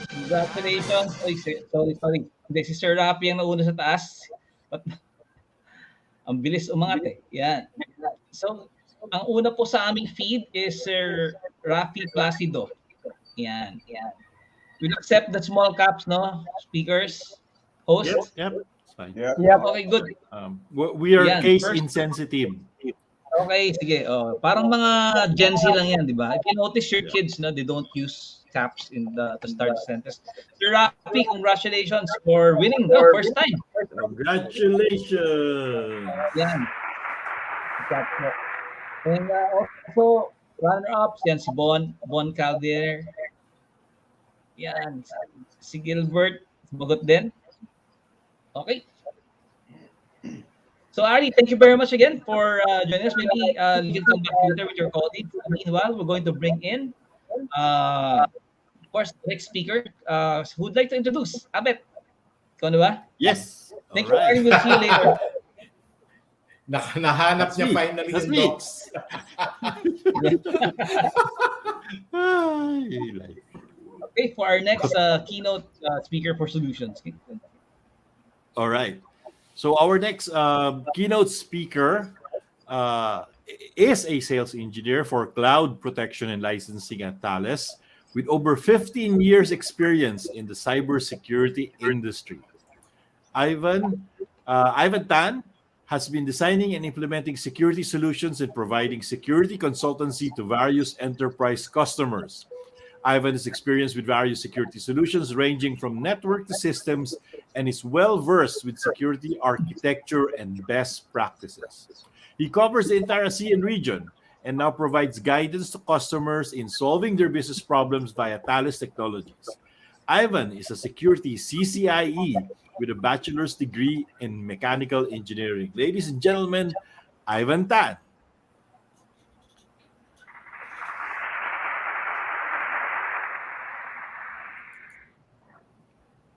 Congratulations. Oy, sorry. Hindi, si Sir Happy ang nauna sa taas. But, ang bilis umangat eh. Yan. So, ang una po sa aming feed is Sir Rafi Placido. Yan. We'll accept the small caps, no? Speakers, host. Yep. It's fine. Yeah. Yep. Okay, good. We are Yan, case first- insensitive. Okay, sige. Parang mga Gen Z lang yan, di ba? If you notice your kids, they don't use caps in to start the sentence. Sir Rafi, congratulations for winning the first time. Congratulations. Yan. And also, runner-ups, yan si Bon Calder. Yan. Si Gilbert, sumagot din. Okay. So Ari, thank you very much again for joining us. Maybe you can come back later with your colleagues. Meanwhile, we're going to bring in, of course, the next speaker. Who'd like to introduce? Abet. Ikaw na ba? Yes. Thank you, Ari. We'll see you later. Nahanap That's niya me. finally That's yung me. docs. Okay, for our next keynote speaker for solutions. Okay. All right. So our next keynote speaker is a sales engineer for cloud protection and licensing at Thales with over 15 years experience in the cybersecurity industry. Ivan Tan has been designing and implementing security solutions and providing security consultancy to various enterprise customers. Ivan is experienced with various security solutions ranging from network to systems and is well versed with security architecture and best practices. He covers the entire ASEAN region and now provides guidance to customers in solving their business problems via Thales technologies. Ivan is a security CCIE with a bachelor's degree in mechanical engineering. Ladies and gentlemen, Ivan Tan.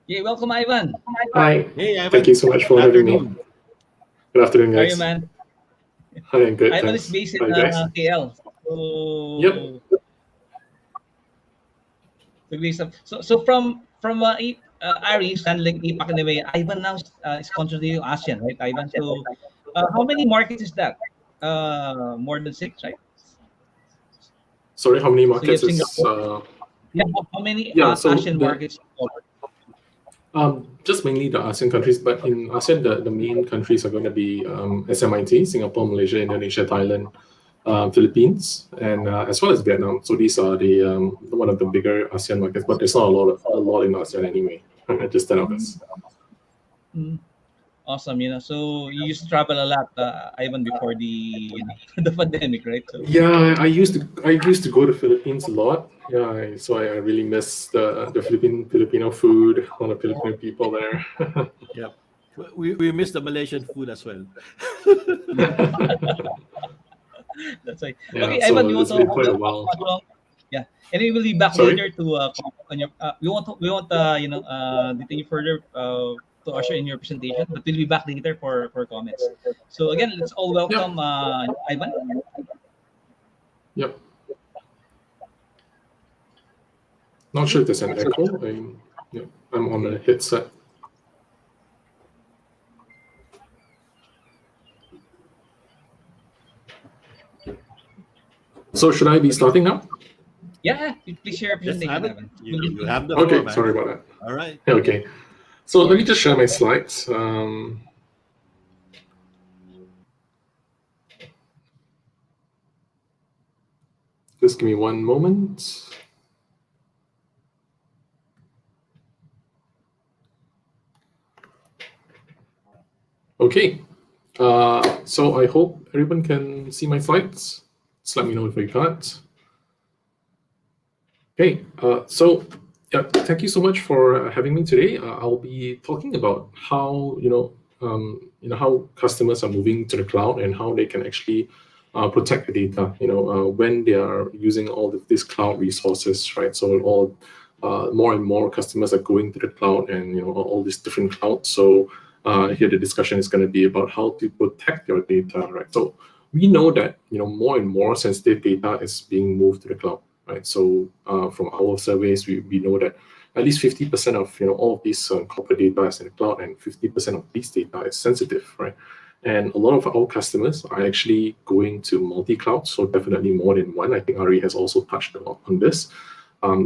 Yeah, welcome, Ivan. Hi. Hey, Ivan. Thank you so much for Good having me. afternoon. Good afternoon, How are guys. you, man? Hi, I'm good. Ivan Thanks. is based in Hi, guys. KL. Yep. So from Ari handling APAC in a way, Ivan now is contributing ASEAN, right, Ivan? So how many markets is that? More than 6, right? Sorry, how many So you have markets is? Singapore. Yeah, how many Yeah, so ASEAN markets? just mainly the ASEAN countries, but in ASEAN, the main countries are going to be SMIT, Singapore, Malaysia, Indonesia, Thailand, Philippines, and as well as Vietnam. So these are the one of the bigger ASEAN markets, but there's not a lot in ASEAN anyway. Just 10 of us. Awesome, so you used to travel a lot, Ivan, before the the pandemic, right? So Yeah, I used to go to Philippines a lot. Yeah, so I really miss the Filipino food, all the Filipino people there. Yep. We miss the Malaysian food as well. that's right. Yeah, Okay, so Ivan, you want it's to been quite a hold while. on? Yeah, and we will be back Sorry? later to on your. We won't detain you further to usher in your presentation, but we'll be back later for comments. So again, let's all welcome Ivan. Yep. Not sure if there's an echo. I'm on a headset. So should I be starting now? Yeah, please share your Yes, presentation, Ivan. Ivan. You have the floor, Okay, man. sorry about that. All right. Okay, so let me just share my slides. Just give me one moment. Okay, so I hope everyone can see my slides. Just let me know if you can't. Okay, so yeah, thank you so much for having me today. I'll be talking about how how customers are moving to the cloud and how they can actually protect the data. When they are using all of these cloud resources, right? So all more and more customers are going to the cloud and all these different clouds. So here the discussion is going to be about how to protect your data, right? So we know that more and more sensitive data is being moved to the cloud. Right, so from our surveys, we know that at least 50% of all of these corporate data is in the cloud, and 50% of these data is sensitive, right? And a lot of our customers are actually going to multi-cloud, so definitely more than one. I think Ari has also touched on this.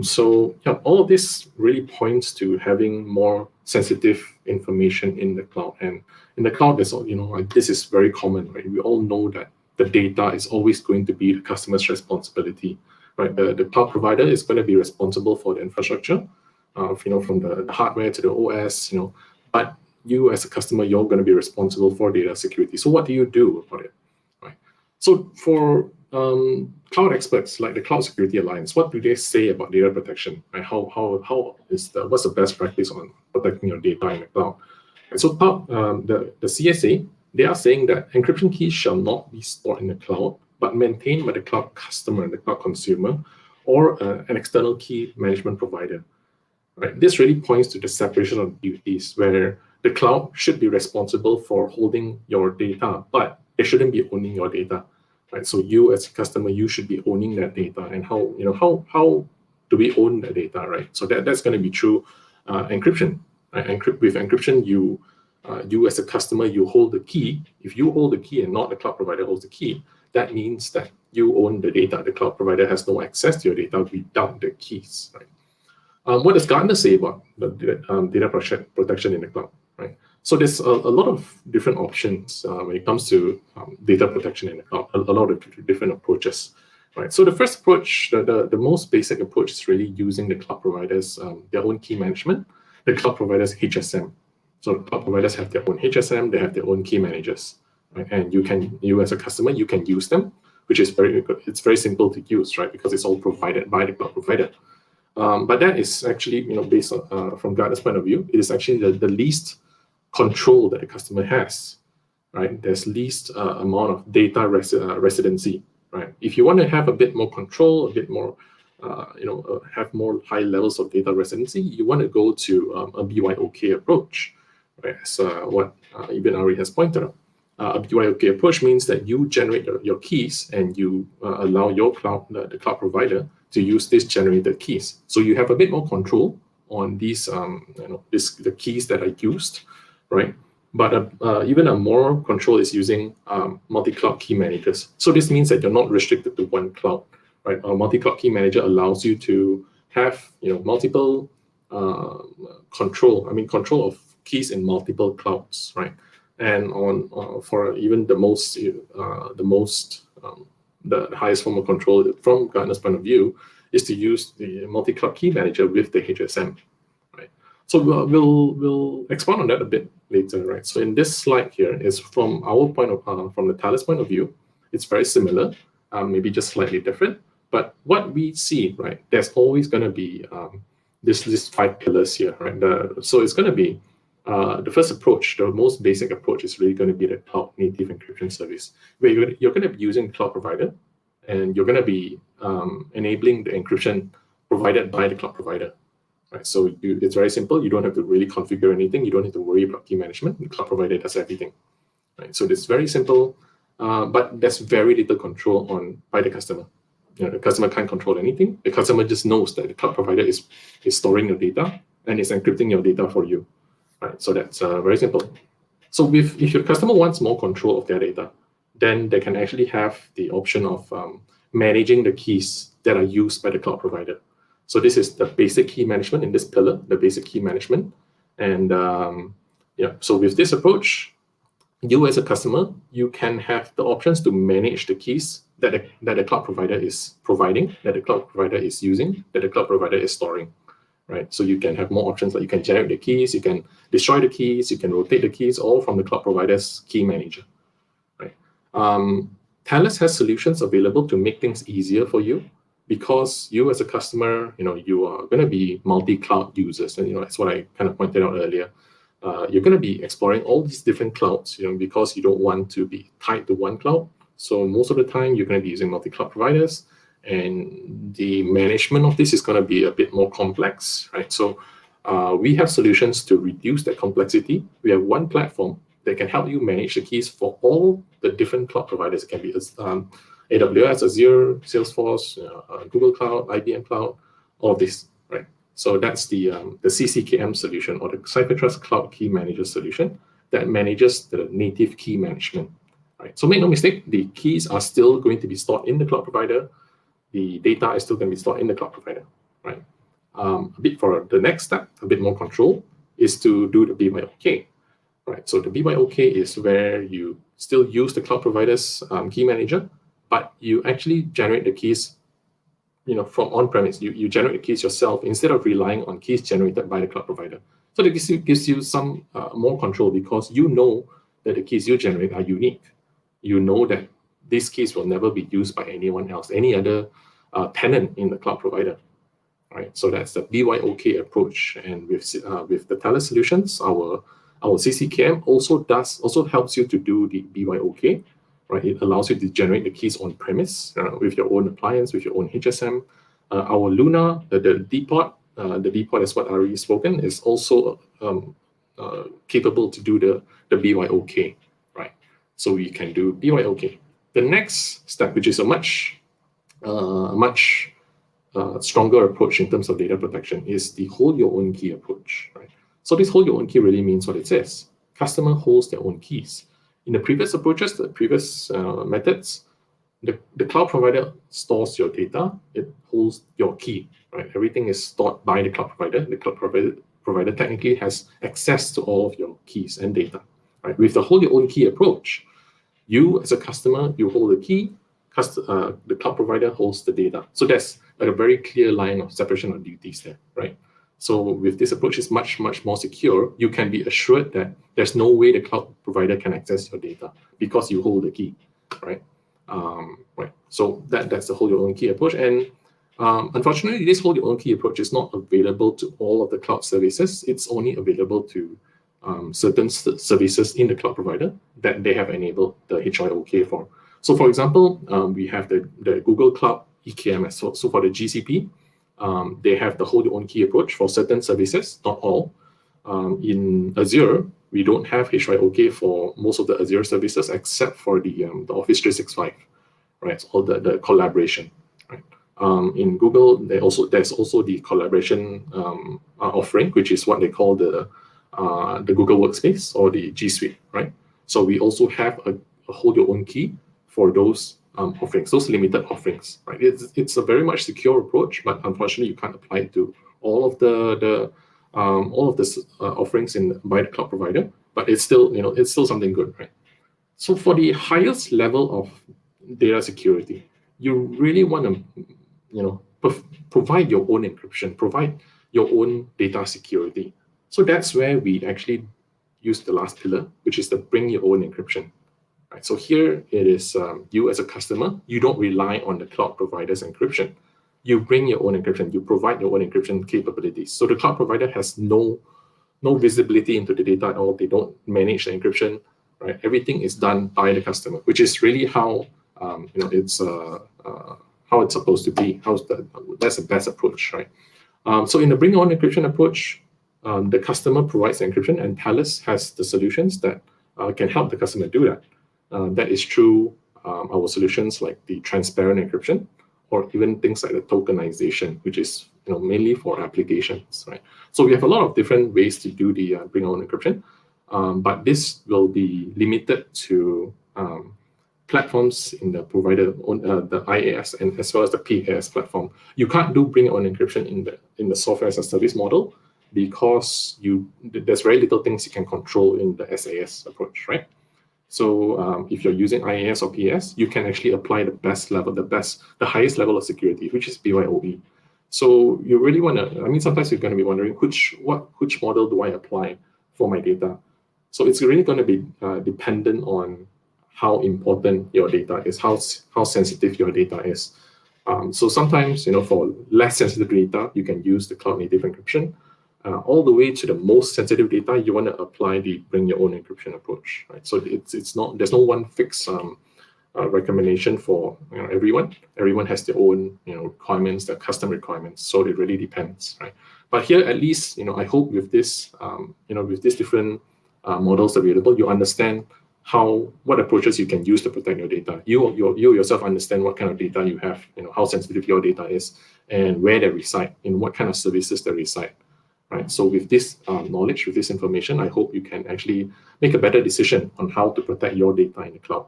So yeah, all of this really points to having more sensitive information in the cloud, and in the cloud, this is very common, right? We all know that the data is always going to be the customer's responsibility. Right, the cloud provider is going to be responsible for the infrastructure, from the hardware to the OS, but you as a customer, you're going to be responsible for data security. So what do you do about it? Right. So for cloud experts like the Cloud Security Alliance, what do they say about data protection? Right? What's the best practice on protecting your data in the cloud? And so the CSA, they are saying that encryption keys shall not be stored in the cloud, but maintained by the cloud customer, the cloud consumer, or an external key management provider. Right? This really points to the separation of duties, where the cloud should be responsible for holding your data, but they shouldn't be owning your data. Right? So you as a customer, you should be owning that data. And how do we own the data? Right? So that's going to be through encryption. Right? With encryption, you as a customer, you hold the key. If you hold the key and not the cloud provider holds the key, that means that you own the data. The cloud provider has no access to your data without the keys. Right? What does Gartner say about the data protection in the cloud? Right? So there's a lot of different options when it comes to data protection in the cloud. A lot of different approaches. Right? So the first approach, the most basic approach, is really using the cloud providers their own key management. The cloud providers HSM. So the cloud providers have their own HSM. They have their own key managers. Right? And you as a customer, you can use them, which is it's very simple to use, right? Because it's all provided by the cloud provider. But that is actually, based on from Gartner's point of view, it is actually the least control that the customer has, right? There's least amount of data residency, right? If you want to have a bit more control, a bit more have more high levels of data residency, you want to go to a BYOK approach, right? As what even Ari has pointed out. A BYOK approach means that you generate your keys and you allow your the cloud provider to use these generated keys. So you have a bit more control on these, the keys that are used, right? But even a more control is using multi-cloud key managers. So this means that you're not restricted to one cloud, right? A multi-cloud key manager allows you to have multiple control of keys in multiple clouds, right? And on for even the highest form of control from Gartner's point of view is to use the multi-cloud key manager with the HSM, right? So we'll expand on that a bit later, right? So in this slide here is from our point of from the Thales point of view, it's very similar, maybe just slightly different. But what we see, right? There's always going to be this 5 pillars here, right? So it's going to be the first approach, the most basic approach, is really going to be the cloud native encryption service, where you're going to be using the cloud provider, and you're going to be enabling the encryption provided by the cloud provider, right? So it's very simple. You don't have to really configure anything. You don't have to worry about key management. The cloud provider does everything, right? So it's very simple, but there's very little control by the customer. The customer can't control anything. The customer just knows that the cloud provider is storing your data and is encrypting your data for you. Right, so that's very simple. So if your customer wants more control of their data, then they can actually have the option of managing the keys that are used by the cloud provider. So this is the basic key management in this pillar, the basic key management. And so with this approach, you as a customer, you can have the options to manage the keys that the cloud provider is providing, that the cloud provider is using, that the cloud provider is storing. Right, so you can have more options, like you can generate the keys, you can destroy the keys, you can rotate the keys, all from the cloud provider's key manager. Right. Thales has solutions available to make things easier for you, because you as a customer, you are going to be multi-cloud users, and that's what I kind of pointed out earlier. You're going to be exploring all these different clouds, because you don't want to be tied to one cloud. So most of the time, you're going to be using multi-cloud providers. And the management of this is going to be a bit more complex, right? So we have solutions to reduce that complexity. We have one platform that can help you manage the keys for all the different cloud providers. It can be AWS, Azure, Salesforce, Google Cloud, IBM Cloud, all of this, right? So that's the CCKM solution, or the CipherTrust Cloud Key Manager solution, that manages the native key management, right? So make no mistake, the keys are still going to be stored in the cloud provider. The data is still going to be stored in the cloud provider, right? A bit for the next step, a bit more control, is to do the BYOK, right? So the BYOK is where you still use the cloud provider's key manager, but you actually generate the keys, from on-premise. You generate the keys yourself instead of relying on keys generated by the cloud provider. So that gives you some more control, because you know that the keys you generate are unique. You know that these keys will never be used by anyone else, any other tenant in the cloud provider, right? So that's the BYOK approach. And with the Thales solutions, our CCKM also helps you to do the BYOK, right? It allows you to generate the keys on premise with your own appliance, with your own HSM. Our Luna, the DPOT, the DPOT is what Ari has spoken, is also capable to do the BYOK, right? So we can do BYOK. The next step, which is a much stronger approach in terms of data protection, is the hold your own key approach, right? So this hold your own key really means what it says. Customer holds their own keys. In the previous approaches, the previous methods, the cloud provider stores your data. It holds your key, right? Everything is stored by the cloud provider. The cloud provider technically has access to all of your keys and data, right? With the hold your own key approach, you as a customer, you hold the key, the cloud provider holds the data. So there's a very clear line of separation of duties there, right? So with this approach, it's much, much more secure. You can be assured that there's no way the cloud provider can access your data because you hold the key, right? Right. So that's the hold your own key approach. And unfortunately, this hold your own key approach is not available to all of the cloud services. It's only available to certain services in the cloud provider that they have enabled the HYOK for. So for example, we have the Google Cloud EKMS. So for the GCP, they have the hold your own key approach for certain services, not all. In Azure, we don't have HYOK for most of the Azure services except for the Office 365, right? All the collaboration, right? In Google, there's also the collaboration offering, which is what they call the Google Workspace or the G Suite, right? So we also have a hold your own key for those offerings, those limited offerings, right? It's a very much secure approach, but unfortunately you can't apply it to all of the offerings by the cloud provider. But it's still something good, right? So for the highest level of data security, you really want to provide your own encryption, provide your own data security. So that's where we actually use the last pillar, which is the bring your own encryption. Right. So here it is you as a customer, you don't rely on the cloud provider's encryption. You bring your own encryption, you provide your own encryption capabilities. So the cloud provider has no visibility into the data at all. They don't manage the encryption, right? Everything is done by the customer, which is really how it's how it's supposed to be. That's the best approach, right? So in the bring your own encryption approach, the customer provides the encryption, and Thales has the solutions that can help the customer do that. That is through our solutions like the transparent encryption, or even things like the tokenization, which is mainly for applications, right? So we have a lot of different ways to do the bring your own encryption, but this will be limited to platforms in the provider, the IaaS and as well as the PaaS platform. You can't do bring your own encryption in the software as a service model because there's very little things you can control in the SaaS approach, right? So if you're using IaaS or PaaS, you can actually apply the highest level of security, which is BYOE. So you really want to, sometimes you're going to be wondering which model do I apply for my data? So it's really going to be dependent on how important your data is, how sensitive your data is. So sometimes, for less sensitive data, you can use the cloud native encryption. All the way to the most sensitive data, you want to apply the bring your own encryption approach, right? So there's no one fixed recommendation for everyone. Everyone has their own requirements, their custom requirements. So it really depends, right? But here, at least, I hope with this, with these different models available, you understand what approaches you can use to protect your data. You yourself understand what kind of data you have, how sensitive your data is, and where they reside, in what kind of services they reside. Right. So with this knowledge, with this information, I hope you can actually make a better decision on how to protect your data in the cloud.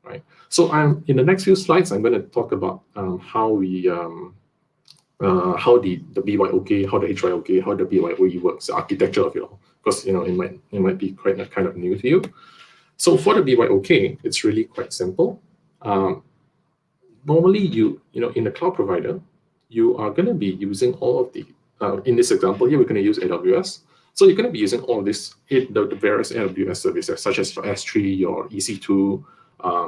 Right. So in the next few slides, I'm going to talk about how the BYOK, how the HYOK, how the BYOE works, the architecture of it all, because it might be quite kind of new to you. So for the BYOK, it's really quite simple. Normally, in the cloud provider, you are going to be using all of the in this example here, we're going to use AWS. So you're going to be using all of this, the various AWS services, such as your S3, your EC2,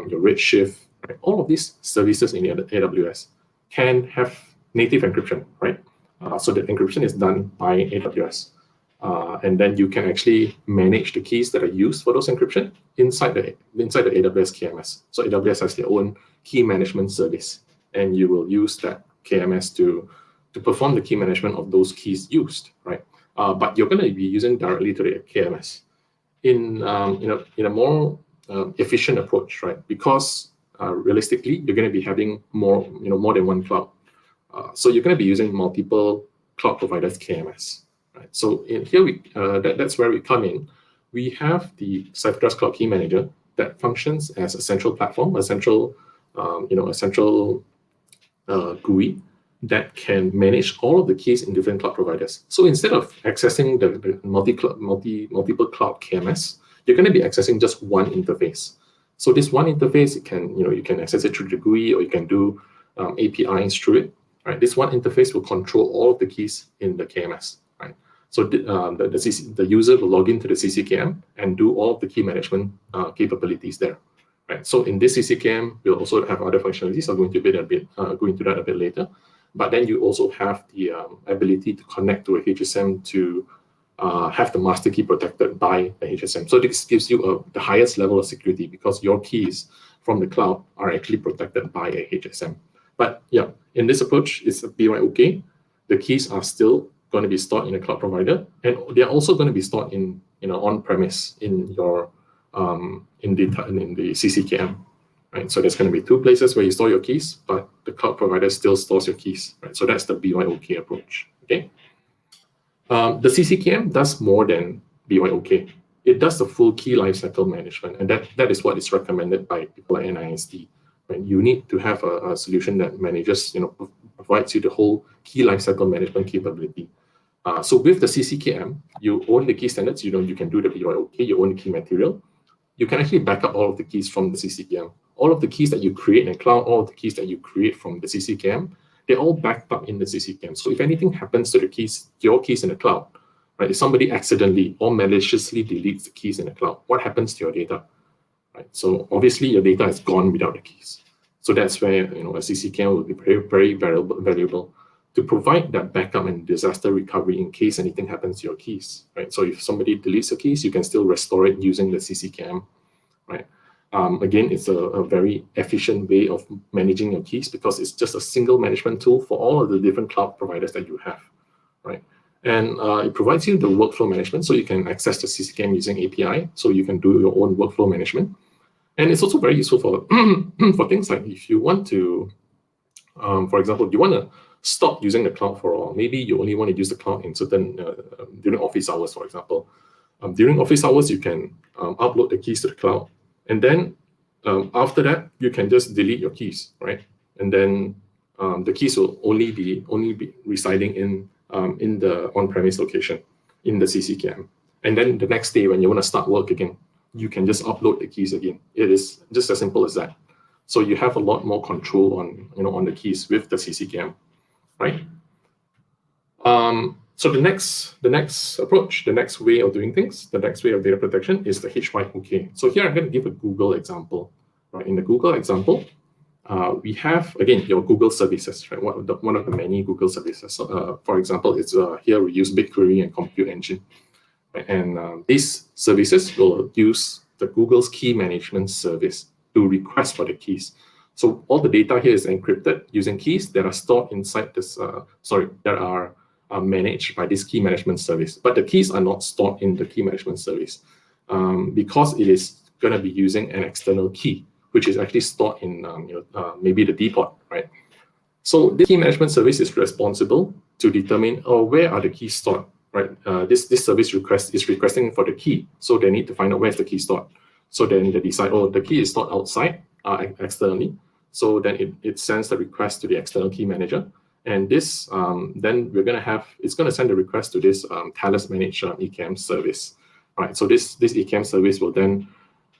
your Redshift, right? All of these services in AWS can have native encryption, right? So the encryption is done by AWS. And then you can actually manage the keys that are used for those encryption inside the AWS KMS. So AWS has their own key management service, and you will use that KMS to perform the key management of those keys used, right? But you're going to be using directly to the KMS in a more efficient approach, right? Because realistically, you're going to be having more than one cloud. So you're going to be using multiple cloud providers KMS, right? So in here that's where we come in. We have the CipherTrust Cloud Key Manager that functions as a central platform, a central GUI that can manage all of the keys in different cloud providers. So instead of accessing the multiple cloud KMS, you're going to be accessing just one interface. So this one interface, you can access it through the GUI, or you can do APIs through it. Right? This one interface will control all of the keys in the KMS. Right? So the user will log into the CCKM and do all of the key management capabilities there. Right? So in this CCKM, we'll also have other functionalities. I'll go into that a bit later. But then you also have the ability to connect to a HSM to have the master key protected by a HSM. So this gives you the highest level of security because your keys from the cloud are actually protected by a HSM. But yeah, in this approach, it's a BYOK. The keys are still going to be stored in a cloud provider, and they are also going to be stored in on-premise in your in the CCKM. Right, so there's going to be two places where you store your keys, but the cloud provider still stores your keys. Right, so that's the BYOK approach. Okay, the CCKM does more than BYOK. It does the full key lifecycle management, and that is what is recommended by people like NIST. Right, you need to have a solution that manages, provides you the whole key lifecycle management capability. So with the CCKM, you own the key standards. You can do the BYOK. You own the key material. You can actually back up all of the keys from the CCKM. All of the keys that you create in cloud, all of the keys that you create from the CCKM, they're all backed up in the CCKM. So if anything happens to the keys, your keys in the cloud, right? If somebody accidentally or maliciously deletes the keys in the cloud, what happens to your data? Right? So obviously your data is gone without the keys. So that's where a CCKM will be very, very valuable to provide that backup and disaster recovery in case anything happens to your keys. Right? So if somebody deletes your keys, you can still restore it using the CCKM. Right? Again, it's a very efficient way of managing your keys because it's just a single management tool for all of the different cloud providers that you have, right? And it provides you the workflow management, so you can access the CCKM using API, so you can do your own workflow management. And it's also very useful for for things like if you want to, for example, you want to stop using the cloud for all. Maybe you only want to use the cloud in certain during office hours, for example. During office hours, you can upload the keys to the cloud. And then after that, you can just delete your keys, right? And then the keys will only be residing in the on-premise location in the CCKM. And then the next day, when you want to start work again, you can just upload the keys again. It is just as simple as that. So you have a lot more control on the keys with the CCKM, right? So the next approach, the next way of doing things, the next way of data protection is the HYOK. So here I'm going to give a Google example. Right? In the Google example, we have, again, your Google services, right? One of the many Google services. For example, it's here we use BigQuery and Compute Engine. Right? And these services will use the Google's key management service to request for the keys. So all the data here is encrypted using keys that are stored inside this, that are managed by this key management service, but the keys are not stored in the key management service because it is going to be using an external key, which is actually stored in maybe the DICT, right? So the key management service is responsible to determine where are the keys stored, right? This service is requesting for the key, so they need to find out where's the key stored. So then they decide, the key is stored outside externally. So then it sends the request to the external key manager. And this, then it's going to send a request to this Thales managed EKM service. Right. So this EKM service will then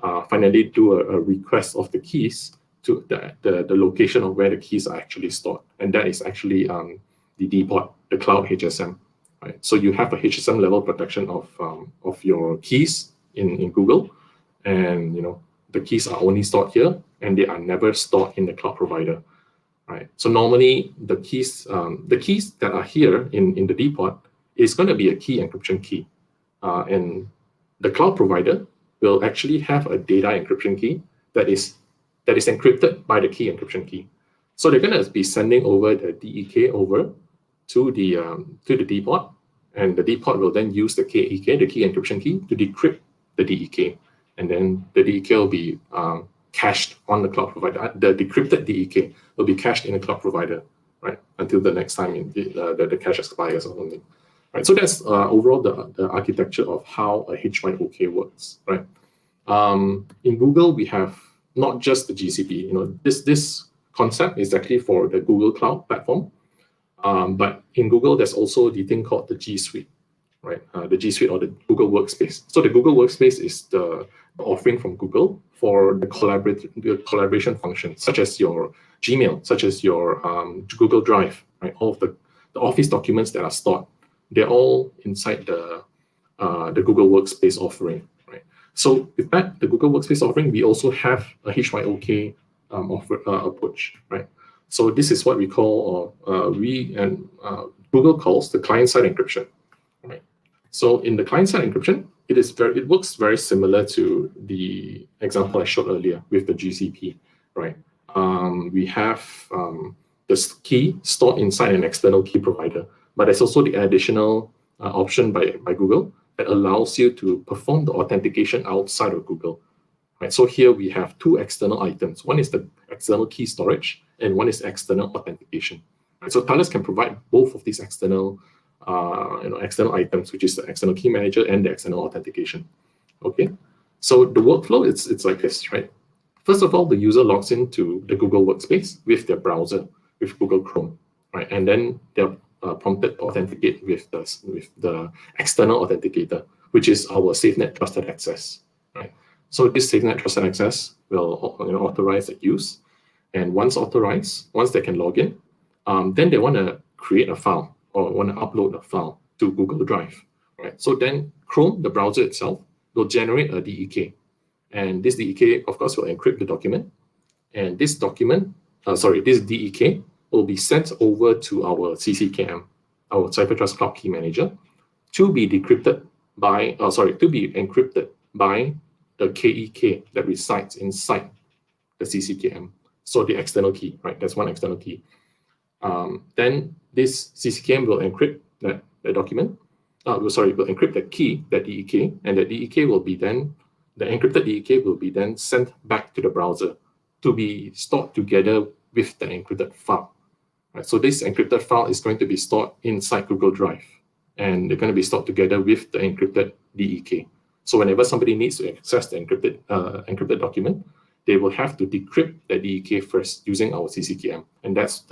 finally do a request of the keys to the location of where the keys are actually stored. And that is actually the DICT, the cloud HSM. Right. So you have a HSM level protection of your keys in Google. And the keys are only stored here and they are never stored in the cloud provider. Right. So normally the keys that are here in the DICT is going to be a key encryption key, and the cloud provider will actually have a data encryption key that is encrypted by the key encryption key. So they're going to be sending over the DEK over to the DICT, and the DICT will then use the KEK, the key encryption key, to decrypt the DEK, and then the DEK will be cached on the cloud provider. The decrypted DEK will be cached in the cloud provider, right, until the next time the cache expires or something. Right, so that's overall the architecture of how a HYOK works, right? In Google, we have not just the GCP. This concept is actually for the Google Cloud platform, but in Google, there's also the thing called the G Suite, right? The G Suite or the Google Workspace. So the Google Workspace is the offering from Google for the collaboration functions, such as your Gmail, such as your Google Drive, right? All of the Office documents that are stored, they're all inside the Google Workspace offering, right? So with that, the Google Workspace offering, we also have a HYOK approach, right? So this is what we call, Google calls the client-side encryption, right? So in the client-side encryption, it works very similar to the example I showed earlier with the GCP, right? We have the key stored inside an external key provider. But there's also the additional option by Google that allows you to perform the authentication outside of Google. Right, so here we have two external items. One is the external key storage, and one is external authentication. Right, so Thales can provide both of these external, external items, which is the external key manager and the external authentication. Okay, so the workflow it's like this, right? First of all, the user logs into the Google Workspace with their browser, with Google Chrome, right? And then they're prompted to authenticate with the external authenticator, which is our SafeNet Trusted Access, right? So this SafeNet Trusted Access will authorize the use, and once authorized, once they can log in, then they want to create a file or want to upload a file to Google Drive, right? So then Chrome, the browser itself, will generate a DEK, and this DEK, of course, will encrypt the document, and this document, this DEK will be sent over to our CCKM, our CyberTrust Cloud Key Manager, to be encrypted by the KEK that resides inside the CCKM. So the external key, right? That's one external key. Then this CCKM will encrypt that document. Will encrypt that key, that DEK, and that DEK will be then, the encrypted DEK will be then sent back to the browser to be stored together with the encrypted file. Right? So this encrypted file is going to be stored inside Google Drive, and they're going to be stored together with the encrypted DEK. So whenever somebody needs to access the encrypted document, they will have to decrypt the DEK first using our CCKM, and that's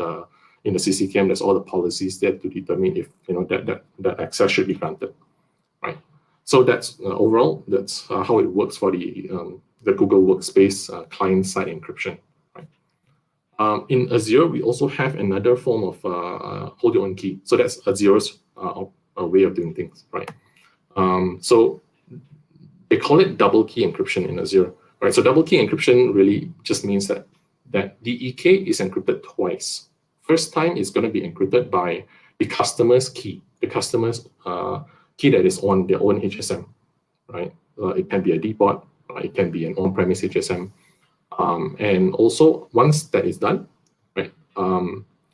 in the CCKM. There's all the policies there to determine if that access should be granted, right? So that's overall that's how it works for the Google Workspace client-side encryption. In Azure, we also have another form of hold your own key. So that's Azure's way of doing things, right? So they call it double key encryption in Azure, right? So double key encryption really just means that DEK is encrypted twice. First time is going to be encrypted by the customer's key, the customer's key that is on their own HSM, right? It can be a DPOT, it can be an on-premise HSM. And also, once that is done, right?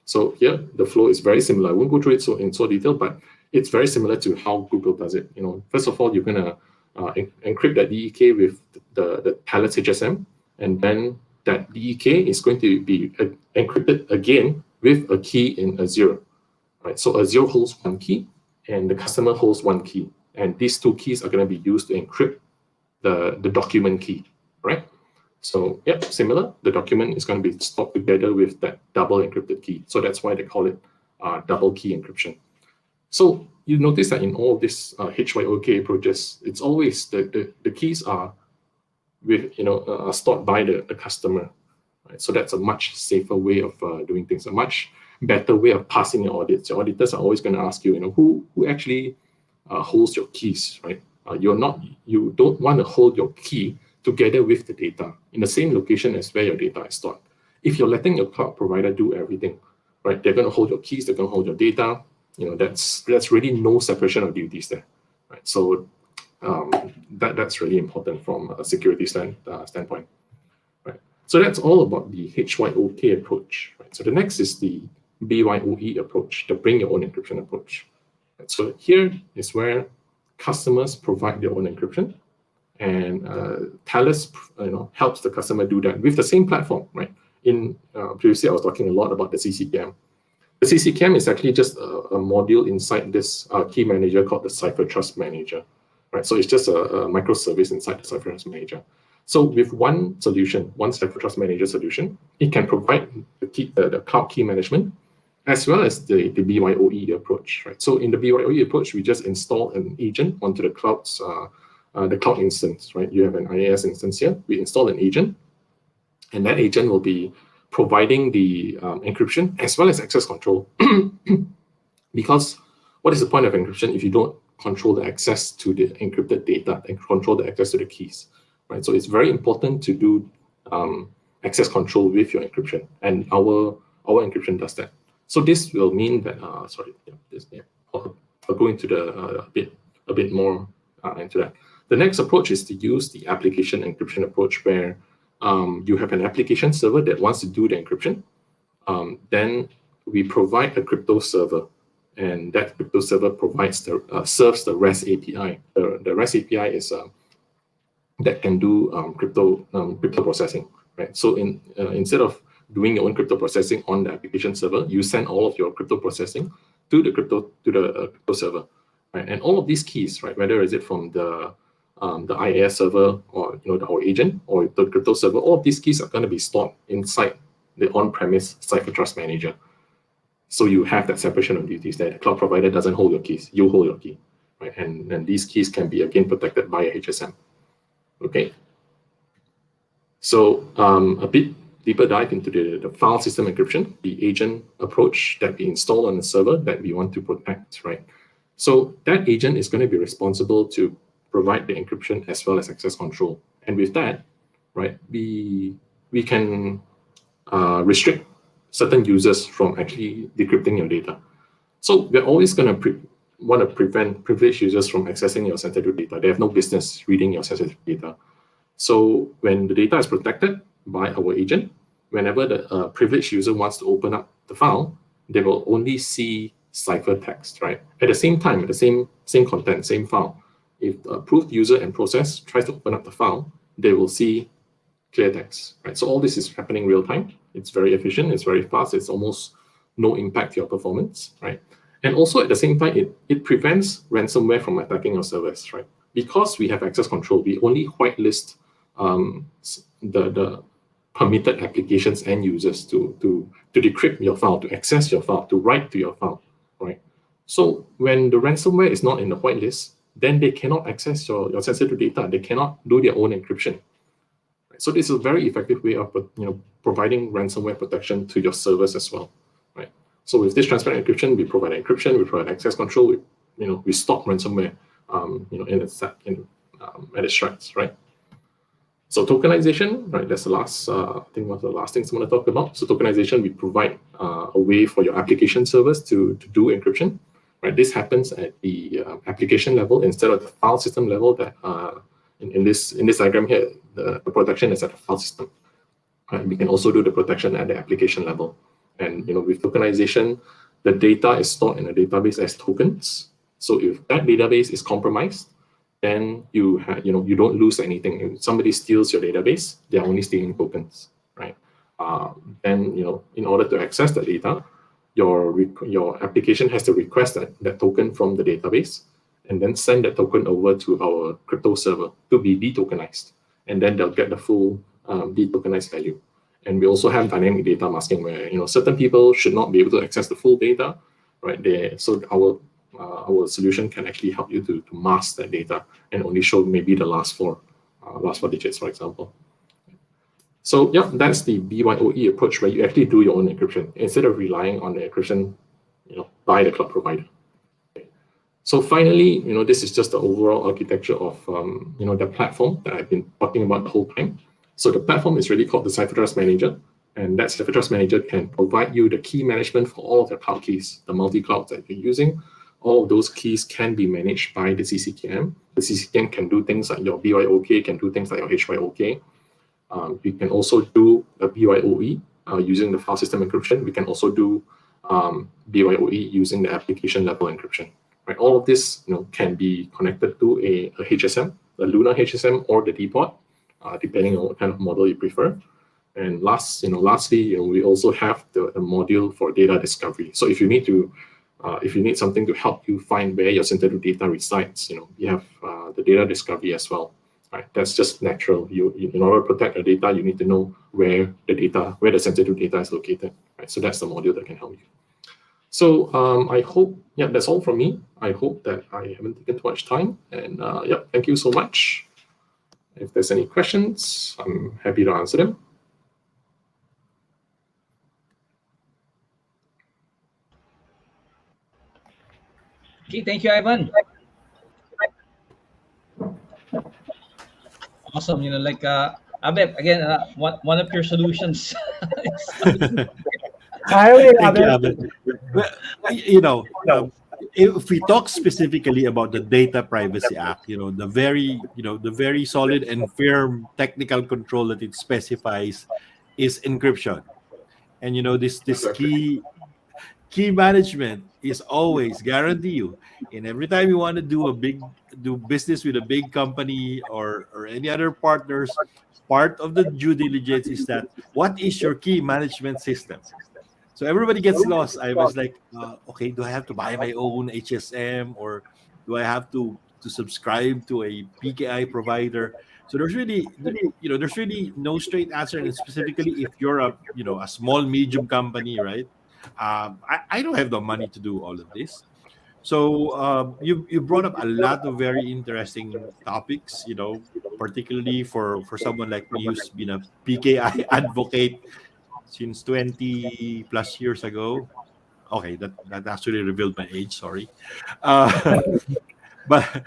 So here the flow is very similar. I won't go through it in so detail, but it's very similar to how Google does it. First of all, you're gonna encrypt that DEK with the Thales HSM, and then that DEK is going to be encrypted again with a key in Azure, right? So Azure holds one key, and the customer holds one key, and these two keys are going to be used to encrypt the document key, right? So yeah, similar. The document is going to be stored together with that double encrypted key. So that's why they call it double key encryption. So you notice that in all these HYOK approaches, it's always the keys are stored by the customer. Right? So that's a much safer way of doing things, a much better way of passing your audits. Your auditors are always going to ask you, who actually holds your keys, right? You don't want to hold your key together with the data in the same location as where your data is stored. If you're letting your cloud provider do everything, right, they're going to hold your keys, they're going to hold your data. That's really no separation of duties there, right? So that's really important from a security standpoint, right? So that's all about the HYOK approach, right? So the next is the BYOE approach, the bring your own encryption approach. Right? So here is where customers provide their own encryption, and Thales helps the customer do that with the same platform, right? Previously I was talking a lot about the CCKM. The CCKM is actually just a module inside this key manager called the CyberTrust Manager, right? So it's just a microservice inside the CyberTrust Manager. So with one solution, one CyberTrust Manager solution, it can provide the cloud key management as well as the BYOE approach, right? So in the BYOE approach, we just install an agent onto the cloud's the cloud instance, right? You have an IaaS instance here. We install an agent, and that agent will be providing the encryption as well as access control. Because what is the point of encryption if you don't control the access to the encrypted data and control the access to the keys, right? So it's very important to do access control with your encryption, and our encryption does that. So this will mean that I'll go into a bit more into that. The next approach is to use the application encryption approach, where you have an application server that wants to do the encryption. then we provide a crypto server, and that crypto server provides serves the REST API. The REST API is that can do crypto processing, right? So instead of doing your own crypto processing on the application server, you send all of your crypto processing to the crypto server, right? And all of these keys, right, whether is it from the IaaS server or our agent or the crypto server, all of these keys are going to be stored inside the on-premise Cipher Trust Manager. So you have that separation of duties there. The cloud provider doesn't hold your keys, you hold your key, right? And these keys can be again protected by a HSM. Okay. So a bit deeper dive into the file system encryption, the agent approach that we install on the server that we want to protect, right? So that agent is going to be responsible to provide the encryption as well as access control. And with that, right, we can restrict certain users from actually decrypting your data. So we're always going to want to prevent privileged users from accessing your sensitive data. They have no business reading your sensitive data. So when the data is protected by our agent, whenever the privileged user wants to open up the file, they will only see cipher text, right? At the same time, at the same content, same file, if the approved user and process tries to open up the file, they will see clear text, right? So all this is happening real time. It's very efficient, it's very fast, it's almost no impact to your performance, right? And also at the same time, it prevents ransomware from attacking your servers, right? Because we have access control, we only whitelist the permitted applications and users to decrypt your file, to access your file, to write to your file, right? So when the ransomware is not in the whitelist, then they cannot access your sensitive data. They cannot do their own encryption. Right? So this is a very effective way of providing ransomware protection to your servers as well, right? So with this transparent encryption, we provide encryption, we provide access control, we stop ransomware, at its tracks, right? So tokenization, right? That's the last, I think, one of the last things I want to talk about. So tokenization, we provide a way for your application servers to do encryption, right? This happens at the application level instead of the file system level. That in this diagram here, the protection is at the file system. Right? We can also do the protection at the application level. And with tokenization, the data is stored in a database as tokens. So if that database is compromised, then you don't lose anything. If somebody steals your database, they're only stealing tokens, right? Then in order to access the data, your application has to request that token from the database, and then send that token over to our crypto server to be de-tokenized, and then they'll get the full de-tokenized value. And we also have dynamic data masking, where certain people should not be able to access the full data, right? So our solution can actually help you to mask that data and only show maybe the last four digits, for example. So yeah, that's the BYOE approach, where you actually do your own encryption instead of relying on the encryption, by the cloud provider. Okay. So finally, this is just the overall architecture of the platform that I've been talking about the whole time. So the platform is really called the Cipher Trust Manager, and that Cipher Trust Manager can provide you the key management for all of the cloud keys, the multi-clouds that you're using. All of those keys can be managed by the CCKM. The CCKM can do things like your BYOK, can do things like your HYOK. We can also do a BYOE using the file system encryption. We can also do BYOE using the application level encryption. Right? All of this can be connected to a HSM, the Luna HSM or the DICT, depending on what kind of model you prefer. And lastly, we also have the module for data discovery. So if you need something to help you find where your sensitive data resides, you have the data discovery as well. Right? That's just natural. In order to protect your data, you need to know where the sensitive data is located. Right? So that's the module that can help you. So I hope, that's all from me. I hope that I haven't taken too much time. And thank you so much. If there's any questions, I'm happy to answer them. Okay, thank you, Ivan. Awesome. Abeb, again, one of your solutions. Thank you, Abed. If we talk specifically about the Data Privacy Act, the very solid and firm technical control that it specifies is encryption. And this key management is always guarantee you. And every time you want to do business with a big company or any other partners, part of the due diligence is that what is your key management system? So everybody gets lost. I was like, okay, do I have to buy my own HSM, or do I have to subscribe to a PKI provider? So there's really no straight answer, and specifically if you're a small medium company, right? I don't have the money to do all of this. So you brought up a lot of very interesting topics, particularly for someone like me who's been a PKI advocate since 20 plus years ago. Okay, that actually revealed my age. Sorry, uh, but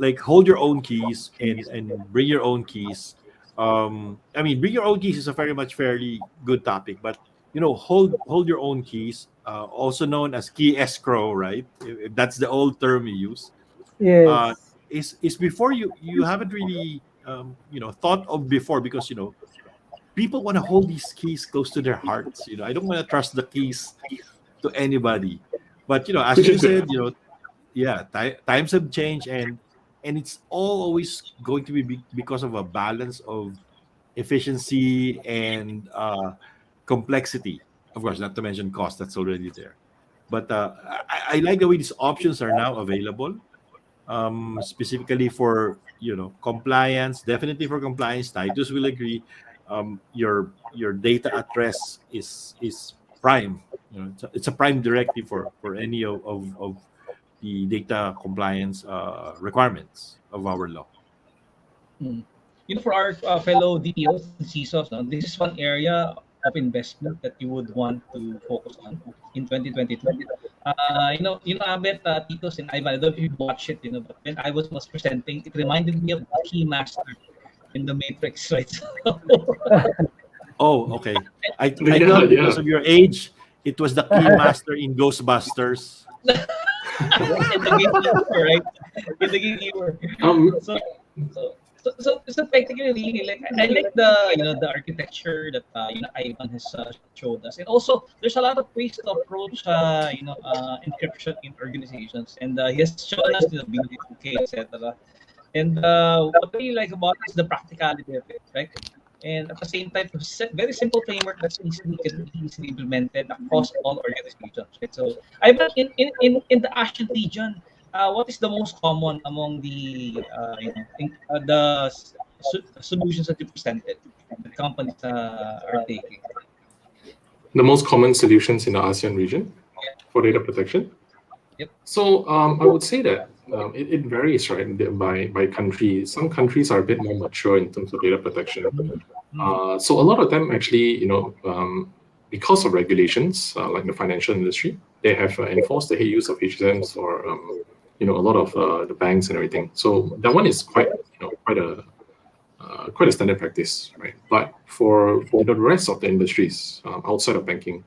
like hold your own keys and bring your own keys. I mean, bring your own keys is a fairly good topic, but hold your own keys, also known as key escrow, right? If that's the old term we use. uh, Yes. is before you haven't really thought of before, because people want to hold these keys close to their hearts. I don't want to trust the keys to anybody. But as Which you is good. said, yeah, times have changed, and it's all always going to be because of a balance of efficiency and complexity. Of course, not to mention cost, that's already there. But I like the way these options are now available, specifically for compliance. Definitely for compliance, Titus will agree. Your data address is prime. It's a prime directive for any of the data compliance requirements of our law. Mm. For our fellow DPOs and CISOs, no, this is one area of investment that you would want to focus on in 2022. Abet, Titos, and Ivan, I don't know if you watch it, but when I was presenting, it reminded me of the Keymaster in the Matrix, right? Oh, okay. I Yeah, thought yeah. because of your age, it was the Keymaster in Ghostbusters. In the gatekeeper, right? In the gatekeeper. Um, So technically, really, like I like the architecture that Ivan has showed us, and also there's a lot of ways to approach encryption in organizations, and he has shown us the BD2K, etc. And what I really like about it is the practicality of it, right? And at the same time, very simple framework that's can be easily implemented across all organizations. Right? So, Ivan, in the Asian region, what is the most common among the solutions that you presented that companies are taking? the most common solutions in the ASEAN region for data protection. Yep. So I would say that it varies, right, by country. Some countries are a bit more mature in terms of data protection. So a lot of them actually, because of regulations, like the financial industry, they have enforced the use of HSMs for a lot of the banks and everything. So that one is quite a standard practice, right? But for the rest of the industries outside of banking,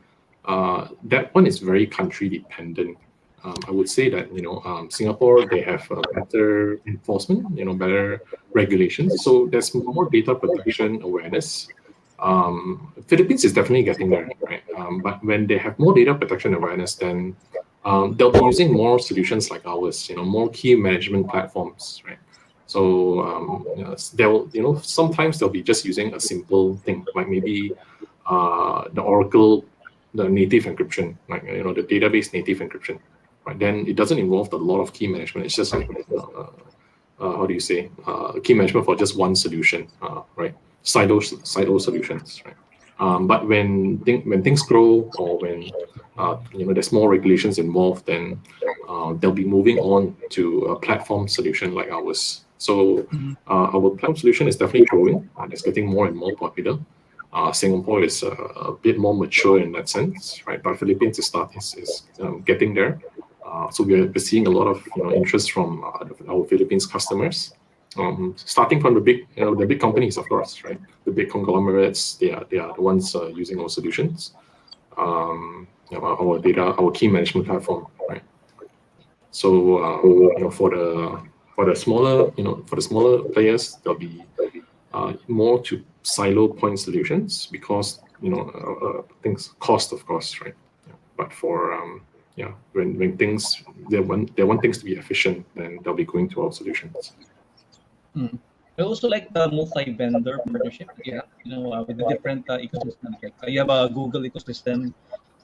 that one is very country dependent. I would say that Singapore, they have better enforcement, better regulations. So there's more data protection awareness. Philippines is definitely getting there, right? But when they have more data protection awareness, then they'll be using more solutions like ours, more key management platforms, right? So they'll, sometimes they'll be just using a simple thing, like maybe the Oracle, the native encryption, like the database native encryption. Right, then it doesn't involve a lot of key management. It's just like how do you say key management for just one solution, right? Silo solutions, right? But when things grow, or when there's more regulations involved, then they'll be moving on to a platform solution like ours. So our platform solution is definitely growing, and it's getting more and more popular. Singapore is a bit more mature in that sense, right? But Philippines is getting there. So we're seeing a lot of interest from our Philippines customers, starting from the big companies, of course, right? The big conglomerates, they are the ones using our solutions, our key management platform, right? So for the smaller players, there'll be more to silo point solutions, because things cost, of course, right? Yeah. But for when things they want things to be efficient, then they'll be going to our solutions. I also like the multi-vendor partnership. Yeah, with the different ecosystems. Like you have a Google ecosystem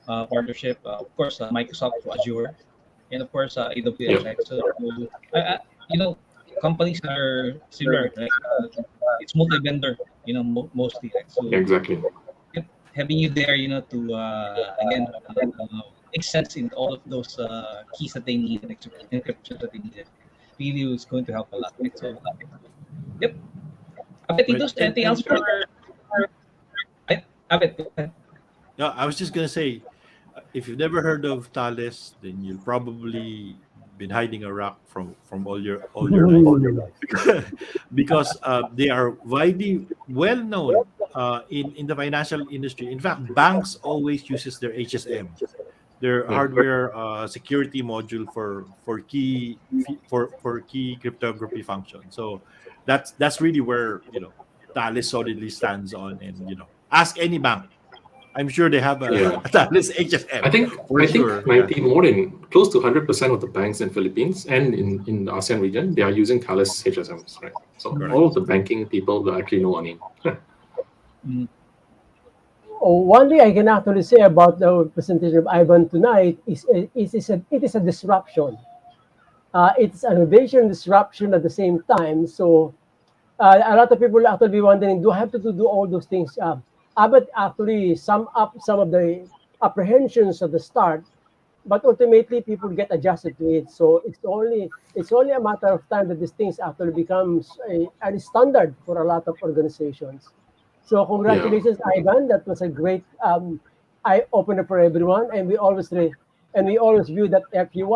partnership, of course, Microsoft to Azure, and of course AWS. Right? So, companies are similar. Right? It's multi-vendor. Mostly. Right? So Exactly. having you there, to again make sense in all of those keys that they need and encryption that they need. Really is going to help a lot. Right? So, yep. Titos, anything else for? No, I was just gonna say, if you've never heard of Thales, then you'll probably been hiding a rock from all your life, because they are widely well known in the financial industry. In fact, banks always uses their HSM, their hardware security module for key cryptography function. So that's really where Thales solidly stands on, and ask any bank. I'm sure they have a Thales HSM. I think more than close to 100% of the banks in Philippines and in the ASEAN region, they are using Thales HSMs, right? So all of the banking people will actually know our name. One thing I can actually say about the presentation of Ivan tonight is it is a disruption. It's an innovation disruption at the same time. So a lot of people actually be wondering, do I have to do all those things? Abbott actually sum up some of the apprehensions at the start, but ultimately people get adjusted to it. So it's only a matter of time that these things actually becomes a standard for a lot of organizations. So congratulations, Ivan. That was a great eye opener for everyone. And we always view that if you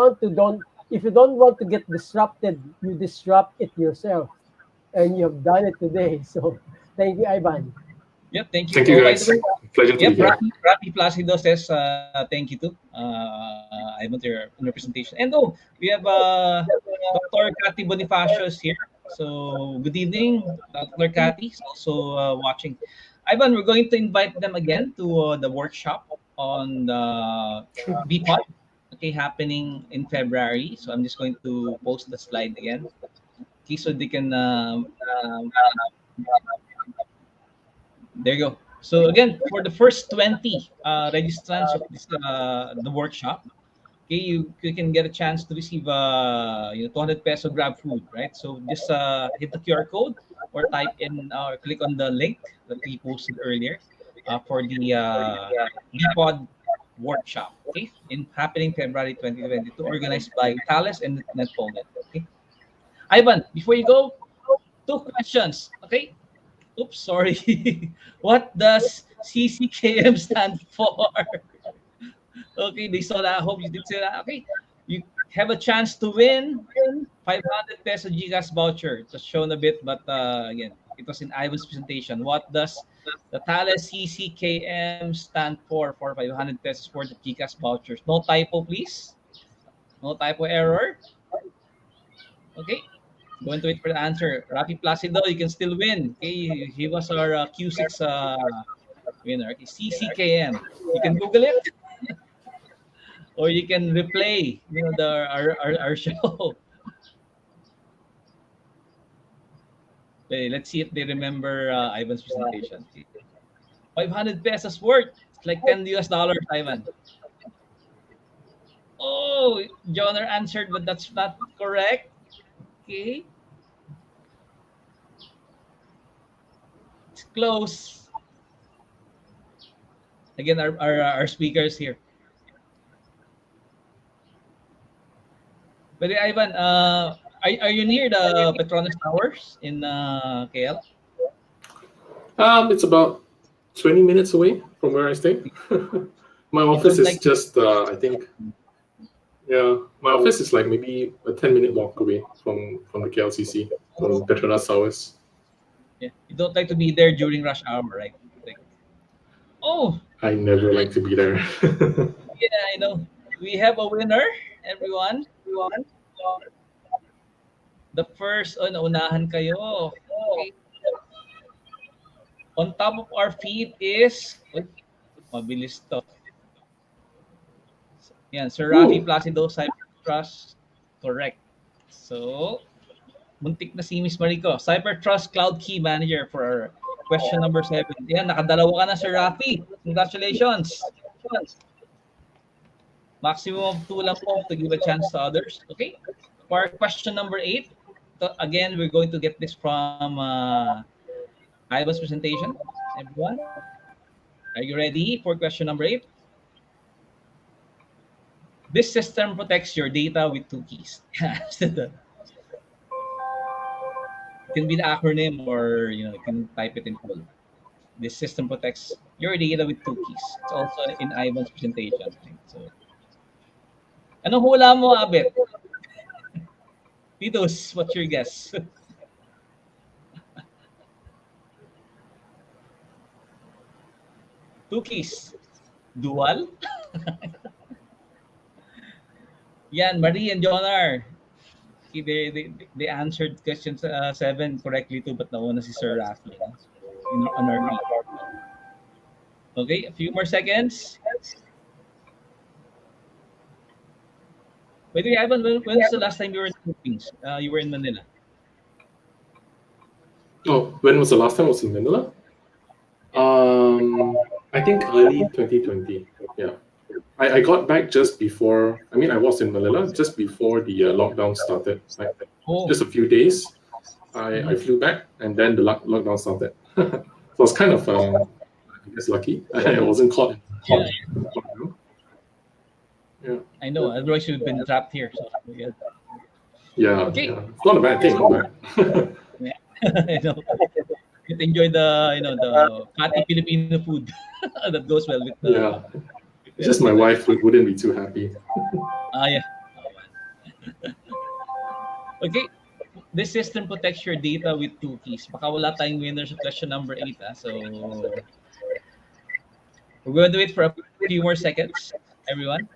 don't want to get disrupted, you disrupt it yourself, and you have done it today. So thank you, Ivan. Yep, thank you. Thank you, guys. Pleasure to be here. Rafi Placido says thank you too. Ivan, on your presentation. And we have Dr. Cathy Bonifacios here. So good evening, Dr. Cathy is also watching. Ivan, we're going to invite them again to the workshop on the BPOP, happening in February. So I'm just going to post the slide again, so they can. There you go. So again, for the first 20 registrants of this the workshop, you can get a chance to receive 200 peso grab food, right? So just hit the QR code or type in or click on the link that we posted earlier for the BPOD workshop, happening February 2022, organized by Thales and NADPOP. Okay, Ivan, before you go, 2 questions. Okay. Oops, sorry. What does CCKM stand for? Okay, they saw that. I hope you did say that. Okay, you have a chance to win 500 peso GCash voucher. Just shown a bit, but again, it was in Ivan's presentation. What does the Thales CCKM stand for 500 pesos for the GCash vouchers? No typo, please. No typo error. Okay. Going to wait for the answer. Rafi Placido, you can still win. Okay, he was our Q6 winner. Okay, CCKM. You can Google it, or you can replay, our show. Okay, let's see if they remember Ivan's presentation. 500 pesos worth. It's like $10 US, Ivan. Oh, Joner answered, but that's not correct. Okay. It's close. Again, our speakers here. But Ivan, are you near the Petronas Towers in KL? It's about 20 minutes away from where I stay. My office is just, I think, my office is like maybe a 10-minute walk away from the KLCC, from Petronas Towers. Yeah, you don't like to be there during rush hour, right? I never like to be there. Yeah, I know. We have a winner, everyone. The first, naunahan kayo. Okay. On top of our feet is, mabilis to. Yan, Sir Rafi Placido, Cyber Trust. Correct. So, muntik na si Miss Marico. Cyber Trust Cloud Key Manager for our question number 7. Yan, nakadalawa ka na, Sir Rafi. Congratulations. Maximum of 2 lang po to give a chance to others. Okay? For question number 8, again, we're going to get this from Ivan's presentation. Everyone, are you ready for question number 8? This system protects your data with 2 keys. It can be the acronym, or you can type it in full. This system protects your data with 2 keys. It's also in Ivan's presentation. So, anong hula mo, Abet? Titos, what's your guess? 2 keys. Dual? Yan, Marie and Jonar. They answered question 7 correctly too, but nauna si Sir Rafi on our lead. Okay, a few more seconds. By the way, Ivan, when was the last time you were in the Philippines? You were in Manila. Oh, when was the last time I was in Manila? I think early 2020. Yeah. I got back just before, I was in Manila just before the lockdown started. Just a few days. I flew back and then the lockdown started. So I was kind of, I guess, lucky. I wasn't caught. Yeah. I know, otherwise you've been trapped here. So, yeah. Yeah, okay. Yeah. It's not a bad thing. But yeah. I know. You enjoy the fatty Filipino food that goes well with the. Yeah. It's just my wife wouldn't be too happy. Yeah. Okay. This system protects your data with 2 keys. Baka wala tayong winners sa question number 8. So we're going to wait for a few more seconds, everyone.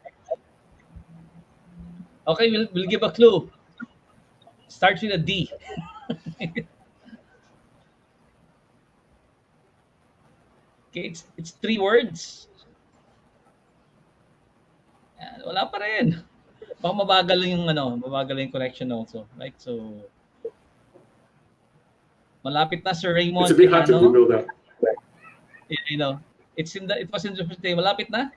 Okay, we'll give a clue. Starts with a D. Okay, it's 3 words. Wala pa rin. Baka mabagal yung connection also, right? So malapit na, Sir Raymond. It's a bit hard to Google that. It was in the first day. Malapit na.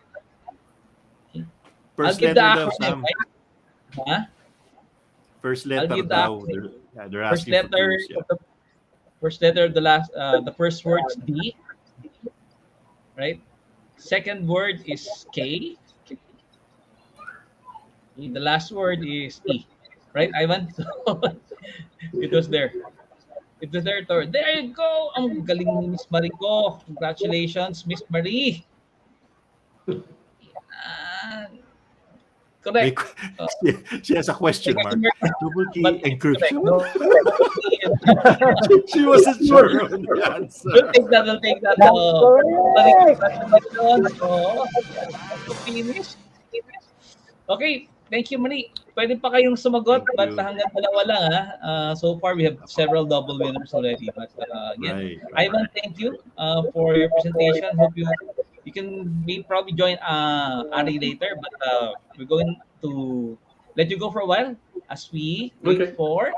First I'll give the acronym, right? Huh? First letter daw. They're asking first letter, first letter, the first word is D, right? Second word is K. The last word is E, right, Ivan? So, it was there. It was there. There you go. Ang galing ni Miss Marie ko. Congratulations, Miss Marie. Correct. She has a question mark. Double key encryption. She wasn't sure on the answer. We'll take that. Finish. Okay. Thank you, Marie. Pwede pa kayong sumagot, but hanggang dalawa lang. So far, we have several double winners already. But again, right. Ivan, thank you for your presentation. Hope you can probably join Ari later, but we're going to let you go for a while as we wait for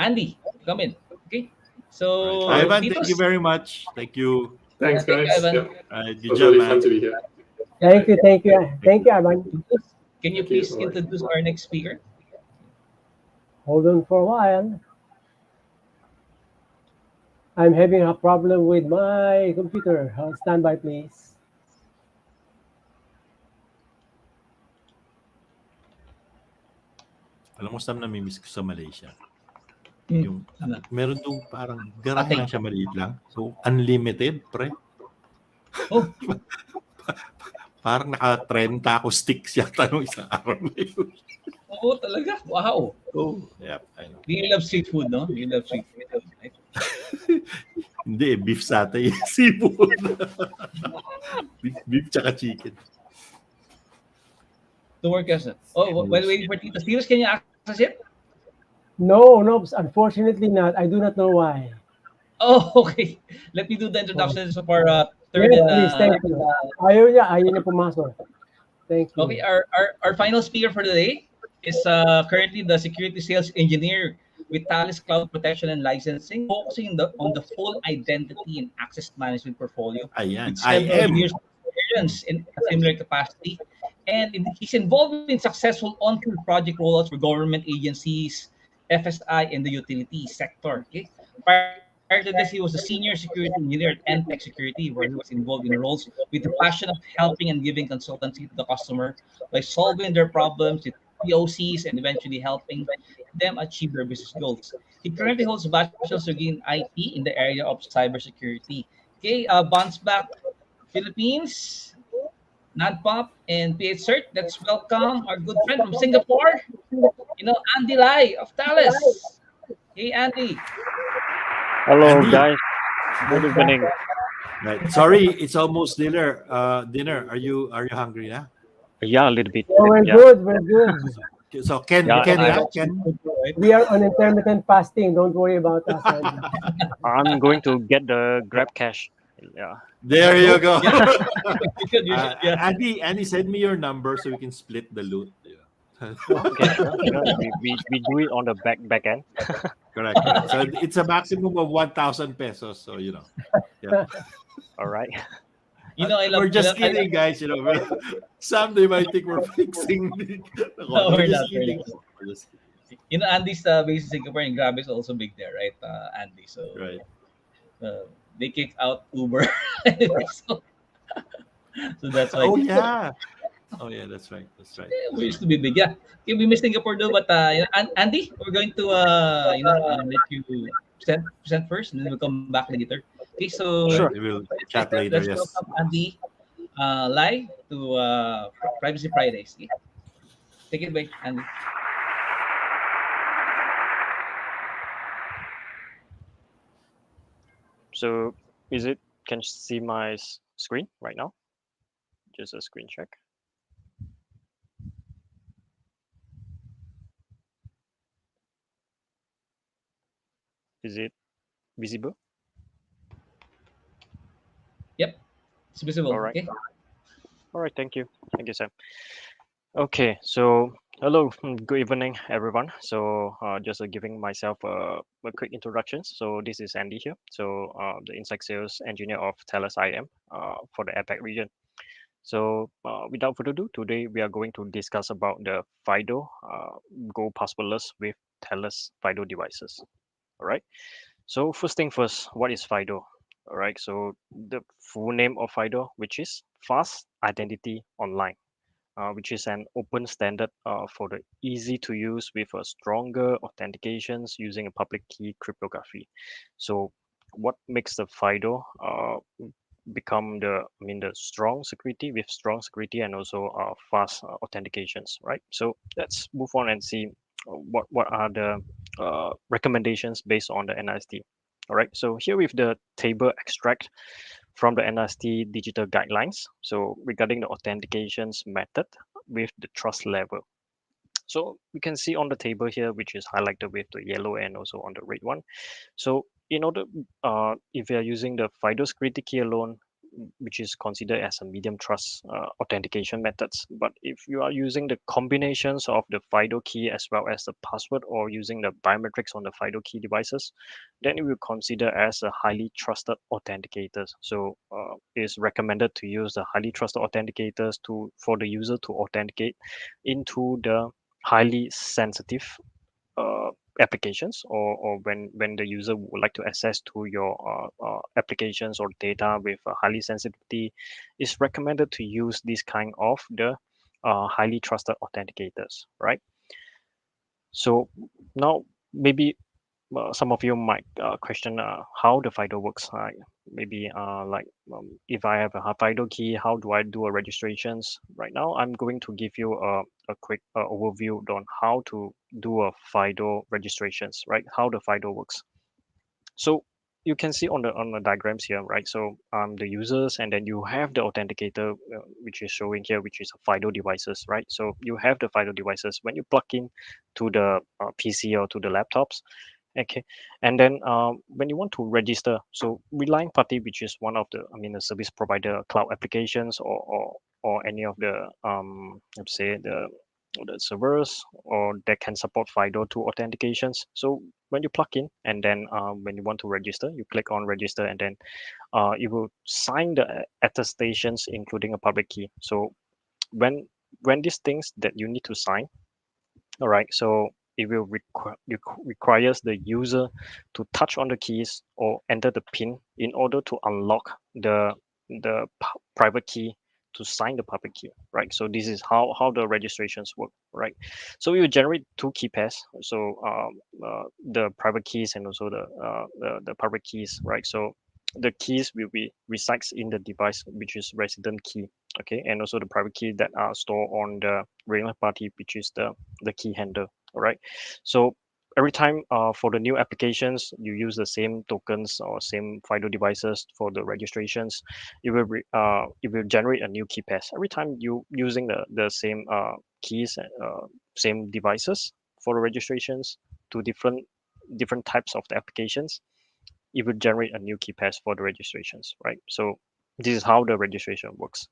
Andy to come in. Okay. So Ivan, thank you very much. Thank you. Thanks, guys. Ivan. Good job, really man. fun to be here. Thank you, Ivan. Can you please introduce our next speaker? Hold on for a while. I'm having a problem with my computer. Stand by, please. Alam mo, Sam, namimiss ko sa Malaysia. Yung, meron doon parang garang lang siya, maliit lang. So, unlimited, pre. Oh. Parang naka-30 ako sticks yata nung isang araw na yun. Oo, talaga. Wow. Oh, yeah, I know. You love street food, no? You love street food. Right? Hindi, beef satay. Seafood. beef tsaka chicken. Don't work, yes. Oh, while waiting for Tito Steelers, can you access it? No, unfortunately not. I do not know why. Oh, okay. Let me do the introductions of our third Yes, and please, thank you. Ayaw niya pumasok. Thank you. okay, our final speaker for the day is currently the security sales engineer with Thales Cloud Protection and Licensing, focusing on the full identity and access management portfolio Ayan, with several IM. years of experience in a similar capacity. And he's involved in successful on-field project rollouts for government agencies, FSI, and the utility sector. Okay. Prior to this, he was a senior security engineer at NTech Security, where he was involved in roles with the passion of helping and giving consultancy to the customer by solving their problems with POCs and eventually helping them achieve their business goals. He currently holds a bachelor's degree in IT in the area of cybersecurity. Okay, bounce back Philippines, NADPOP, and PH Cert. Let's welcome our good friend from Singapore, Andy Lai of Thales. Hey, Andy. Hello, Andy. guys. Good evening. Right. Sorry, it's almost dinner. Dinner. Are you hungry? Yeah. Yeah, a little bit. Oh, we're Yeah. good. We're good. So Ken, Yeah, Ken. We are on intermittent fasting. Don't worry about us. Andy. I'm going to get the Grab cash. Yeah. There you go. You should, yeah. Andy, send me your number so we can split the loot. Yeah. Okay, sure. We do it on the back end. Correct. So it's a maximum of 1,000 pesos. So yeah. All right. We're just kidding, guys. Some they might think we're fixing. No, we're just not. kidding. Andy's based in Singapore and Grab is also big there, right? Andy. So right. They kick out Uber. so that's why. Oh yeah. Oh yeah, that's right. We used to be big. Yeah. Okay, we miss Singapore though, but Andy, we're going to let you present first, and then we'll come back later. Okay, so Sure. We will chat later. let's Yes. welcome Andy Lai to Privacy Fridays. Okay? Take it away, Andy. So, can you see my screen right now? Just a screen check. Is it visible? Yep, it's visible. All right. Okay. All right. Thank you, Sam. Okay. So, hello, good evening, everyone. So, just giving myself a quick introduction. So, this is Andy here. So, the inside sales engineer of Thales IM for the APAC region. So, without further ado, today we are going to discuss about the FIDO Go passwordless with Thales FIDO devices. All right. So, first thing first, what is FIDO? All right. So, the full name of FIDO, which is Fast Identity Online. Which is an open standard for the easy to use with a stronger authentications using a public key cryptography. So what makes the FIDO become the strong security with strong security and also fast authentications, right? So let's move on and see what are the recommendations based on the NIST. All right, so here with the table extract from the NIST digital guidelines. So regarding the authentications method with the trust level. So we can see on the table here, which is highlighted with the yellow and also on the red one. So in order, if you are using the FIDO security key alone, which is considered as a medium trust authentication methods. But if you are using the combinations of the FIDO key as well as the password or using the biometrics on the FIDO key devices, then it will consider as a highly trusted authenticators. So it's recommended to use the highly trusted authenticators for the user to authenticate into the highly sensitive applications or when the user would like to access to your applications or data with highly sensitivity, it's recommended to use this kind of the highly trusted authenticators, right? So now maybe some of you might question how the FIDO works. Maybe if I have a FIDO key, how do I do a registrations? Right now, I'm going to give you a quick overview on how to do a FIDO registrations, right? How the FIDO works. So you can see on the diagrams here, right? So the users, and then you have the authenticator, which is showing here, which is a FIDO devices, right? So you have the FIDO devices when you plug in to the PC or to the laptops. Okay, and then when you want to register, so relying party, which is one of the, I mean, the service provider, cloud applications, or any of the let's say the servers or that can support FIDO2 authentications. So when you plug in, and then when you want to register, you click on register, and then you will sign the attestations, including a public key. So when these things that you need to sign, all right, so it will requires the user to touch on the keys or enter the pin in order to unlock the private key to sign the public key, right? So this is how the registrations work, right? So we will generate two key pairs, so the private keys and also the public keys, right? So the keys will be resides in the device, which is resident key, okay, and also the private key that are stored on the relay party, which is the key handler. All right, so every time for the new applications you use the same tokens or same FIDO devices for the registrations, it will generate a new key pass every time you using the same keys, same devices for the registrations to different types of the applications. It will generate a new key pass for the registrations, right? So this is how the registration works.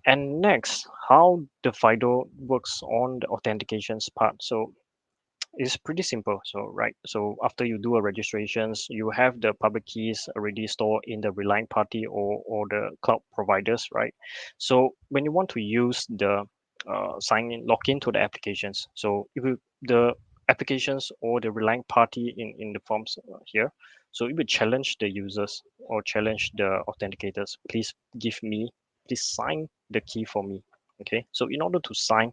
And next, how the FIDO works on the authentications part. So it's pretty simple. So right, so after you do a registrations, you have the public keys already stored in the relying party or the cloud providers, right? So when you want to use the sign in login to the applications, so if you, the applications or the relying party in the forms here, so it will challenge the users or challenge the authenticators, please sign the key for me. Okay, so in order to sign,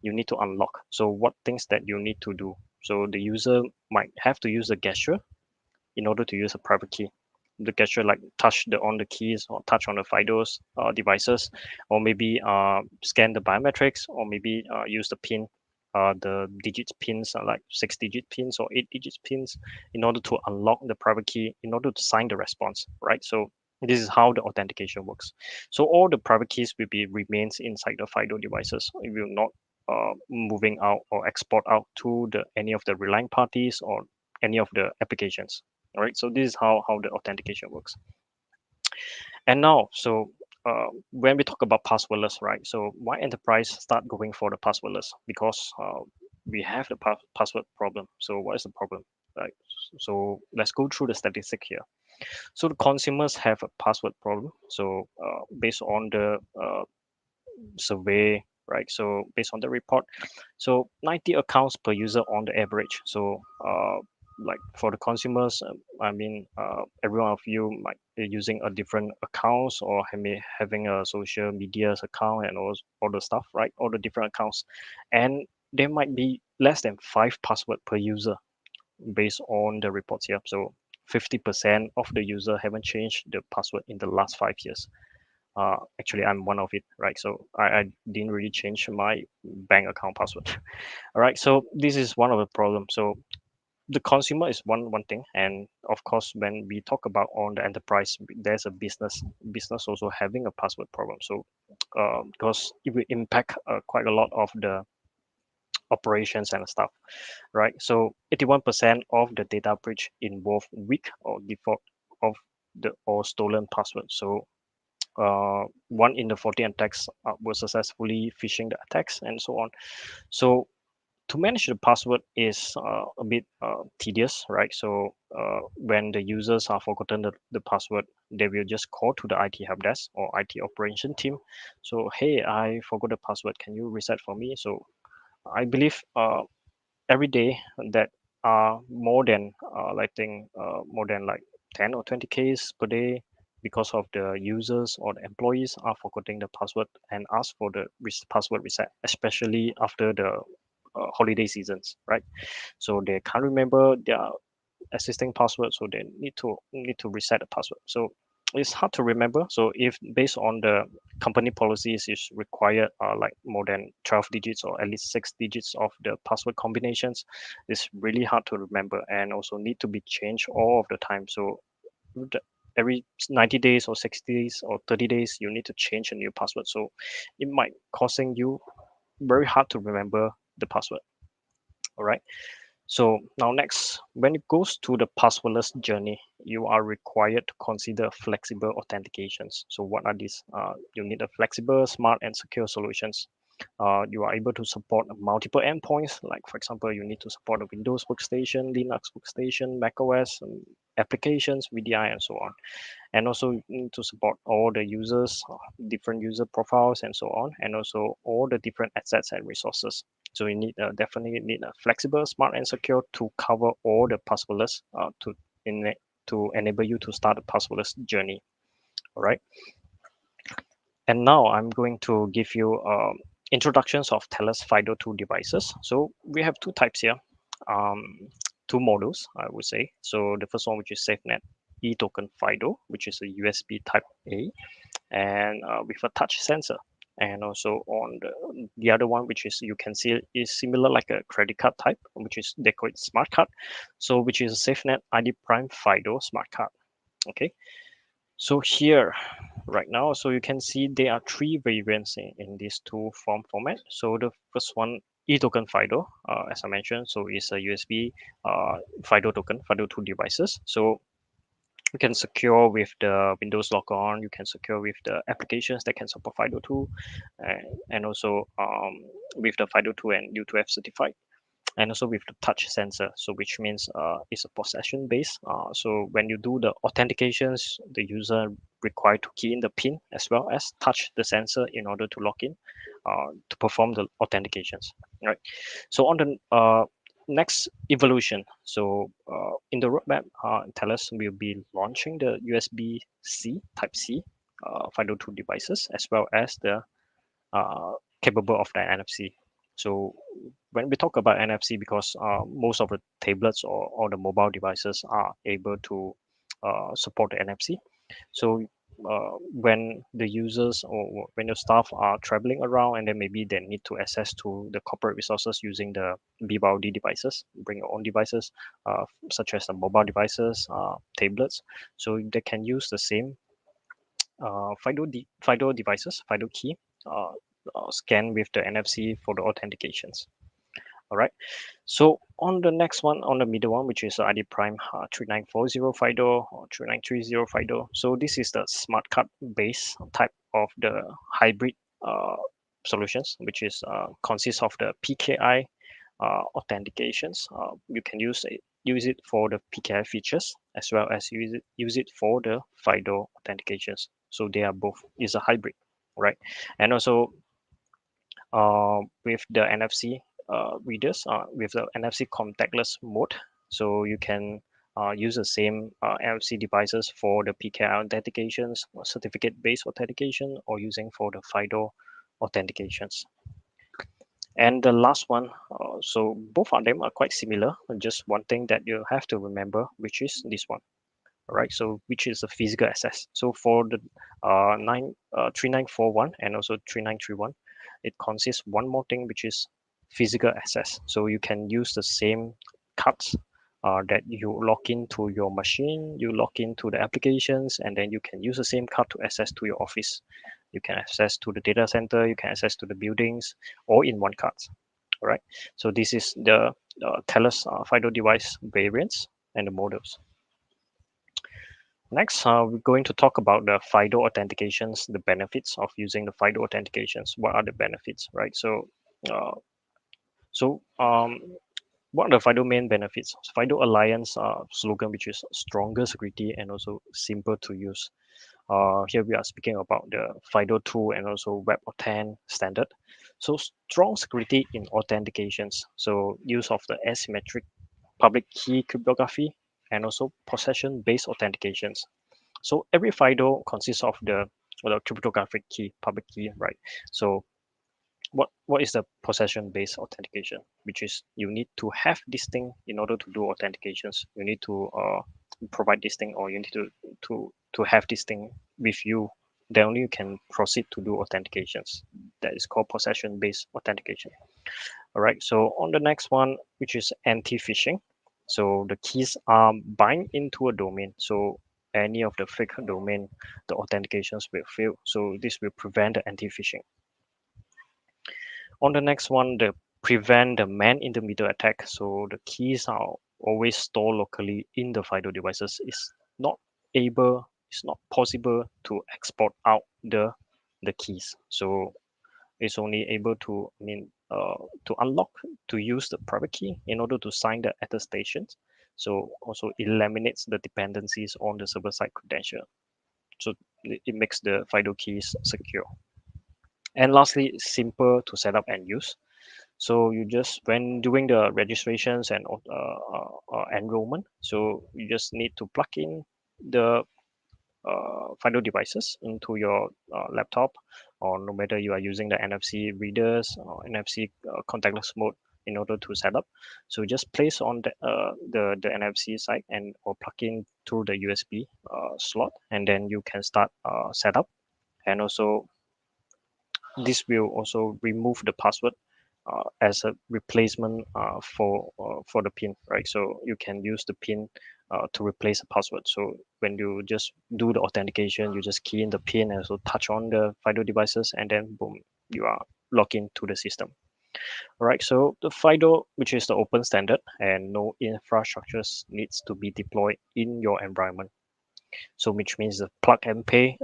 you need to unlock. So what things that you need to do? So the user might have to use a gesture in order to use a private key. The gesture like touch on the keys or touch on the FIDO's devices, or maybe scan the biometrics, or maybe use the pin, the digits pins are like 6-digit pins or 8-digit pins in order to unlock the private key in order to sign the response, right? So this is how the authentication works. So all the private keys will be remains inside the FIDO devices. It will not moving out or export out to any of the relying parties or any of the applications. All right, so this is how the authentication works. And now, so when we talk about passwordless, right? So why enterprise start going for the passwordless? Because we have the password problem. So what is the problem? Right. So let's go through the statistic here. So the consumers have a password problem. So based on the survey, right? So based on the report, so 90 accounts per user on the average. So like for the consumers, I mean, every one of you might be using a different accounts or having a social media's account and all the stuff, right? All the different accounts, and there might be less than 5 password per user based on the reports here. So 50% of the user haven't changed the password in the last 5 years. Actually, I'm one of it, right? So I didn't really change my bank account password. All right, so this is one of the problems. So the consumer is one thing, and of course when we talk about on the enterprise, there's a business also having a password problem. So because it will impact quite a lot of the operations and stuff, right? So 81% of the data breach involve weak or default of the or stolen password. So 1 in the 40 attacks were successfully phishing the attacks and so on. So to manage the password is a bit tedious, right? So when the users are forgotten the password, they will just call to the IT help desk or IT operation team. So, hey, I forgot the password. Can you reset for me? So I believe every day that are more than I think more than like 10 or 20 cases per day because of the users or the employees are forgetting the password and ask for the password reset, especially after the holiday seasons, right? So they can't remember their existing password, so they need to reset the password. So it's hard to remember. So if based on the company policies is required like more than 12 digits or at least 6 digits of the password combinations, it's really hard to remember and also need to be changed all of the time. So every 90 days or 60 days or 30 days you need to change a new password, so it might causing you very hard to remember the password. All right, So now next, when it goes to the passwordless journey, you are required to consider flexible authentications. So what are these? You need a flexible, smart, and secure solutions. You are able to support multiple endpoints. Like for example, you need to support a Windows workstation, Linux workstation, macOS, applications, VDI, and so on. And also you need to support all the users, different user profiles, and so on, and also all the different assets and resources. So you need definitely need a flexible, smart, and secure to cover all the passwordless to enable you to start a passwordless journey. All right. And now I'm going to give you introductions of Thales FIDO2 devices. So we have two types here, two models, I would say. So the first one, which is SafeNet e-token FIDO, which is a USB Type A, and with a touch sensor. And also on the other one, which is you can see is similar like a credit card type, which is they call it smart card. So which is a SafeNet ID Prime FIDO smart card. Okay. So here, right now, so you can see there are three variants in these two format. So the first one, e-token FIDO, as I mentioned, so it's a USB FIDO token, FIDO2 devices. So you can secure with the Windows logon, you can secure with the applications that can support FIDO2, and also with the FIDO2 and U2F certified, and also with the touch sensor, so which means it's a possession based. So when you do the authentications, the user required to key in the pin as well as touch the sensor in order to log in to perform the authentications. Right. So on the next evolution, so in the roadmap, Thales will be launching the USB-C Type C FIDO2 devices as well as the capable of the NFC. So when we talk about NFC, because most of the tablets or the mobile devices are able to support the NFC. So when the users or when your staff are traveling around and then maybe they need to access to the corporate resources using the BYOD devices, bring your own devices, such as the mobile devices, tablets. So they can use the same FIDO devices, FIDO key, scan with the NFC for the authentications. All right. So on the next one, on the middle one, which is ID Prime 3940 FIDO or 3930 FIDO. So this is the smart card based type of the hybrid solutions, which is consists of the PKI authentications. You can use it for the PKI features as well as use it for the FIDO authentications. So they are both is a hybrid, right? And also with the NFC readers, with the NFC contactless mode, so you can use the same NFC devices for the PKI authentications, certificate-based authentication, or using for the FIDO authentications. And the last one, so both of them are quite similar. Just one thing that you have to remember, which is this one. All right, so which is the physical access. So for the 3941 and also 3931, it consists one more thing, which is physical access. So you can use the same cards that you log into your machine, you log into the applications, and then you can use the same card to access to your office. You can access to the data center, you can access to the buildings, all in one card. All right, so this is the Thales FIDO device variants and the models. Next, we're going to talk about the FIDO authentications, the benefits of using the FIDO authentications. What are the benefits, right? So, what are the FIDO main benefits? FIDO Alliance slogan, which is stronger security and also simple to use. Here we are speaking about the FIDO2 and also WebAuthn standard. So strong security in authentications. So use of the asymmetric public key cryptography and also possession-based authentications. So every FIDO consists of the cryptographic key, public key, right? So what is the possession-based authentication? Which is you need to have this thing in order to do authentications. You need to provide this thing, or you need to have this thing with you. Then only you can proceed to do authentications. That is called possession-based authentication. All right. So on the next one, which is anti-phishing. So the keys are bind into a domain. So any of the fake domain, the authentications will fail. So this will prevent the anti-phishing. On the next one, the prevent the man-in-the-middle attack. So the keys are always stored locally in the FIDO devices. It's not possible to export out the keys. So it's only able to, to unlock, to use the private key in order to sign the attestations. So also eliminates the dependencies on the server-side credential. So it makes the FIDO keys secure. And lastly, it's simple to set up and use. So you just, when doing the registrations and enrollment, so you just need to plug in the FIDO devices into your laptop, or no matter you are using the NFC readers or NFC contactless mode in order to set up. So just place on the NFC side and or plug in through the USB slot, and then you can start setup. And also this will also remove the password as a replacement for the pin, right? So you can use the pin to replace the password. So when you just do the authentication, you just key in the pin and also touch on the FIDO devices, and then boom, you are logged into the system. All right, so the FIDO, which is the open standard, and no infrastructures needs to be deployed in your environment. So which means the plug and play.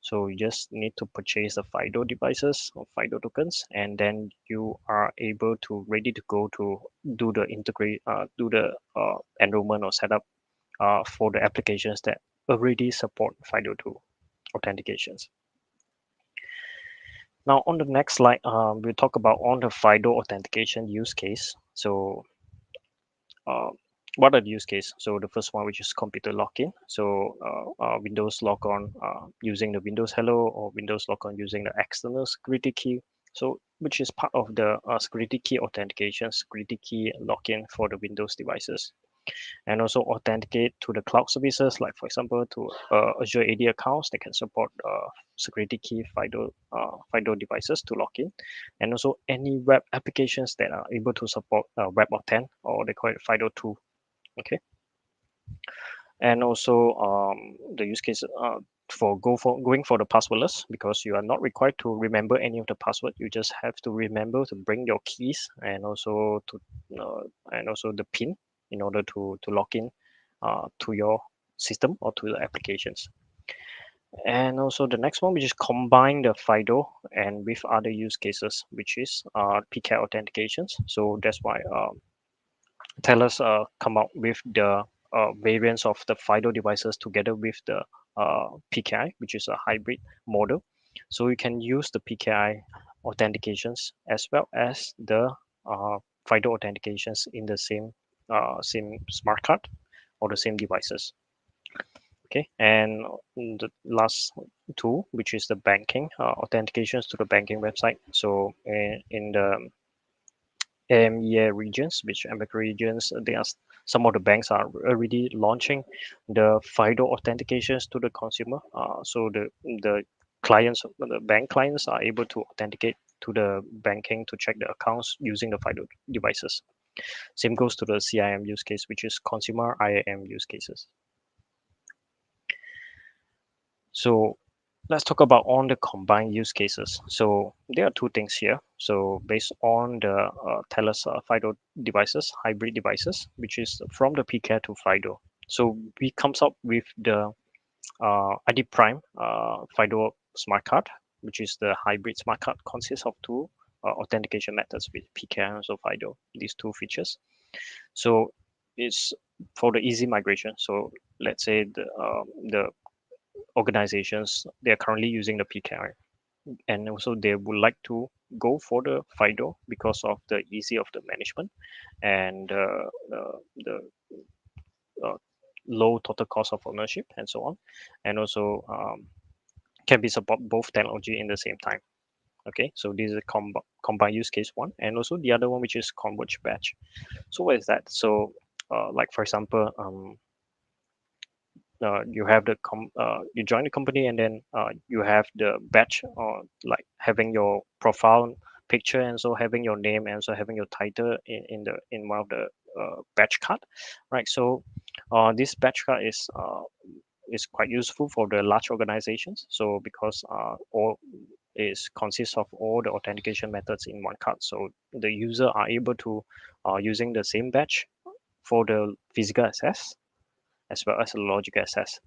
So you just need to purchase the FIDO devices or FIDO tokens, and then you are able to ready to go to do the enrollment or setup for the applications that already support FIDO2 authentications. Now on the next slide, we'll talk about on the FIDO authentication use case. So what are the use case? So the first one, which is computer login. So Windows log on using the Windows Hello, or Windows log on using the external security key. So which is part of the security key authentication, security key login for the Windows devices. And also authenticate to the cloud services, like for example to Azure AD accounts, they can support security key FIDO devices to log in. And also any web applications that are able to support WebAuthn, or they call it FIDO2. Okay. And also the use case for going for the passwordless, because you are not required to remember any of the password. You just have to remember to bring your keys and also the pin in order to log in to your system or to the applications. And also the next one, which is combine the FIDO and with other use cases, which is PKI authentications. So that's why Thales come out with the variants of the FIDO devices together with the PKI, which is a hybrid model. So you can use the PKI authentications as well as the FIDO authentications in the same smart card or the same devices. Okay, and the last two, which is the banking authentications to the banking website. So in the EMEA regions, which APAC regions, some of the banks are already launching the FIDO authentications to the consumer. So the clients, the bank clients, are able to authenticate to the banking to check the accounts using the FIDO devices. Same goes to the CIM use case, which is consumer IAM use cases. So let's talk about on the combined use cases. So there are two things here. So based on the Thales FIDO devices, hybrid devices, which is from the PKI to FIDO. So we comes up with the ID Prime FIDO smart card, which is the hybrid smart card, consists of two authentication methods with PKI and also FIDO, these two features. So it's for the easy migration. So let's say the organizations, they are currently using the PKI, and also they would like to go for the FIDO because of the easy of the management and the low total cost of ownership and so on, and also can be support both technology in the same time. Okay, so this is a combined use case one, and also the other one, which is converge batch. So what is that? So like for example, you have the you join the company, and then you have the badge, like having your profile picture, and so having your name, and so having your title in one of the badge card, right? So this badge card is quite useful for the large organizations. So because all consists of all the authentication methods in one card. So the user are able to using the same badge for the physical access as well as the logical access.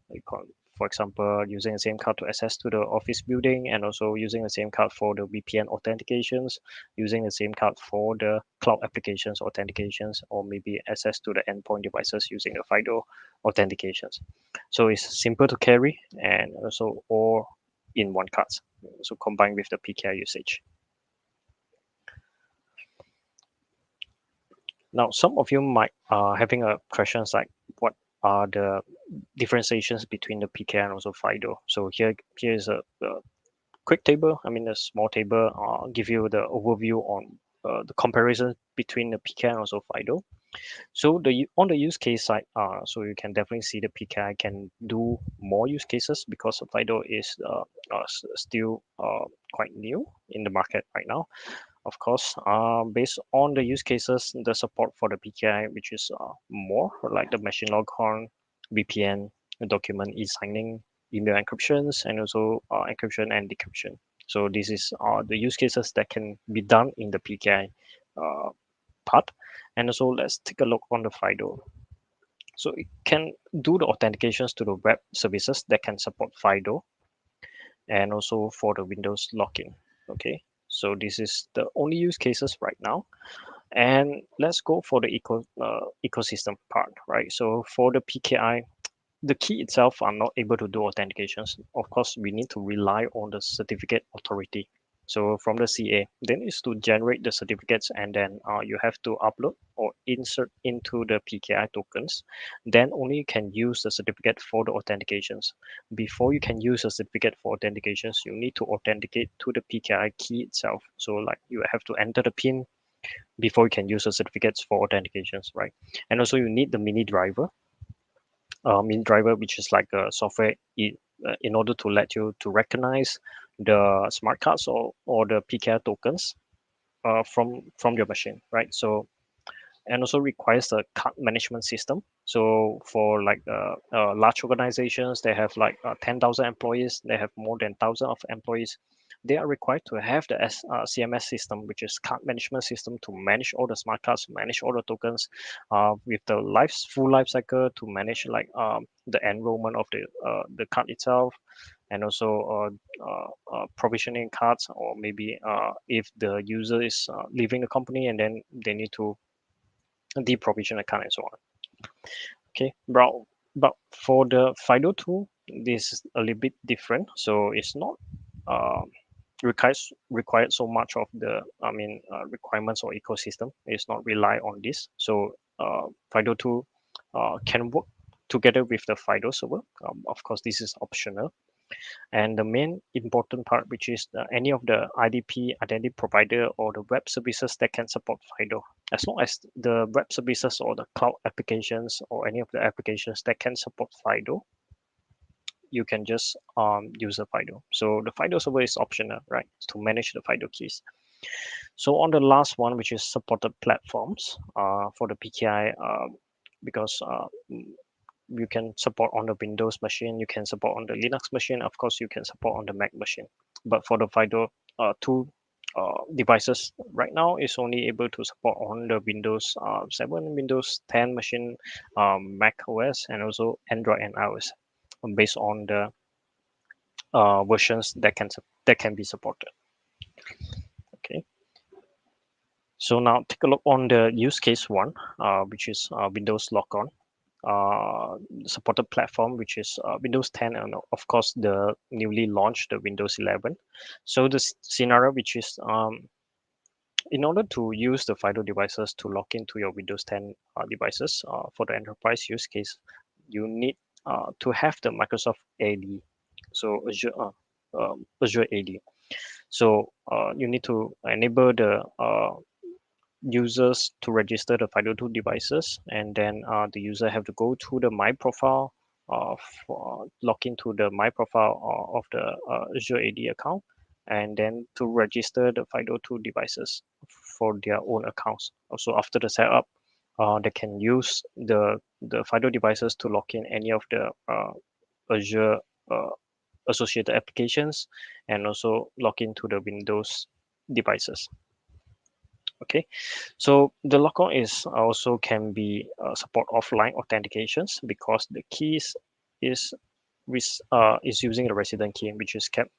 For example, using the same card to access to the office building, and also using the same card for the VPN authentications, using the same card for the cloud applications authentications, or maybe access to the endpoint devices using the FIDO authentications. So it's simple to carry and also all in one card. So combined with the PKI usage. Now, some of you might having a questions like what are the differentiations between the PKI and also FIDO. So here is a quick table. I mean, a small table give you the overview on the comparison between the PKI and also FIDO. So on the use case side, so you can definitely see the PKI can do more use cases because FIDO is still quite new in the market right now. Of course, based on the use cases, the support for the PKI, which is more like the machine logon, VPN, document e-signing, email encryptions, and also encryption and decryption. So this is the use cases that can be done in the PKI part. And also let's take a look on the FIDO. So it can do the authentications to the web services that can support FIDO, and also for the Windows login. Okay, so this is the only use cases right now. And let's go for the ecosystem part, right? So for the PKI, the key itself are not able to do authentications. Of course, we need to rely on the certificate authority. So from the CA, then is to generate the certificates, and then you have to upload or insert into the PKI tokens. Then only you can use the certificate for the authentications. Before you can use a certificate for authentications, you need to authenticate to the PKI key itself. So like you have to enter the PIN before you can use the certificates for authentications, right? And also you need the mini driver, which is like a software in order to let you to recognize the smart cards or the PKI tokens from your machine, right? So, and also requires a card management system. So for like large organizations, they have like 10,000 employees, they have more than 1,000 of employees. They are required to have the CMS system, which is card management system, to manage all the smart cards, manage all the tokens, with the full life cycle, to manage like the enrollment of the card itself, and also provisioning cards, or maybe if the user is leaving the company and then they need to deprovision account and so on. Okay, but for the FIDO tool, this is a little bit different. So it's not required so much of the requirements or ecosystem. It's not rely on this. So FIDO tool can work together with the FIDO server. Of course, this is optional. And the main important part, which is any of the IDP, identity provider, or the web services that can support FIDO. As long as the web services or the cloud applications or any of the applications that can support FIDO, you can just use the FIDO. So the FIDO server is optional, right, to manage the FIDO keys. So on the last one, which is supported platforms for the PKI, because you can support on the Windows machine, you can support on the Linux machine, of course you can support on the Mac machine. But for the FIDO 2 devices right now, is only able to support on the Windows 7, Windows 10 machine, Mac OS, and also Android and iOS, based on the versions that can be supported. Okay. So now take a look on the use case one, which is Windows Logon. Supported platform, which is Windows 10, and of course the newly launched the Windows 11. So the scenario, which is in order to use the FIDO devices to log into your Windows 10 devices for the enterprise use case, you need to have the Microsoft AD, so Azure AD. So you need to enable the users to register the FIDO2 devices, and then the user have to go to the My Profile, log into the My Profile of the Azure AD account, and then to register the FIDO2 devices for their own accounts. Also, after the setup, they can use the FIDO devices to log in any of the Azure associated applications, and also log into the Windows devices. Okay, so the logon is also can be support offline authentications because the keys is using the resident key, which is kept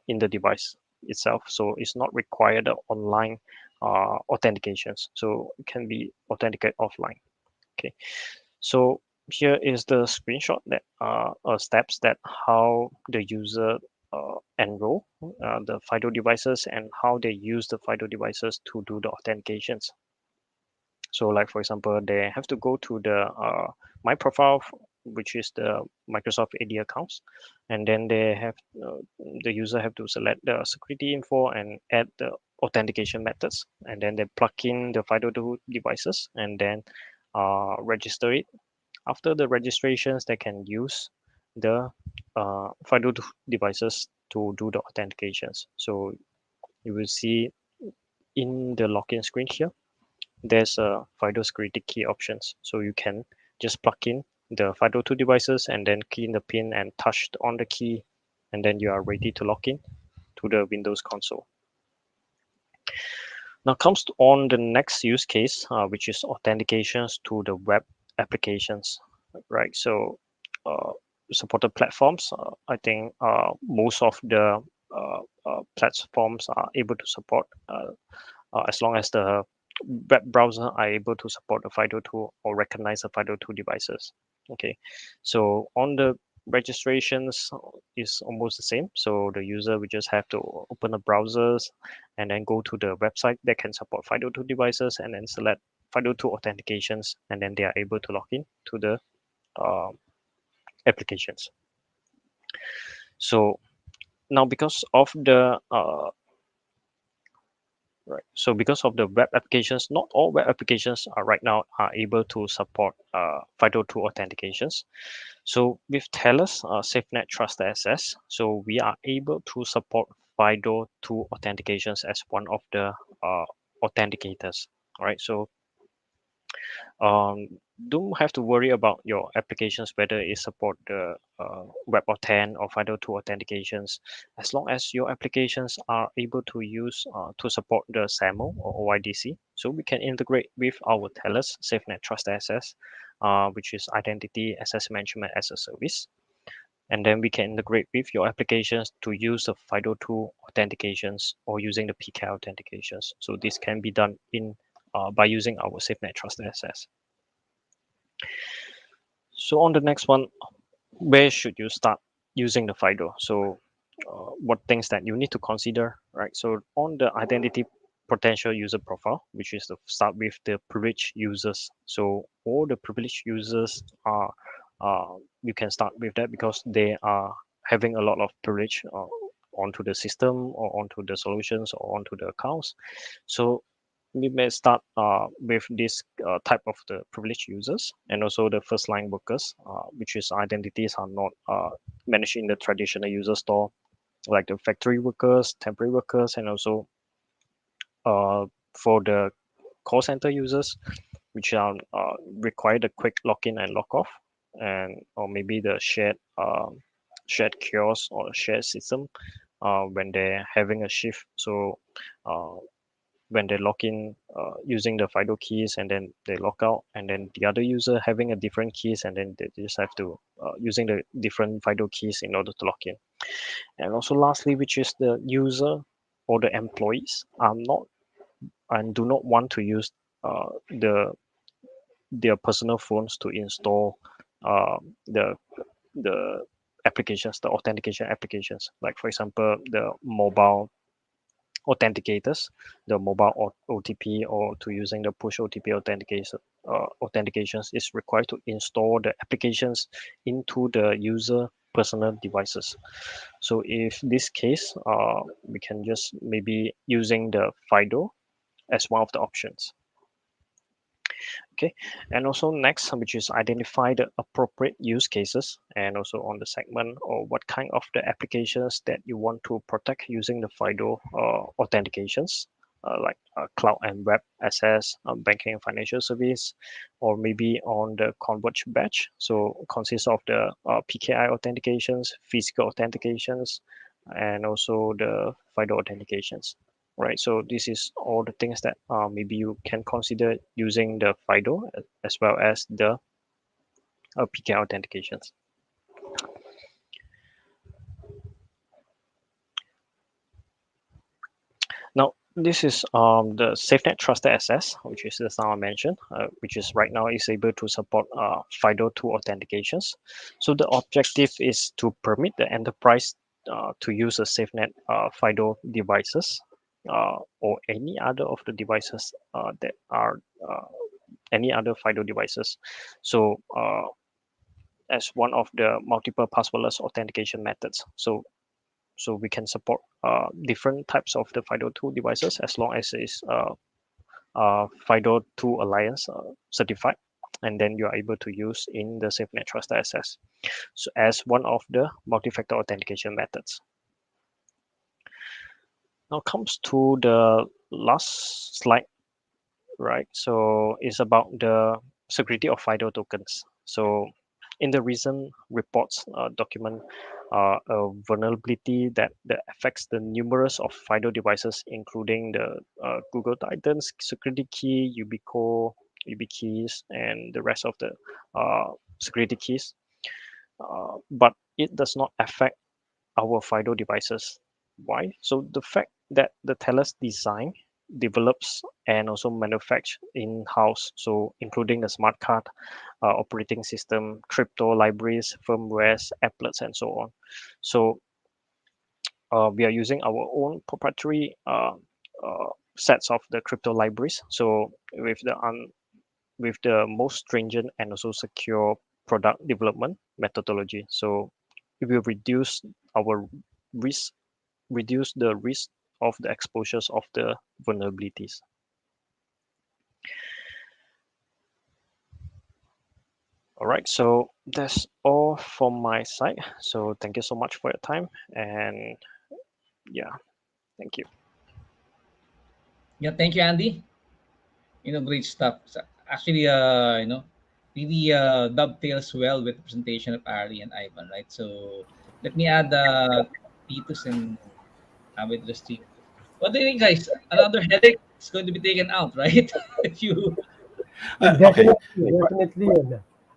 in the device itself. So it's not required online authentications. So it can be authenticated offline. Okay, so here is the screenshot that steps that how the user enroll the FIDO devices and how they use the FIDO devices to do the authentications. So like, for example, they have to go to the My Profile, which is the Microsoft AD accounts. And then they have the user have to select the security info and add the authentication methods. And then they plug in the FIDO2 devices and then register it. After the registrations, they can use the FIDO2 devices to do the authentications. So you will see in the login screen here, there's a FIDO security key options. So you can just plug in the FIDO2 devices and then key in the pin and touch on the key, and then you are ready to log in to the Windows console. Now comes on the next use case, which is authentications to the web applications, right? So supported platforms, I think most of the platforms are able to support as long as the web browser are able to support the FIDO2 or recognize the FIDO2 devices. Okay, so on the registrations is almost the same. So the user will just have to open the browsers and then go to the website that can support FIDO2 devices and then select FIDO2 authentications, and then they are able to log in to the applications. So now because of the so because of the web applications, not all web applications are right now are able to support FIDO2 authentications. So with Thales SafeNet Trust Access, so we are able to support FIDO2 authentications as one of the authenticators. All right, so don't have to worry about your applications whether it support the WebAuthn or FIDO2 authentications, as long as your applications are able to use to support the SAML or OIDC. So we can integrate with our Thales SafeNet Trust Access, which is Identity Access Management as a Service. And then we can integrate with your applications to use the FIDO2 authentications or using the PKI authentications. So this can be done in by using our SafeNet Trust Access. So on the next one, where should you start using the FIDO? So what things that you need to consider, right? So on the identity potential user profile, which is to start with the privileged users. So all the privileged users are, you can start with that because they are having a lot of privilege onto the system or onto the solutions or onto the accounts. So we may start with this type of the privileged users and also the first line workers, which is identities are not managed in the traditional user store, like the factory workers, temporary workers, and also for the call center users, which are require the quick login and log off, and or maybe the shared kiosk or shared system when they're having a shift. So when they log in using the FIDO keys and then they log out, and then the other user having a different keys, and then they just have to using the different FIDO keys in order to log in. And also lastly, which is the user or the employees are not and do not want to use their personal phones to install the applications, the authentication applications, like for example the mobile authenticators, the mobile OTP, or to using the push OTP authentications is required to install the applications into the user personal devices. So if this case, we can just maybe using the FIDO as one of the options. Okay, and also next, which is identify the appropriate use cases, and also on the segment or what kind of the applications that you want to protect using the FIDO authentications. like cloud and web access, banking and financial service, or maybe on the Converge batch. So consists of the PKI authentications, physical authentications, and also the FIDO authentications. Right, so this is all the things that maybe you can consider using the FIDO as well as the PKI authentications. Now, this is the SafeNet Trusted Access, which is just now I mentioned, which is right now is able to support FIDO 2 authentications. So the objective is to permit the enterprise to use a SafeNet FIDO devices or any other of the devices that are any other FIDO devices. So as one of the multiple passwordless authentication methods. So we can support different types of the FIDO 2 devices as long as it's FIDO 2 Alliance certified, and then you are able to use in the SafeNet Trusted Access. So as one of the multi-factor authentication methods. Now comes to the last slide, right? So it's about the security of FIDO tokens. So in the recent reports document a vulnerability that affects the numerous of FIDO devices, including the Google Titans, Security Key, YubiKeys, and the rest of the security keys. But it does not affect our FIDO devices. Why? So the fact that the Thales design, develops, and also manufacture in-house, so including the smart card, operating system, crypto libraries, firmwares, applets, and so on. So we are using our own proprietary sets of the crypto libraries. So with the most stringent and also secure product development methodology. So it will reduce our risk, reduce the risk of the exposures of the vulnerabilities. All right, so that's all from my side. So thank you so much for your time, and yeah, thank you. Yeah, thank you, Andy. Great stuff. So actually, really dovetails well with the presentation of Ari and Ivan, right? So let me add Titus and with the stream. What do you think, guys? Another headache is going to be taken out, right? If you Okay. Definitely.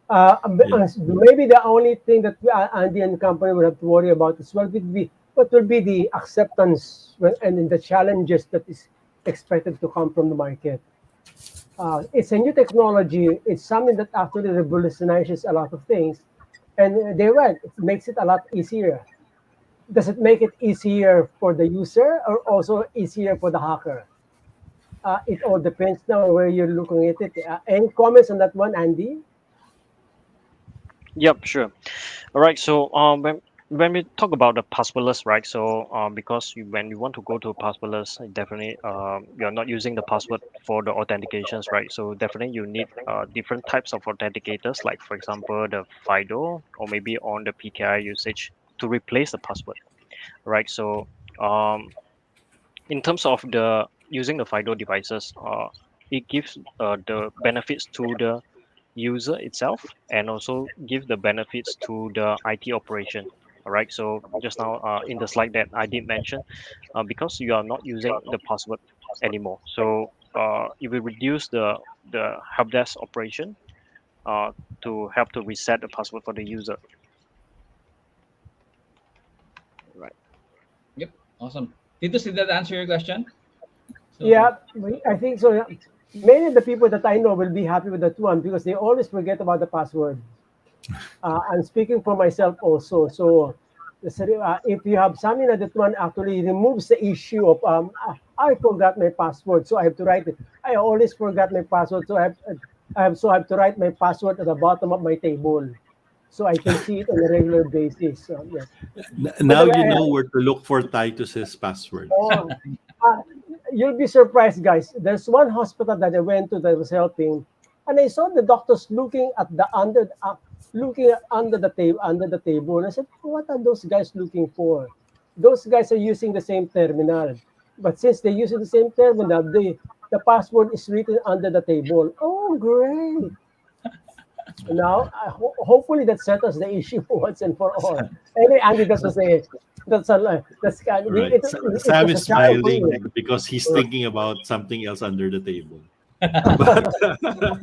Maybe the only thing that Andy and company will have to worry about as well would be what will be the acceptance and the challenges that is expected to come from the market. It's a new technology. It's something that actually revolutionizes a lot of things, and they're right. It makes it a lot easier. Does it make it easier for the user or also easier for the hacker? It all depends now where you're looking at it. Any comments on that one, Andy? Yep, sure. All right, so when we talk about the passwordless, right? So because when you want to go to passwordless, definitely you're not using the password for the authentications, right? So definitely you need different types of authenticators, like for example the FIDO or maybe on the PKI usage to replace the password, right? So in terms of the using the FIDO devices, it gives the benefits to the user itself and also give the benefits to the IT operation. All right. So just now in the slide that I did mention, because you are not using the password anymore, so it will reduce the help desk operation to help to reset the password for the user. Right. Yep, awesome. Titus, did that answer your question? So, Yeah, I think so. Yeah. Many of the people that I know will be happy with that one because they always forget about the password. I'm speaking for myself also. So, if you have something like that one actually removes the issue of I forgot my password, so I have to write it. I always forgot my password, so I have to write my password at the bottom of my table, so I can see it on a regular basis. So, yeah. Now you know where to look for Titus's password. Oh, you'll be surprised, guys. There's one hospital that I went to that was helping, and I saw the doctors looking at the looking under the table. And I said, "What are those guys looking for?" Those guys are using the same terminal. But since they use the same terminal, the password is written under the table. Oh, great. Now, hopefully that settles the issue once and for all. Anyway, Andy, that's kind of, Right. it Sam was a is challenge for smiling me. because he's thinking about something else under the table. But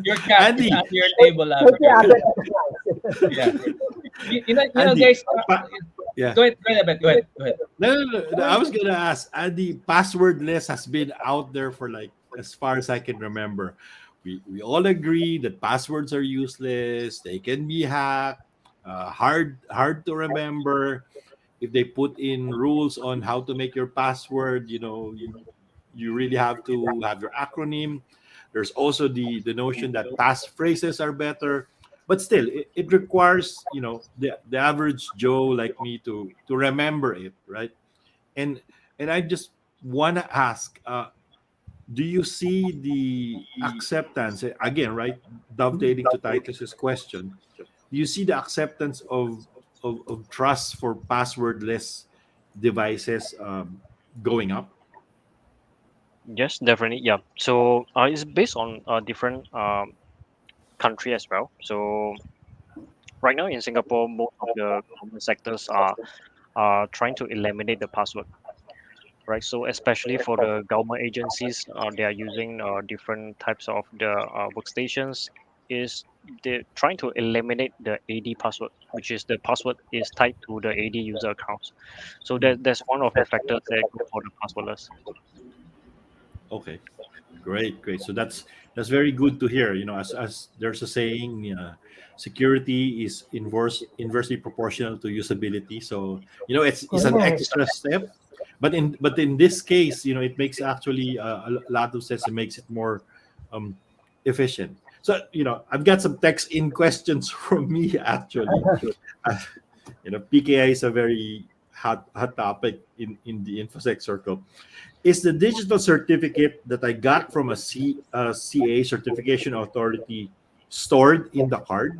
Your cat is Andy, under your table, Thank you, Arturo. Ate. Yeah. You know, Andy, guys. yeah. Go ahead, Abet. Go ahead. No. I was gonna ask Andy. Passwordless has been out there for like as far as I can remember. We all agree that passwords are useless. They can be hacked. Hard to remember. If they put in rules on how to make your password, you really have to have your acronym. There's also the notion that passphrases are better, but still, it requires the average Joe like me to remember it, right? And I just want to ask, do you see the acceptance again, right? Dovetailing to Titus's question, do you see the acceptance of trust for passwordless devices going up? Yes, definitely. Yeah. So it's based on different country as well. So right now in Singapore, most of the government sectors are trying to eliminate the password, right? So especially for the government agencies, they are using different types of the workstations. Is they're trying to eliminate the AD password, which is the password is tied to the AD user accounts. So that's one of the factors that go for the passwordless. Okay, great. So that's very good to hear. As there's a saying, security is inversely proportional to usability. So it's an Correct. extra step, but in this case, it makes actually a lot of sense. It makes it more um, efficient. So I've got some text in questions from me actually. Uh, PKI is a very hot topic in the infosec circle. Is the digital certificate that I got from a CA certification authority stored in the card?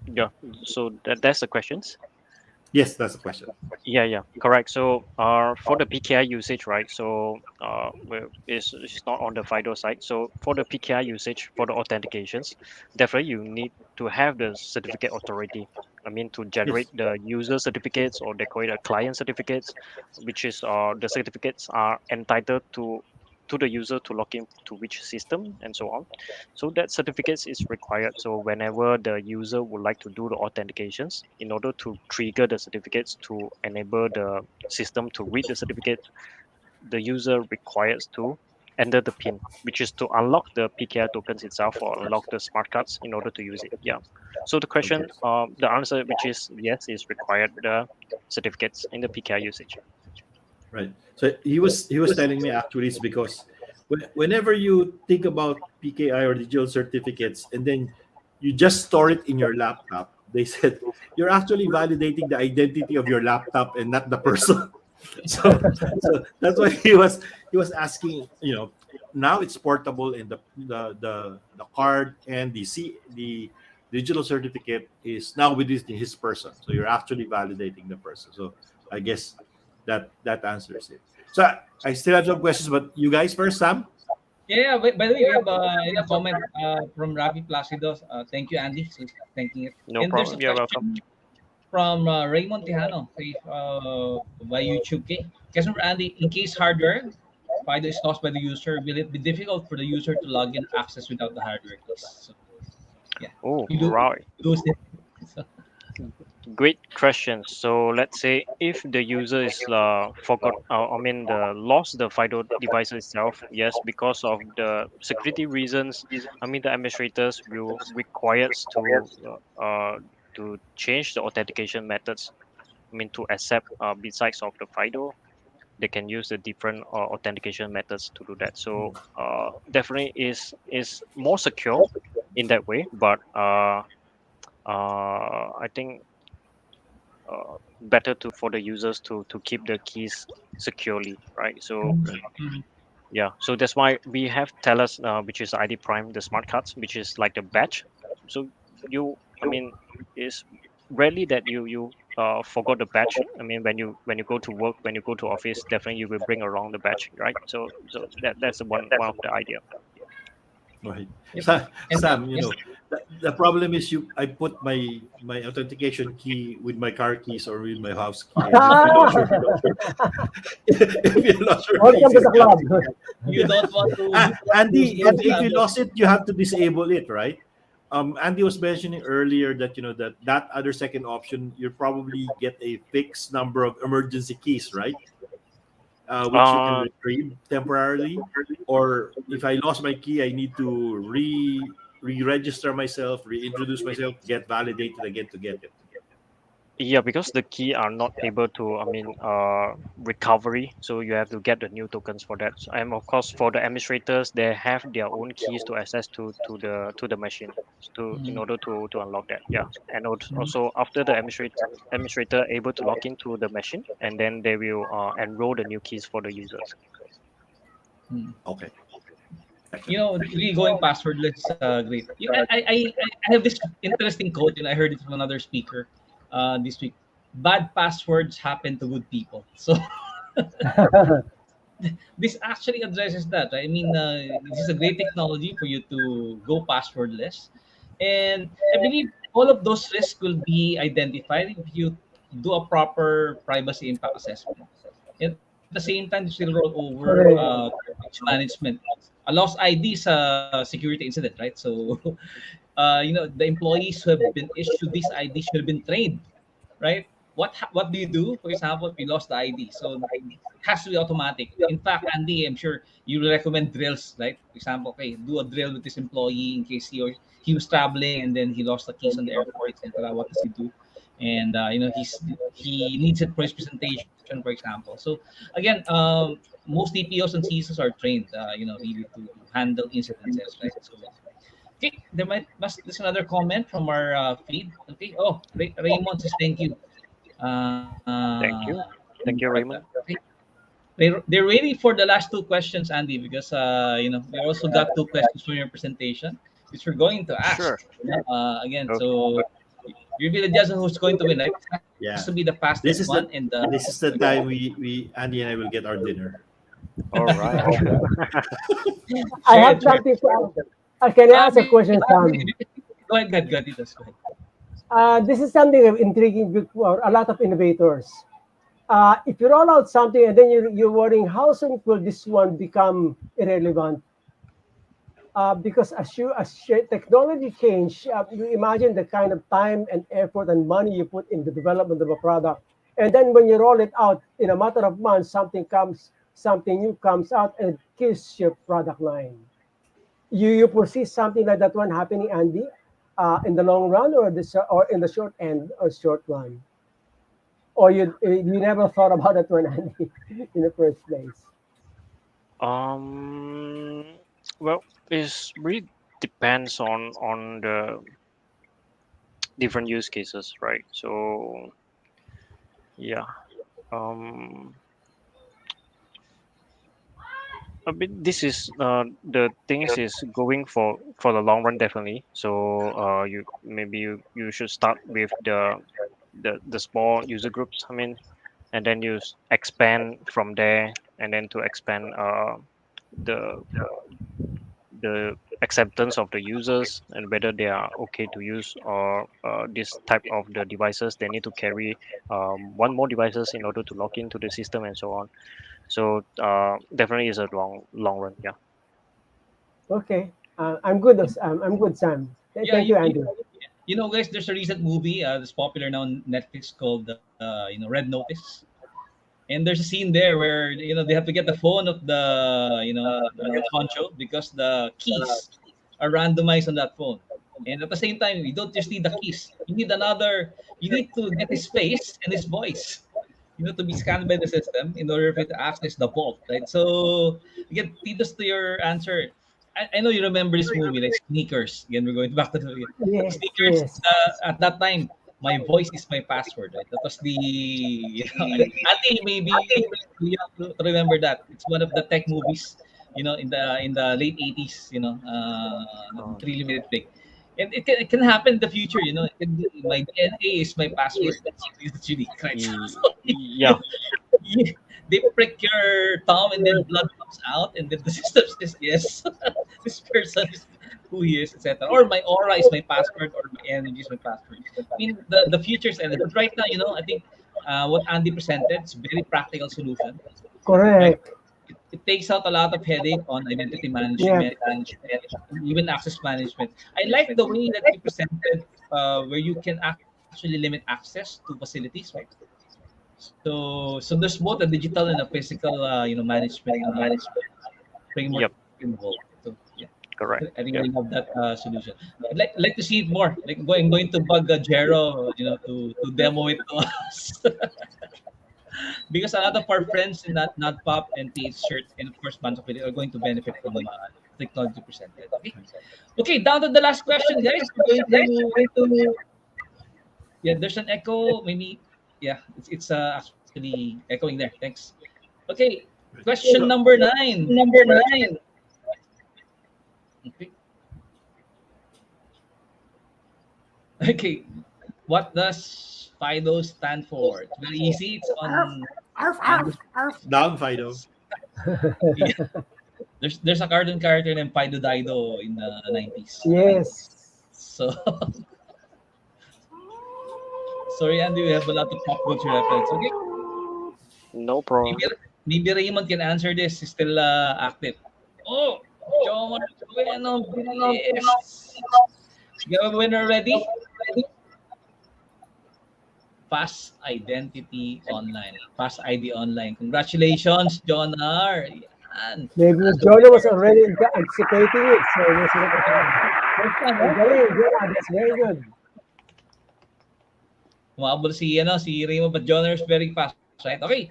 Yeah. So that's the questions. Yes, that's the question. Yeah, correct. So, for the PKI usage, right? So, it's not on the FIDO side. So, for the PKI usage, for the authentications, definitely you need to have the certificate authority. I mean, to generate Yes. the user certificates or they call it a client certificates, which is the certificates are entitled to the user to log in to which system and so on. So that certificates is required. So whenever the user would like to do the authentications, in order to trigger the certificates to enable the system to read the certificate, the user requires to enter the PIN, which is to unlock the PKI tokens itself or unlock the smart cards in order to use it. Yeah. So the question, Okay. the answer, which is yes, is required the certificates in the PKI usage. Right. So he was telling me actually it's because whenever you think about PKI or digital certificates and then you just store it in your laptop, they said you're actually validating the identity of your laptop and not the person. So that's why he was asking. Now it's portable in the card, and the digital certificate is now with his person. So you're actually validating the person. So I guess that answers it. So I still have some questions, but you guys first, Sam. Yeah. By the way, we have a comment from Ravi Placido. Thank you, Andy. So he's thanking it. No And there's a problem. You're welcome. question from Raymond Tejano by YouTube. Okay. Question for Andy: in case hardware FIDO is lost by the user, will it be difficult for the user to log in access without the hardware keys? So, yeah, Oh, you right. lose it. So, Great question. So let's say if the user is the lost the FIDO device itself, yes, because of the security reasons, I mean the administrators will requires to change the authentication methods. I mean to accept besides of the FIDO, they can use the different authentication methods to do that. So definitely is more secure in that way, but I think better to for the users to keep the keys securely, right? So mhm. yeah, so that's why we have Thales, which is ID Prime, the smart cards, which is like the badge. So you, I mean, it's rarely that you forgot the badge. I mean, when you go to work, when you go to office, definitely you will bring along the badge, right? So that's one of the idea. Right. Yep. And Sam, yes, the problem is I put my authentication key with my car keys or with my house key. And if you lost your Welcome to keys, the club. you don't want to Andy, lose if you others. lost it, you have to disable it, right? Andy was mentioning earlier that that other second option, you probably get a fixed number of emergency keys, right? Which you can retrieve temporarily. Or if I lost my key, I need to re-register myself, reintroduce myself, get validated again to get it. Yeah, because the key are not able to, recovery. So you have to get the new tokens for that. And of course, for the administrators, they have their own keys to access to the machine in order to unlock that. Yeah, and also after the administrator able to log into the machine, and then they will enroll the new keys for the users. Okay. Really going passwordless, great. I have this interesting quote, and I heard it from another speaker this week. Bad passwords happen to good people. So this actually addresses that. Right? I mean, this is a great technology for you to go passwordless, and I believe all of those risks will be identified if you do a proper privacy impact assessment. And at the same time, you still roll over privilege management. A lost ID is a security incident, right? So, the employees who have been issued this ID should have been trained, right? What do you do? For example, if you lost the ID, so it has to be automatic. In fact, Andy, I'm sure you will recommend drills, right? For example, okay, do a drill with this employee in case he was traveling and then he lost the keys on the airport, etc. What does he do? And he needs it for his presentation, for example. So again, most TPOs and CISOs are trained, really to handle incidences, right? So okay, there's another comment from our feed. Okay, Raymond says thank you. Thank you, Raymond. Okay. They're waiting for the last two questions, Andy, because we also got two questions from your presentation, which we're going to ask. Sure. Again, Okay. so you will judge who's going to win, right? It Yeah. has to be the fastest one. This is the time we Andy and I will get our dinner. All right. I have something to ask. Can I ask a question, Sam? Go ahead. This is something intriguing for a lot of innovators. If you roll out something and then you're worrying how soon will this one become irrelevant? Because as technology change, you imagine the kind of time and effort and money you put in the development of a product, and then when you roll it out in a matter of months, something new comes out and kills your product line. You foresee something like that one happening, Andy, in the long run, or in the short end or short run, or you never thought about that one, Andy, in the first place? Well, it really depends on the different use cases, right? So yeah, this is the things is going for the long run, definitely. So you should start with the small user groups. I mean, and then you expand from there, and then to expand the acceptance of the users and whether they are okay to use or this type of the devices. They need to carry one more devices in order to log into the system and so on. So definitely is a long run. Yeah. Okay, I'm good. I'm good, Sam. Thank you, Andy. Guys, there's a recent movie that's popular now on Netflix called Red Notice. And there's a scene there where they have to get the phone of the honcho because the keys are randomized on that phone. And at the same time, you don't just need the keys. You need to get his face and his voice, to be scanned by the system in order for it to access the vault, right? So again, Titus, to your answer, I know you remember this movie, like Sneakers. Again, we're going back to the Yes, Sneakers. yes. At that time, my voice is my password, right? That was the, Andy, maybe you have to remember that. It's one of the tech movies, in the late 80s, it really made it big. And it can happen in the future, you know. My DNA is my password. That's unique, right? So Yeah. they prick your thumb and then blood comes out and then the system says yes, this person is who he is, etc. Or my aura is my password or my energy is my password. I mean the future's ended. But right now, you know, I think what Andy presented is very practical solution. Right? Correct. It takes out a lot of headache on identity Yeah. management, even access management. I like the way that you presented where you can actually limit access to facilities, right? So there's both a digital and a physical, management framework Yep. involved. So yeah, Correct. I think Yep. I love that solution. I'd like to see it more. Like going to bug Jero, to demo it to us. Because a lot of our friends in that NADPOP and TH shirt and of course Bands of Philippines are going to benefit from the technology presented. Okay, down to the last question, guys. We're going to yeah, there's an echo. Maybe yeah, it's actually echoing there. Thanks. Okay, question number 9. Okay. Okay, what does FIDO stand for? It's very easy. It's on. Down, Fido. Yeah. There's a cartoon character named Fido Dido in the 90s. Yes. So sorry, Andy, we have a lot of pop culture reference. Okay, No problem. maybe Raymond can answer this. He's still active. Oh, Jomar Bueno, bilis. You have a winner ready? Pass Identity Online. Pass ID Online. Congratulations, Jonar. Yan. Maybe Jonah was already anticipating it. So it was that's very good. Umabol si Raymond, but Jonar is very fast, right? Okay.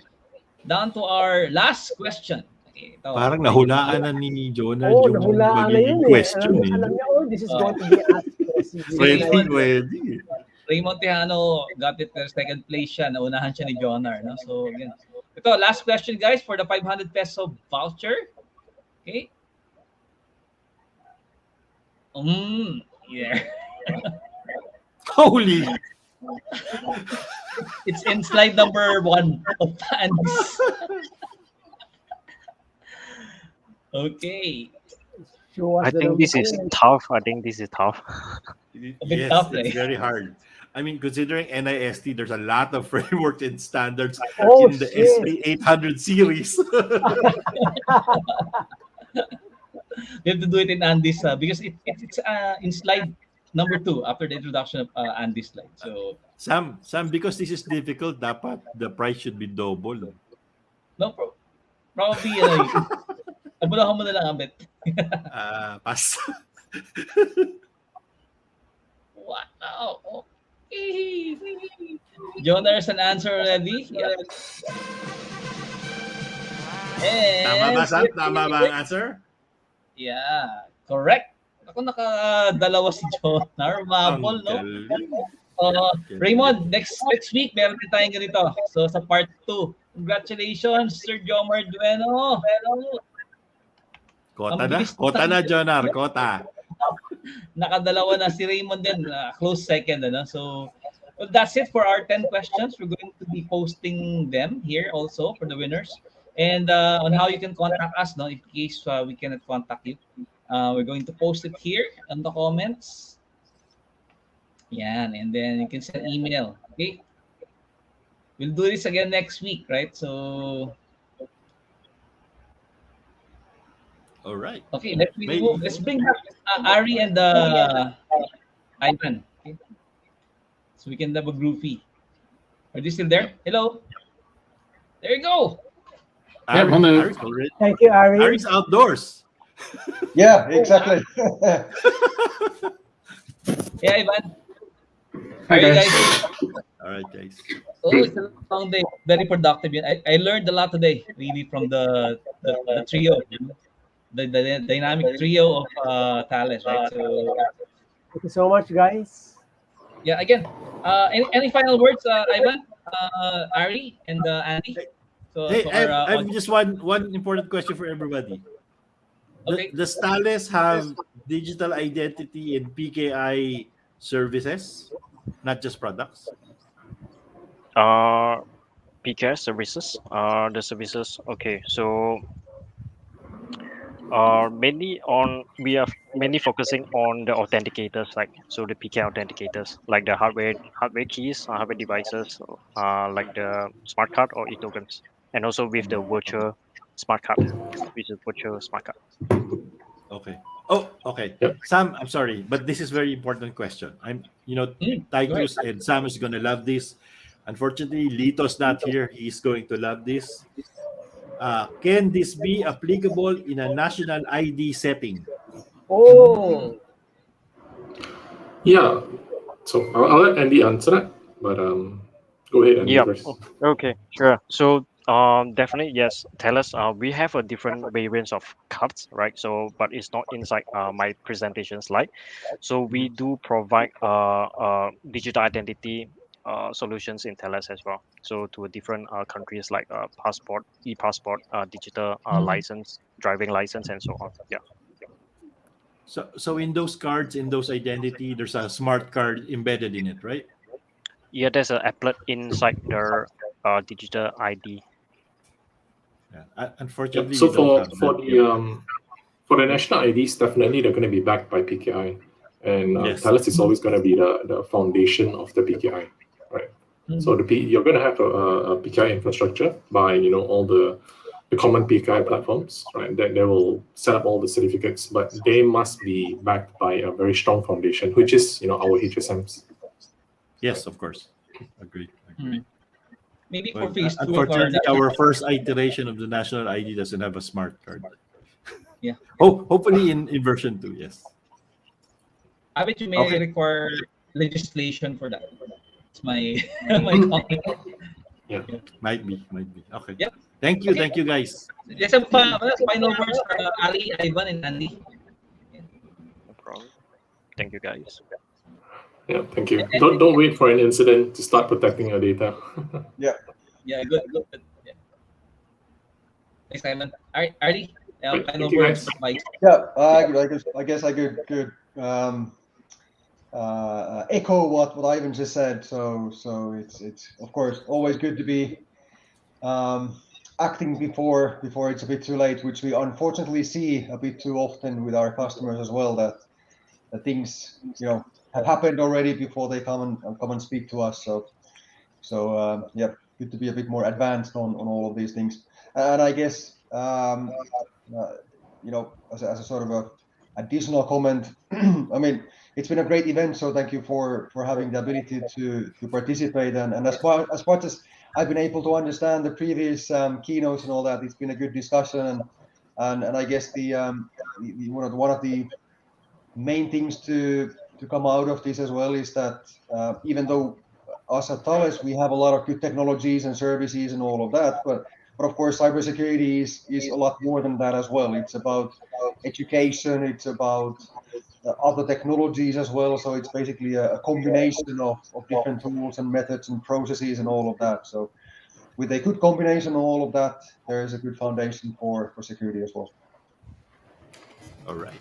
Down to our last question. Okay, ito. Parang nahulaan na ni Jonah Oh, yung nahulaan na magiging yun question. Alam niya, oh, this is going to be asked. Ready. Raymond Tejano got it second place siya. Naunahan siya ni Jonar. No? So, yun. Ito, last question, guys, for the 500 peso voucher. Okay. Yeah. Holy. It's in slide number 1 of Andy's. Okay. I think this is tough. A bit Yes, tough, it's right? very hard. I mean, considering NIST, there's a lot of frameworks and standards Oh, in the shit. SP800 series. We have to do it in Andy's because it's in slide number 2 after the introduction of Andy's slide. So Sam, because this is difficult, dapat the price should be double. no, probably abulahan mo na lang a bit. Pass. Wow. Okay. John, there's an answer already. Yeah. Tama ba, Sam? Tama ba ang answer? Yeah, correct. Ako nakadalawa si Jonar. Mabol, no? Raymond, next week, meron din tayong ganito. So, sa part 2. Congratulations, Sir Jomar Dueno. Kota na, Jonar. Kota. Nakadalawa na si Raymond din. Close second. So, well, that's it for our 10 questions. We're going to be posting them here also for the winners. And on how you can contact us, no, in case we cannot contact you. We're going to post it here in the comments. Yan, and then you can send email. Okay? We'll do this again next week, right? So, all right. Okay, let's bring back Ari and Ivan. Okay? So we can have a groovy. Are they still there? Hello? There you go. Ari's already. Thank you, Ari. Ari's outdoors. Yeah, exactly. Yeah, Ivan. Hi, How are you guys. All right, guys. Oh, it's a long day. Very productive. I learned a lot today, really, from the trio, the dynamic trio of Thales, right? So, Thank you so much, guys. yeah, again, any final words, Ivan, Ari, and Andy? So, Hey, so I have just one important question for everybody. Okay. Does Thales have digital identity and PKI services, not just products? PKI services. The services. Okay, so we are mainly focusing on the authenticators, like so the PKI authenticators, like the hardware keys, hardware devices, like the smart card or e-tokens, and also with the virtual smart card, which is virtual smart card. Okay. Oh, okay. Yep. Sam, I'm sorry, but this is very important question. Go ahead. Titus and Sam is gonna love this. Unfortunately, Lito's not here. He's going to love this. Can this be applicable in a national ID setting? Oh, Yeah. So I'll let Andy answer that, but go ahead, Andy, Yeah. first. Okay. Sure. So definitely yes. Tell us. We have a different variants of cards, right? So but it's not inside my presentation slide. So we do provide digital identity solutions in Thales as well. So to different countries like passport, e-passport, digital license, driving license, and so on. Yeah. So in those cards, in those identity, there's a smart card embedded in it, right? Yeah. There's an applet inside the digital ID. Yeah. Unfortunately, So we don't have for the national IDs, definitely they're going to be backed by PKI, and Yes. Thales is always going to be the foundation of the PKI, right? So you're going to have a PKI infrastructure by all the common PKI platforms, right? That they will set up all the certificates, but they must be backed by a very strong foundation, which is our HSMs. Yes, of course. Agreed. Maybe for Well, phase 2 unfortunately, our first iteration of the national ID doesn't have a smart card. Yeah. Hopefully in version 2, yes. I bet you may Okay. require legislation for that. It's my my comment. Yeah. Might be. Okay. Yep. Thank you, Okay. thank you guys. There's some final words for Ali, Ivan, and Andy. No problem. Thank you, guys. Yeah, thank you. Don't wait for an incident to start protecting your data. Yeah, good. Yeah. Thanks, Simon. All right, Artie, Right, final thank you, words. guys. Bye. Yeah, I guess I could echo what Ivan just said. So it's of course always good to be acting before it's a bit too late, which we unfortunately see a bit too often with our customers as well. That things have happened already before they come and speak to us. So yeah, good to be a bit more advanced on all of these things. And I guess as a sort of a additional comment, I mean, it's been a great event, so thank you for having the ability to participate. And as much as I've been able to understand the previous keynotes and all that, it's been a good discussion. And I guess one of the main things to come out of this as well is that even though us at Thales, we have a lot of good technologies and services and all of that, but of course, cybersecurity is a lot more than that as well. It's about education, it's about other technologies as well. So it's basically a combination of different tools and methods and processes and all of that. So with a good combination of all of that, there is a good foundation for security as well. All right.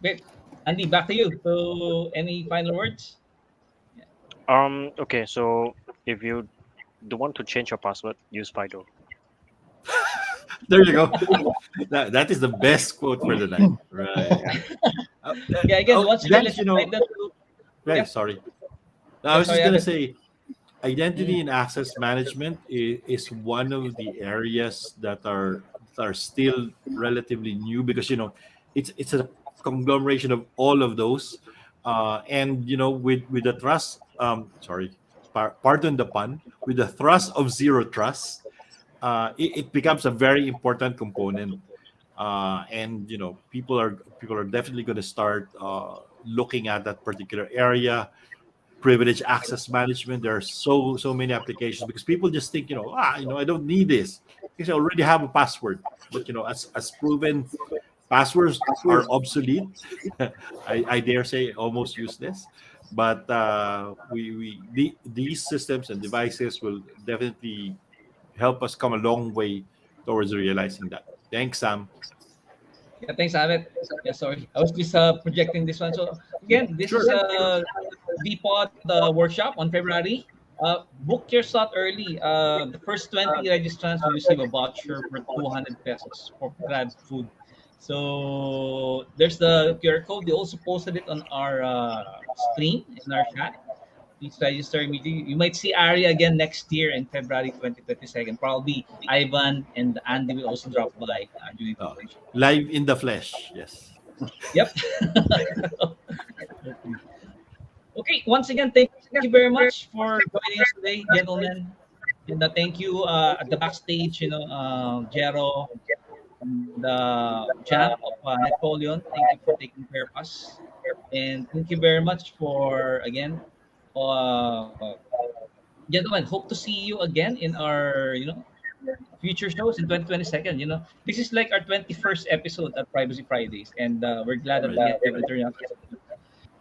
Great. Andy, back to you. So, any final words? Okay, so if you don't want to change your password, use Fido. There you go. that is the best quote for the night. Right. Yeah, again, what's the guys, Yeah. sorry. I was sorry, just gonna Evan. say, identity and access management is one of the areas that are still relatively new because it's a conglomeration of all of those, and with the trust. Pardon the pun. With the thrust of zero trust, it becomes a very important component, and people are definitely going to start looking at that particular area. Privilege access management, there are so many applications because people just think I don't need this because I already have a password, but as proven, passwords are obsolete. I dare say almost useless, but these systems and devices will definitely help us come a long way towards realizing that. Thanks, Sam. Yeah, thanks, Amit. Yeah, sorry. I was just projecting this one. So again, this is DPOD workshop on February. Book your slot early. The first 20 registrants will receive a voucher for 200 pesos for grab food. So there's the QR code. We also posted it on our stream in our chat. Please register immediately. You might see Ari again next year in February 2022. Probably Ivan and Andy will also drop by during the workshop. Live in the flesh, yes. Yep. Okay, once again, thank you very much for joining us today, gentlemen. And thank you at the backstage, Jero, the champ of Napoleon. Thank you for taking care of us. And thank you very much for, again, gentlemen, hope to see you again in our, future shows in 2022. This is like our 21st episode at Privacy Fridays. And we're glad that we have returned out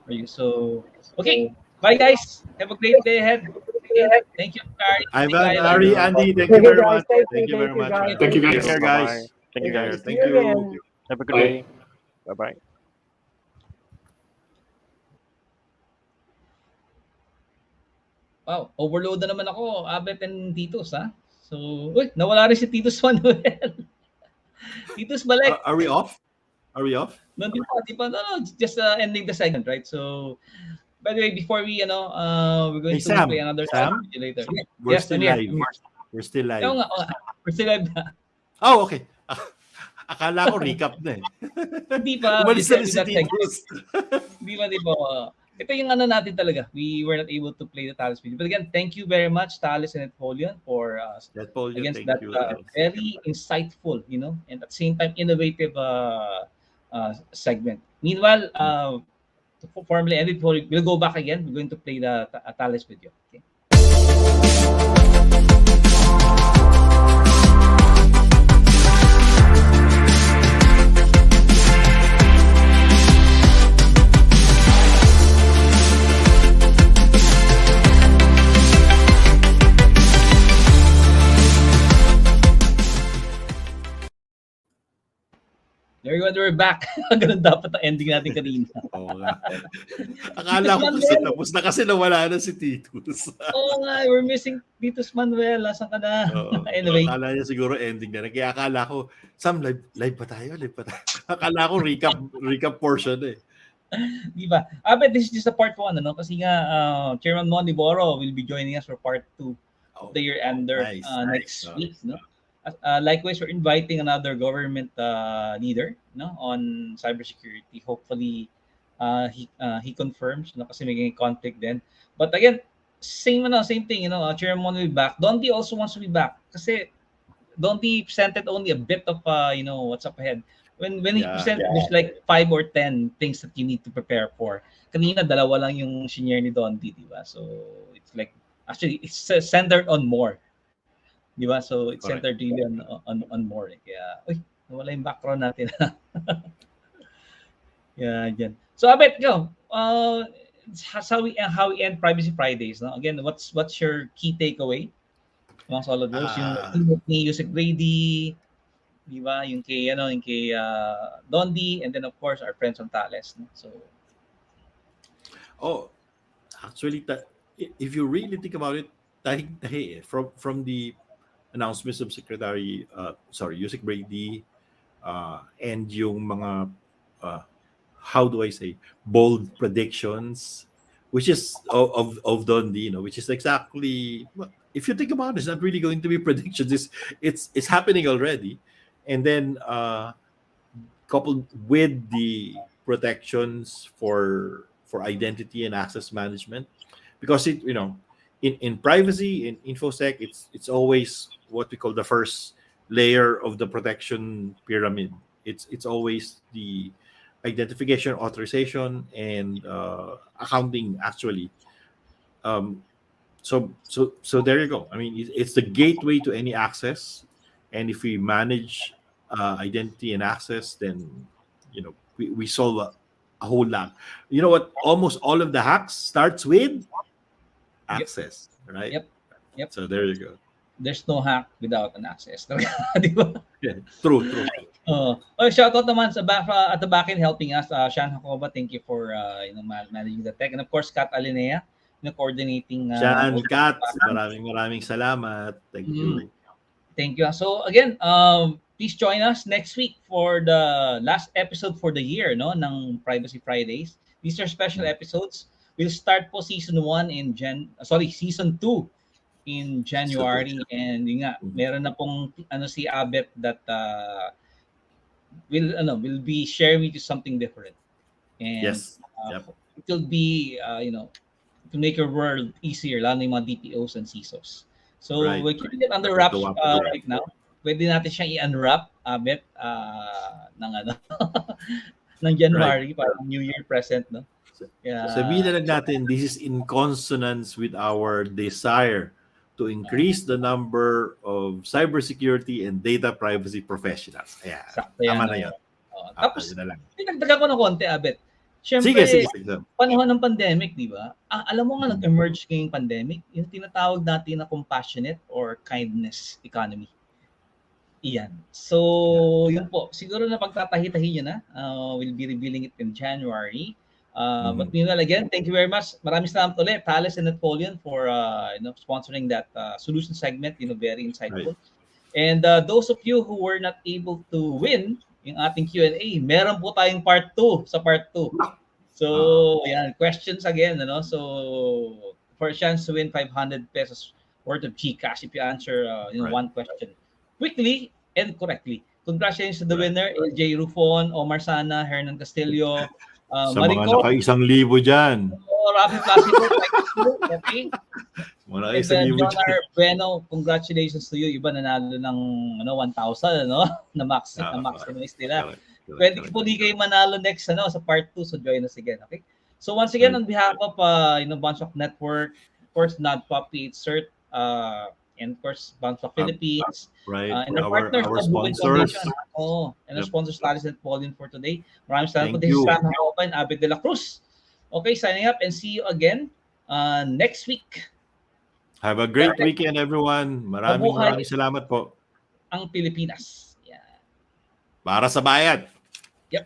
for you. So, okay. Bye, guys. Have a great day ahead. Okay. Thank you, Ari. Ivan, Ari, Andy, thank you very much. Thank you very much. Thank you, guys. Take care, guys. Bye-bye. Thank you, guys. Thank you. Have a good Bye. day. Bye-bye. Wow, overload na naman ako, Abet and Titus, ha? So, uy, nawala rin si Titus Manuel. Titus balik. Are we off? Are we off? No, di pa. No, just ending the segment, right? So, by the way, before we, we're going to Sam, play another Sam? song with you later. We're Yes, still I'm here. live. We're still live. Oo nga. We're still live na. Oh, okay. Akala ko recap na eh. Hindi pa. Umalis na rin si that segment. Titus. Di ba? Ito yung natin talaga. We were not able to play the Thales video. But again, thank you very much, Thales and Napoleon, for Napoleon, against thank that you. very insightful, and at the same time innovative segment. Meanwhile, to formally end it, we'll go back again. We're going to play the Thales video. Okay. Everyone, we're back. Ganun dapat ang ending natin kanina. Oo nga. Akala ko kasi tapos na kasi nawala na si Titus. Oo nga, we're missing Titus Manuel. Nasaan ka na? Anyway. Akala niya siguro ending na. Kaya akala ko, Sam, live pa tayo? Akala ko recap portion eh. Di ba? But this is just a part 1, Kasi nga, Chairman Mon Liboro will be joining us for part 2 of the year-ender next week, Likewise, we're inviting another government leader, on cybersecurity. Hopefully, he confirms, kasi may conflict then. But again, same thing, Chairman will be back. Dondi also wants to be back, kasi Dondi presented only a bit of, what's up ahead. When he presented, there's like 5 or 10 things that you need to prepare for. Kanina, 2 lang yung senior ni Dondi, di ba? So it's like, actually, it's centered on more. Di ba? So it's centered really on more. Kaya, nawala yung background natin. Yeah, dyan. So, Abet, go. How we end Privacy Fridays. No? Again, what's your key takeaway amongst all of those? Yung Yusek Brady, di ba? Yung kay Dondi, and then of course our friends from Thales. No? So, actually, if you really think about it, from the announcements of Yusek Brady, and yung mga how do I say, bold predictions, which is of Dondi, which is exactly, if you think about it, it's not really going to be predictions. It's happening already, and then coupled with the protections for identity and access management, because in privacy, in InfoSec, it's always what we call the first layer of the protection pyramid. It's always the identification, authorization, and accounting, actually. So there you go. I mean, it's the gateway to any access, and if we manage identity and access, then we solve a whole lot. You know what? Almost all of the hacks starts with access, right? Yep. So there you go. There's no hack without an access. Yeah, true. Shout out naman sa back, at the back end helping us. Shan Hakoba, thank you for managing the tech. And of course, Kat Alinea, coordinating. Shan, Kat, maraming salamat. Thank you. Thank you. So again, please join us next week for the last episode for the year, no, ng Privacy Fridays. These are special episodes. We'll start po season 1 in season 2 in January, and yun nga, meron na pong si Abet that will be sharing with you something different. And yes. It will be to make your world easier, lalo yung mga DPOs and CISOs. So we're keeping it under wraps right now. Pwede natin siyang i-unwrap Abet ng ng January para New Year present, no? Sabihin na lang natin, this is in consonance with our desire to increase the number of cybersecurity and data privacy professionals. Ayan. Tama na yun. Tapos, dinagdagan ko ng konti, Abet. Siyempre, sige. Panahon ng pandemic, di ba? Alam mo nga, nag-emerge ngayong pandemic, yung tinatawag natin na compassionate or kindness economy. Iyan. So, yun po. Siguro na pagtatahi-tahi na. We'll be revealing it in January. But meanwhile, again, thank you very much. Maraming salamat ulit, Thales and Napoleon, for sponsoring that solution segment. Very insightful. Right. And those of you who were not able to win yung ating Q&A, meron po tayong part 2 sa part 2. So, yan, questions again, So, for a chance to win 500 pesos worth of GCash if you answer one question quickly and correctly. Congratulations to the winner, LJ Rufon, Omar Sana, Hernan Castillo, sa Marico, mga naka-1,000 dyan. Rafi Placido, okay. Mga 1,000 John R. Bueno, congratulations to you. Iba nanalo ng 1,000, na maximize nila. Pwede po di kayo manalo next sa part 2, so join us again, okay? So once again, on behalf of bunch of network, of course, NADPOP, CERT, and of course, Bank of Philippines, and our sponsors. And our sponsors, Thales and Pauline, for today. Maraming salamat po. This is Sam Hakoba and Abet de la Cruz. Okay, signing up and see you again next week. Have a great weekend, everyone. Maraming salamat po. Ang Pilipinas. Para sa bayan. Yep.